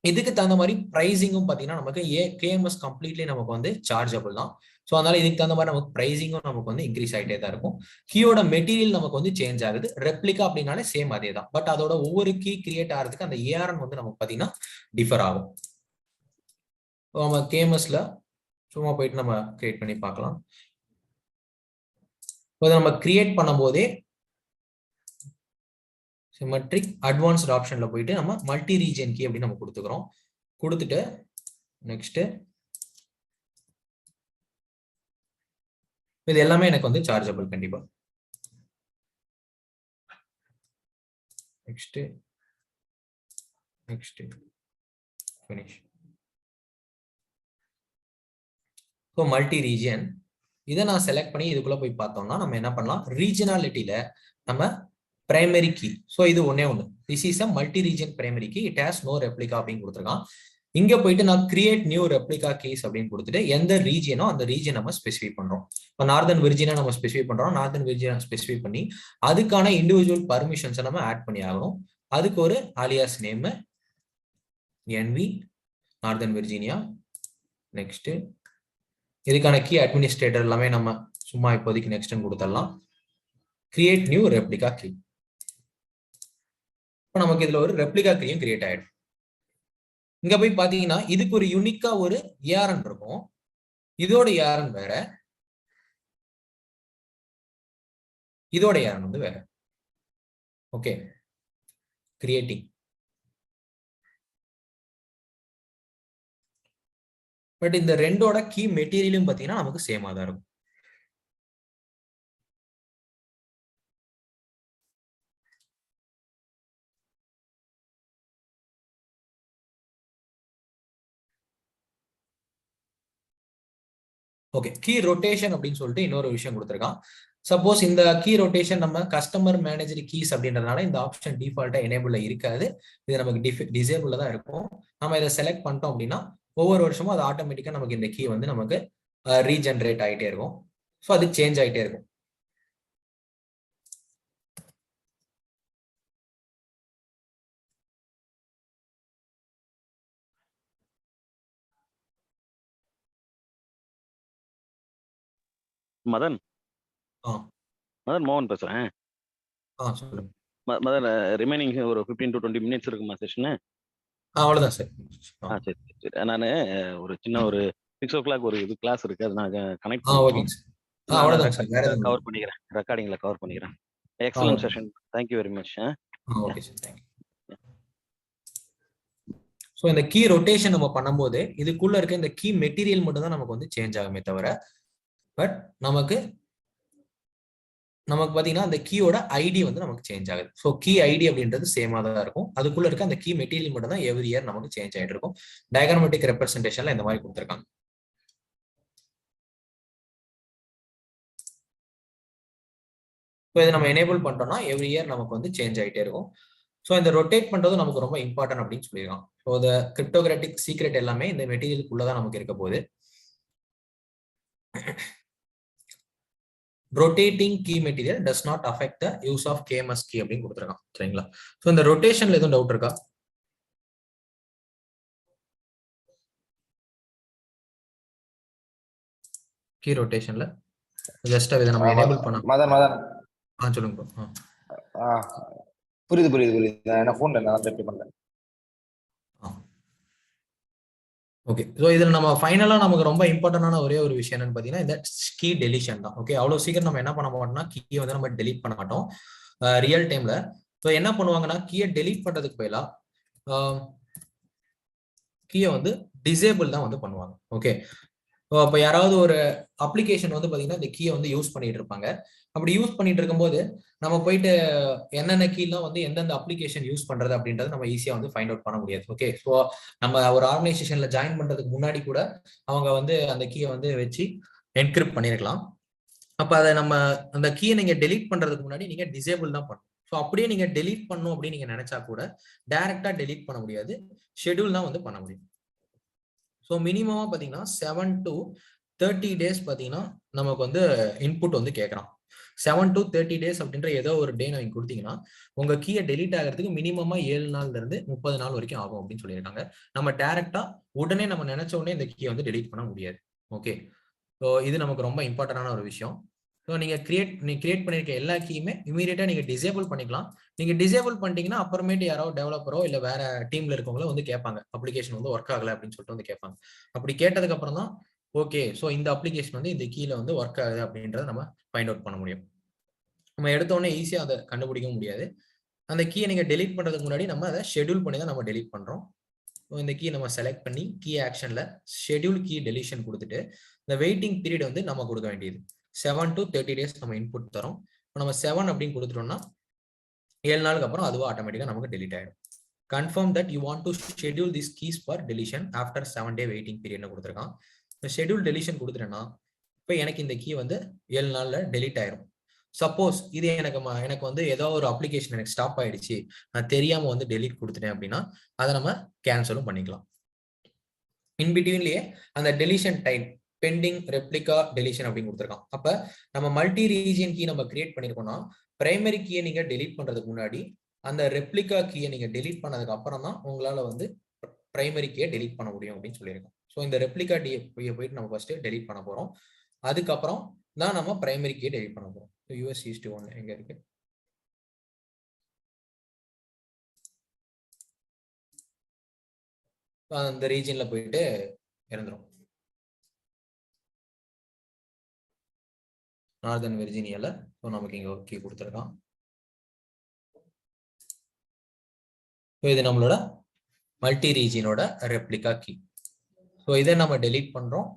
இதுக்கு தகுந்த மாதிரி பிரைசிங்கும் பார்த்தீங்கன்னா நமக்கு KMS கம்ப்ளீட்லி நமக்கு வந்து சார்ஜபிள் தான். ஸோ அதனால இதுக்கு தகுந்த மாதிரி நமக்கு பிரைசிங்கும் நமக்கு வந்து இன்க்ரீஸ் ஆகிட்டே தான் இருக்கும். கீயோட மெட்டீரியல் நமக்கு வந்து சேஞ்ச் ஆகுது. ரெப்ளிகா அப்படின்னாலே சேம் அதே தான். பட் அதோட ஒவ்வொரு கீ கிரியேட் ஆகிறதுக்கு அந்த ARN வந்து நமக்கு பார்த்தீங்கன்னா டிஃபர் ஆகும். நம்ம KMSல சும்மா போயிட்டு நம்ம கிரியேட் பண்ணி பார்க்கலாம். நம்ம கிரியேட் பண்ணும் போதே சிமெட்ரிக் அட்வான்ஸ்ட் ஆப்ஷன்ல போயிட்டு நம்ம மல்டி ரீஜன் கீ அப்படின்னு நம்ம கொடுத்துக்கிறோம். கொடுத்துட்டு நெக்ஸ்ட் இது எல்லாமே எனக்கு வந்து சார்ஜபிள் கண்டிப்பா. Next finish. So multi region இதை நான் செலக்ட் பண்ணி இதுக்குள்ள போய் பார்த்தோம்னா நம்ம என்ன பண்ணலாம், ரீஜனாலிட்டியில நம்ம பிரைமரி கீ. ஸோ இது ஒன்னே ஒன்று, this is a multi region primary key, it has no replica அப்படின்னு கொடுத்துருக்கான். இங்க போயிட்டு நான் கிரியேட் நியூ ரெப்ளிகா கீஸ் அப்படின்னு கொடுத்துட்டு எந்த ரீஜனோ அந்த ரீஜன் நம்ம ஸ்பெசிஃபை பண்றோம். இப்போ நார்தன் விர்ஜினா நம்ம ஸ்பெசிஃபை பண்றோம். நார்தன் விர்ஜினா ஸ்பெசிஃபை பண்ணி அதுக்கான இண்டிவிஜுவல் பர்மிஷன்ஸை நம்ம ஆட் பண்ணி ஆகணும். அதுக்கு ஒரு alias name NV northern Virginia. Next இதுக்கான கீ அட்மினிஸ்ட்ரேட்டர் எல்லாமே நம்ம சும்மா இப்போதைக்கு நெக்ஸ்ட் கொடுத்துடலாம். Create new replica key. இப்போ நமக்கு இதுல ஒரு ரெப்ளிகா கீயும் கிரியேட் ஆயிடும். இங்க போய் பாத்தீங்கன்னா இதுக்கு ஒரு யூனிக்கா ஒரு ARN இருக்கும். இதோட ARN வேற, இதோட ARN வந்து வேற. Okay, creating. பட் இந்த ரெண்டோட கீ மெட்டீரியலும் பாத்தீங்கன்னா நமக்கு சேமா தான் இருக்கும். ஓகே, கீ ரொட்டேஷன் அப்படின்னு சொல்லிட்டு இன்னொரு விஷயம் கொடுத்துருக்கான். சப்போஸ் இந்த கீ ரொட்டேஷன் நம்ம கஸ்டமர் மேனேஜர் கீஸ் அப்படின்றதுனால இந்த ஆப்ஷன் டிஃபால்ட்டா எனேபிள்ல இருக்காது. இது நமக்கு டிசேபிள்ல தான் இருக்கும். நம்ம இதை செலக்ட் பண்ணிட்டோம் அப்படின்னா ஒவ்வொரு வருஷமும் அது ஆட்டோமேட்டிக்கா நமக்கு இந்த கீ வந்து நமக்கு ரீஜென்ரேட் ஆகிட்டே இருக்கும். ஸோ அது சேஞ்ச் ஆகிட்டே இருக்கும். மதன் மோகன் பேசுறேன். மதன் ரிமைனிங் ஒரு 15 to 20 minutes இருக்குமா செஷனு? அவ்வளவுதான் சார். சரி சரி. நான் ஒரு சின்ன ஒரு 6 o'clock ஒரு இது கிளாஸ் இருக்கு, அது நான் கனெக்ட் கவர் பண்ணிக்கிறேன், ரெக்கார்டிங்ல கவர் பண்ணிக்கிறேன். Excellent session, thank you very much. Okay sir, thank you. So இந்த கீ ரொட்டேஷன் நம்ம பண்ணும்போது இதுக்குள்ள இருக்க இந்த கீ மெட்டீரியல் மட்டும் தான் நமக்கு வந்து சேஞ்ச் ஆகுமே தவிர, பட் நமக்கு பாத்தீங்கன்னா அந்த கீயோட ஐடி வந்து நமக்கு சேஞ்ச் ஆகுது. ஸோ கீ ஐடி அப்படின்றது சேமா தான் இருக்கும். அதுக்குள்ள இருக்க அந்த கீ மெட்டீரியல் மட்டும் தான் எவ்ரி இயர் நமக்கு சேஞ்ச் ஆகிட்டு இருக்கும். டயக்ராமேட்டிக் ரெப்ரசன்டேஷன்ல இந்த மாதிரி கொடுத்துருக்காங்க. ஸோ இதை நம்ம எனேபிள் பண்ணிட்டோம்னா எவ்ரி இயர் நமக்கு வந்து சேஞ்ச் ஆகிட்டே இருக்கும். ஸோ இந்த ரொட்டேட் பண்றது நமக்கு ரொம்ப இம்பார்ட்டன்ட் அப்படின்னு சொல்லியிருக்கான். ஸோ இந்த கிரிப்டோகிராஃபிக் சீக்ரெட் எல்லாமே இந்த மெட்டீரியலுக்குள்ளதான் நமக்கு இருக்க போகுது. Rotating key material does not affect the use of KMS key அப்படின்னு கொடுத்துருக்கான். சரிங்களா? ஸோ இந்த ரொட்டேஷன்ல எதுவும் டவுட் இருக்கா? கீ ரொட்டேஷன்ல ஜஸ்ட் இதை நம்ம எனேபிள் பண்ணலாம். மதன் சொல்லுங்க. புரியுது. நான் ஃபோன்ல நான் ரிப்ளை பண்ணேன். ஓகே, ஸோ இதில் நம்ம ஃபைனலாக நமக்கு ரொம்ப இம்பார்ட்டன்டான ஒரே ஒரு விஷயம் என்னன்னு பார்த்தீங்கன்னா இந்த கீ டெலிஷன் தான். ஓகே, அவ்வளோ சீக்கிரம் நம்ம என்ன பண்ண மாட்டோம்னா கீயை வந்து நம்ம டெலீட் பண்ண மாட்டோம் ரியல் டைம்ல. ஸோ என்ன பண்ணுவாங்கன்னா கீயை டெலீட் பண்ணுறதுக்கு பதிலாக கீயை வந்து டிசேபிள் தான் வந்து பண்ணுவாங்க. ஓகே, அப்போ யாராவது ஒரு அப்ளிகேஷன் வந்து பார்த்தீங்கன்னா இந்த கீயை வந்து யூஸ் பண்ணிட்டு இருப்பாங்க. அப்படி யூஸ் பண்ணிட்டு இருக்கும்போது நம்ம போயிட்டு என்னென்ன கீலாம் வந்து எந்தெந்த அப்ளிகேஷன் யூஸ் பண்றது அப்படின்றது நம்ம ஈஸியா வந்து ஃபைண்ட் அவுட் பண்ண முடியாது. ஓகே, ஸோ நம்ம ஒரு ஆர்கனைசேஷன்ல ஜாயின் பண்றதுக்கு முன்னாடி கூட அவங்க வந்து அந்த கீயை வந்து வச்சு என்கிரிப்ட் பண்ணிருக்கலாம். அப்ப அதை நம்ம அந்த கீயை நீங்க டெலீட் பண்றதுக்கு முன்னாடி நீங்க டிசேபிள் தான் பண்ணணும். ஸோ அப்படியே நீங்க டெலீட் பண்ணணும் அப்படின்னு நீங்க நினைச்சா கூட டைரக்டா டெலீட் பண்ண முடியாது, ஷெட்யூல் தான் வந்து பண்ண முடியும். ஸோ மினிமமா பாத்தீங்கன்னா 7 to 30 days பாத்தீங்கன்னா நமக்கு வந்து இன்புட் வந்து கேட்கறான். 7 to 30 days அப்படின்ற ஏதோ ஒரு டே நீங்க கொடுத்தீங்கன்னா உங்க கீயை டெலீட் ஆகிறதுக்கு மினிமமா 7 நாள்ல இருந்து 30 நாள் வரைக்கும் ஆகும் அப்படின்னு சொல்லியிருக்காங்க. நம்ம டைரக்டா உடனே நம்ம நினைச்ச உடனே இந்த கீயை வந்து டெலீட் பண்ண முடியாது. ஓகே, ஸோ இது நமக்கு ரொம்ப இம்பார்ட்டன்டான ஒரு விஷயம். ஸோ நீங்க கிரியேட் பண்ணிருக்க எல்லா கீயுமே இமீடியட்டா நீங்க டிசேபிள் பண்ணிக்கலாம். நீங்க டிசேபிள் பண்ணிட்டீங்கன்னா அப்புறமேட்டு யாரோ டெவலப்பரோ இல்ல வேற டீம்ல இருக்கவங்களோ வந்து கேட்பாங்க, அப்ளிகேஷன் வந்து ஒர்க் ஆகல அப்படின்னு சொல்லிட்டு வந்து கேட்பாங்க. அப்படி கேட்டதுக்கு அப்புறம் தான் ஓகே, ஸோ இந்த அப்ளிகேஷன் வந்து இந்த கீழ வந்து ஒர்க் ஆகுது அப்படின்றத நம்ம ஃபைண்ட் அவுட் பண்ண முடியும். நம்ம எடுத்த உடனே ஈஸியா அதை கண்டுபிடிக்க முடியாது. அந்த கீயை நீங்க டெலீட் பண்றதுக்கு முன்னாடி நம்ம அதை ஷெட்யூல் பண்ணி தான் நம்ம டெலீட் பண்றோம். இந்த கீ நம்ம செலக்ட் பண்ணி கீ ஆக்ஷன்ல ஷெட்யூல் கீ டெலிஷன் கொடுத்துட்டு இந்த வெயிட்டிங் பீரியட் வந்து நம்ம கொடுக்க வேண்டியது 7 to 30 days நம்ம இன்புட் தரோம். நம்ம 7 அப்படின்னு கொடுத்துட்டோம்னா 7 நாளுக்கு அப்புறம் அதுவா ஆட்டோமேட்டிக்கா நமக்கு டெலீட் ஆயிடும். Confirm that you want to schedule this keys for deletion after 7 day waiting பீரியட்னு கொடுத்துருக்கான். ஷெட்யூல் டெலிஷன் கொடுத்துட்டேன்னா இப்போ எனக்கு இந்த கீ வந்து 7 நாள்ல டெலீட் ஆயிரும். சப்போஸ் இது எனக்கு வந்து ஏதோ ஒரு அப்ளிகேஷன் எனக்கு ஸ்டாப் ஆயிடுச்சு, நான் தெரியாம வந்து டெலீட் கொடுத்துட்டேன் அப்படின்னா அதை நம்ம கேன்சலும் பண்ணிக்கலாம். இன்பிட்வீன்லயே அந்த deletion time pending replica deletion அப்படின்னு கொடுத்துருக்கான். அப்ப நம்ம மல்டி ரீஜியன் கீ நம்ம கிரியேட் பண்ணிருக்கோம்னா பிரைமரி கீயை நீங்க டெலீட் பண்றதுக்கு முன்னாடி அந்த ரெப்ளிகா கீயை நீங்க டெலீட் பண்ணதுக்கு அப்புறம் தான் உங்களால வந்து பிரைமரி கீயை டெலீட் பண்ண முடியும் அப்படின்னு சொல்லியிருக்கோம். ஸோ இந்த ரெப்ளிகா கீயை போயிட்டு நம்ம ஃபர்ஸ்ட் டெலீட் பண்ண போறோம். அதுக்கப்புறம் தான் நம்ம பிரைமரி கீயை டெலீட் பண்ண போறோம். US-1 எங்க இருக்கு? அந்த ரீஜன்ல போயிட்டு இறந்துரும். நார்தன் வெர்ஜீனியால நமக்கு இங்க ஒரு கீ கொடுத்துருக்கான். இது நம்மளோட மல்டி ரீஜியனோட ரெப்ளிகா கீ. ஸோ இதை நம்ம டெலீட் பண்றோம்.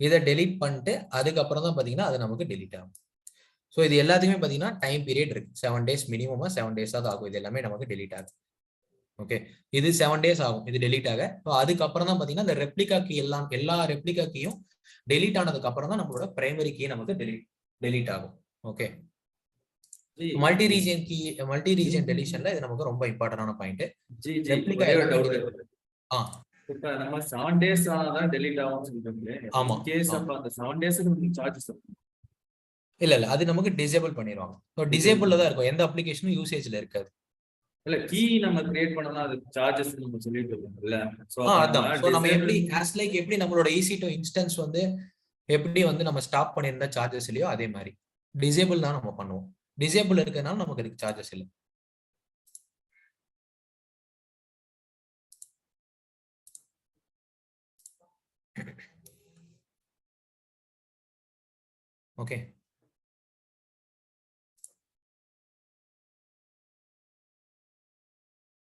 இதை டெலீட் பண்ணிட்டு அதுக்கப்புறம் தான் பாத்தீங்கன்னா அது நமக்கு டெலீட் ஆகும். ஸோ இது எல்லாத்தையுமே பாத்தீங்கன்னா டைம் பீரியட் இருக்கு. 7 days மினிமமா 7 days தான் ஆகும். இது எல்லாமே நமக்கு டெலீட் ஆகும். ஓகே, இது 7 days ஆகும் இது டெலீட் ஆக. அதுக்கப்புறம் தான் பாத்தீங்கன்னா இந்த ரெப்ளிகா கீ எல்லா ரெப்ளிகா கீயும் டெலீட் ஆனதுக்கு அப்புறம் தான் நம்மளோட பிரைமரி கீ நமக்கு டெலீட் ஆகும். ஓகே, மல்டி ரீஜன் டெலிஷன்ல இது நமக்கு ரொம்ப இம்பார்ட்டன்டான பாயிண்ட். ரெப்ளிகா இப்ப நம்ம 7 days ஆனாதான் டெலீட் ஆகும்னு சொல்லிட்டு ஆமா, கேஸ் அப்ப அந்த 7 daysக்கு நமக்கு சார்ஜஸ் இல்ல அது நமக்கு டிசேபிள் பண்ணிடுவாங்க. ஸோ டிசேபிள்ல தான் இருக்கும், எந்த அப்ளிகேஷனும் யூசேஜ்ல இருக்காது. இல்ல கீ நம்ம கிரியேட் பண்ணனா அது சார்ஜஸ் நம்ம சொல்லிட்டு இருக்கோம்ல. சோ அதான் சோ நம்ம எப்படி எப்படி நம்மளோட EC2 இன்ஸ்டன்ஸ் வந்து எப்படி வந்து நம்ம ஸ்டாப் பண்ணியிருந்தா சார்ஜஸ் இல்லையோ அதே மாதிரி டிசேபிள் தான் நம்ம பண்ணுவோம். டிசேபிள் இருக்கனால நமக்கு அதுக்கு சார்ஜஸ் இல்லை. ஓகே,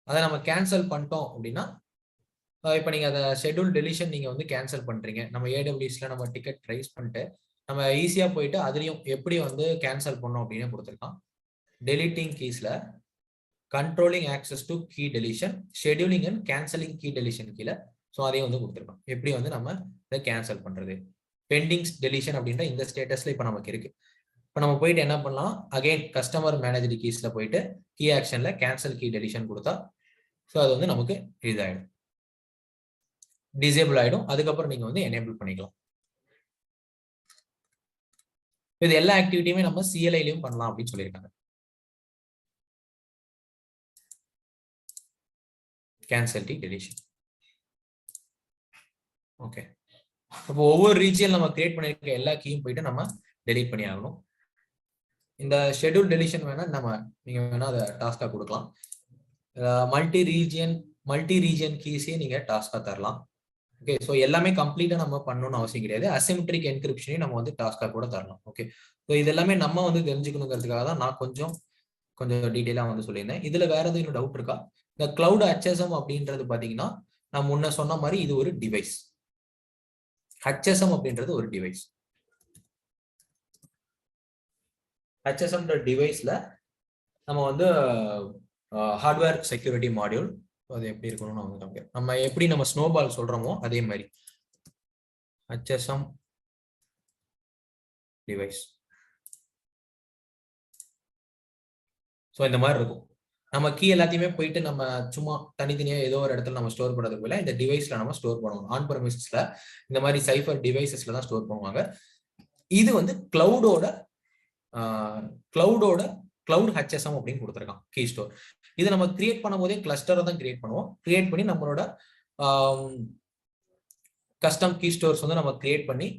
அதை நம்ம கேன்சல் பண்ணிட்டோம் அப்படின்னா இப்போ நீங்க அதை ஷெட்யூல் டெலிஷன் நீங்க வந்து கேன்சல் பண்றீங்க. நம்ம AWSல நம்ம டிக்கெட் ரைஸ் பண்ணிட்டு நம்ம ஈஸியா போயிட்டு அதுலயும் எப்படி வந்து கேன்சல் பண்ணோம் அப்படின்னு கொடுத்துருக்கான். டெலிட்டிங் கீஸ்ல controlling access to key deletion, scheduling and cancelling key deletion கீழே ஸோ அதையும் வந்து கொடுத்துருக்கோம். எப்படி வந்து நம்ம இதை கேன்சல் பண்றது. பெண்டிங் டெலிஷன் அப்படின்ற இந்த ஸ்டேட்டஸ்ல இப்போ நமக்கு இருக்கு. இப்போ நம்ம போயிட்டு என்ன பண்ணலாம், அகைன் கஸ்டமர் மேனேஜர் கீஸ்ல போயிட்டு கீ ஆக்ஷன்ல கேன்சல் கீ டெலிஷன் கொடுத்தா ஸோ அது வந்து நமக்கு இதாயிடும், டிசேபிள் ஆயிடும். அதுக்கப்புறம் நீங்க வந்து எனேபிள் பண்ணிக்கலாம். இது எல்லா ஆக்டிவிட்டியுமே நம்ம CLI-லயும் பண்ணலாம் அப்படின்னு சொல்லியிருக்காங்க. Cancel D deletion. ஓகே, அப்போ ஒவ்வொரு ரீஜியன் நம்ம கிரியேட் பண்ணிருக்க எல்லா கீயும் போயிட்டு நம்ம டெலீட் பண்ணி ஆகணும். இந்த ஷெட்யூல் டெலிஷன் வேணா நீங்க வேணா அதை டாஸ்கா கொடுக்கலாம். மல்டி ரீஜியன் கீஸையும் நீங்க டாஸ்கா தரலாம். ஓகே, ஸோ எல்லாமே கம்ப்ளீட்டா நம்ம பண்ணணும்னு அவசியம் கிடையாது. அசிமெட்ரிக் என்கிரிப்ஷனையும் நம்ம வந்து டாஸ்கா கூட தரலாம். ஓகே, ஸோ இது எல்லாமே நம்ம வந்து தெரிஞ்சுக்கணுங்கிறதுக்காக தான் நான் கொஞ்சம் டீட்டெயிலா வந்து சொல்லியிருந்தேன். இதுல வேற எதுவும் டவுட் இருக்கா? இந்த கிளவுட் HSM அப்படின்றது பாத்தீங்கன்னா நான் முன்ன சொன்ன மாதிரி இது ஒரு டிவைஸ். HSM அப்படின்றது ஒரு டிவைஸ். HSM டிவைஸ்ல நம்ம வந்து ஹார்ட்வேர் செக்யூரிட்டி மாடியூல் அது எப்படி இருக்கணும்னு நான் வந்து நம்ம எப்படி நம்ம ஸ்னோபால் சொல்றோமோ அதே மாதிரி HSM டிவைஸ். ஸோ இந்த மாதிரி இருக்கும். நம்ம கீ எல்லாத்தையுமே போயிட்டு நம்ம சும்மா தனித்தனியா ஏதோ ஒரு இடத்துல நம்ம ஸ்டோர் பண்ணுறதுக்கு போல இந்த டிவைஸ்ல நம்ம ஸ்டோர் பண்ணுவோம். ஆன் ப்ரெமிசஸ்ல இந்த மாதிரி சைஃபர் டிவைசஸ்ல தான் ஸ்டோர் பண்ணுவாங்க. இது வந்து கிளவுடோட கிளவுட் ஹெச்எஸ்எம் அப்படின்னு கொடுத்துருக்கான் கீ ஸ்டோர். இது நம்ம கிரியேட் பண்ணும் போதே கிளஸ்டரை தான் கிரியேட் பண்ணுவோம். கிரியேட் பண்ணி நம்மளோட கஸ்டம் கீ ஸ்டோர்ஸ் வந்து நம்ம கிரியேட் பண்ணி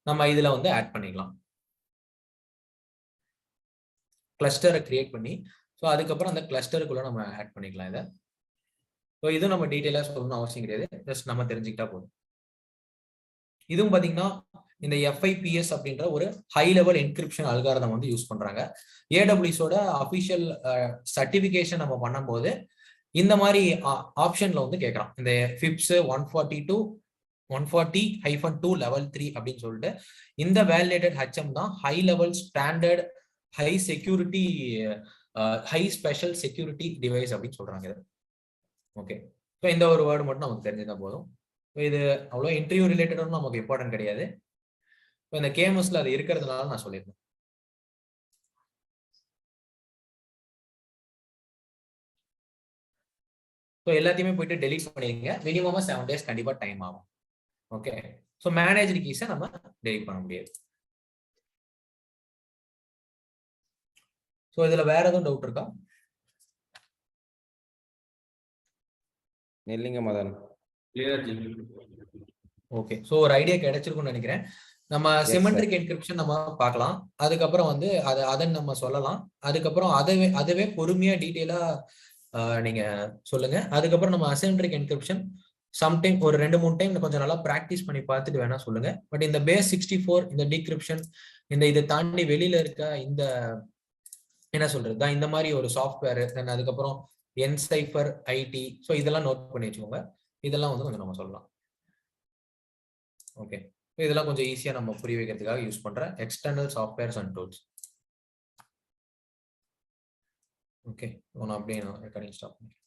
நம்ம இதுல வந்து ஆட் பண்ணிக்கலாம். கிளஸ்டரை கிரியேட் பண்ணி ஸோ அதுக்கப்புறம் அந்த கிளஸ்டருக்குள்ள நம்ம ஆட் பண்ணிக்கலாம் இதை. ஸோ இதுவும் நம்ம டீட்டெயிலாக சொல்லணும்னு அவசியம் கிடையாது, ஜஸ்ட் நம்ம தெரிஞ்சுக்கிட்டா போதும். இதுவும் பார்த்தீங்கன்னா இந்த FIPS அப்படின்ற ஒரு ஹை லெவல் என்கிரிப்ஷன் அல்காரிதம் வந்து யூஸ் பண்றாங்க. AWSோட அஃபிஷியல் சர்டிபிகேஷன் நம்ம பண்ணும்போது இந்த மாதிரி ஆப்ஷன்ல வந்து கேட்கறான். இந்த FIPS 140-2 லெவல் 3 அப்படின்னு சொல்லிட்டு இந்த வேலிடேட்டட் HM தான் high level standard high security high special security device அப்படின்னு சொல்றாங்க. ஓகே, ஸோ இந்த ஒரு வேர்டு மட்டும் நமக்கு தெரிஞ்சுதான் போதும். இது அவ்வளோ இன்டர்வியூ ரிலேட்டடும் நமக்கு இம்பார்ட்டன்ட் கிடையாது. இப்போ இந்த கேமஸ்ல அது இருக்கிறதுனால நான் சொல்லியிருந்தேன். ஸோ எல்லாத்தையுமே போயிட்டு டெலீட் பண்ணிடுங்க. மினிமமா 7 days கண்டிப்பா டைம் ஆகும். ஓகே, ஸோ மேனேஜர் கீஸை நம்ம டெலீட் பண்ண முடியாது. ஸோ இதுல வேற எதுவும் டவுட் இருக்கா? இல்லைங்க மதன். ஓகே, ஸோ ஒரு ஐடியா கிடைச்சிருக்கும்னு நினைக்கிறேன். நம்ம சிமெட்ரிக் என்கிரிப்ஷன் நம்ம பார்க்கலாம். அதுக்கப்புறம் வந்து அதை நம்ம சொல்லலாம். அதுக்கப்புறம் அதுவே பொறுமையா டீட்டெயிலா நீங்க சொல்லுங்க. அதுக்கப்புறம் நம்ம அசிமெட்ரிக் என்கிரிப்ஷன் சம்டைம் ஒரு 2-3 டைம் கொஞ்சம் நல்லா ப்ராக்டிஸ் பண்ணி பார்த்துட்டு வேணா சொல்லுங்க. பட் இந்த பேஸ் 64 இந்த டிகிரிப்ஷன் இதை தாண்டி வெளியில இருக்க இந்த என்ன சொல்றது தான் இந்த மாதிரி ஒரு சாஃப்ட்வேர், அதுக்கப்புறம் என்சைஃபர் ஐடி, ஸோ இதெல்லாம் நோட் பண்ணி வச்சுக்கோங்க. இதெல்லாம் வந்து கொஞ்சம் நம்ம சொல்லலாம். ஓகே, இதெல்லாம் கொஞ்சம் ஈஸியா நம்ம புரிய வைக்கிறதுக்காக யூஸ் பண்ற external softwares and tools. Okay, நான் அப்படியே ரெக்கார்டிங் ஸ்டாப் பண்ணிக்கிறேன்.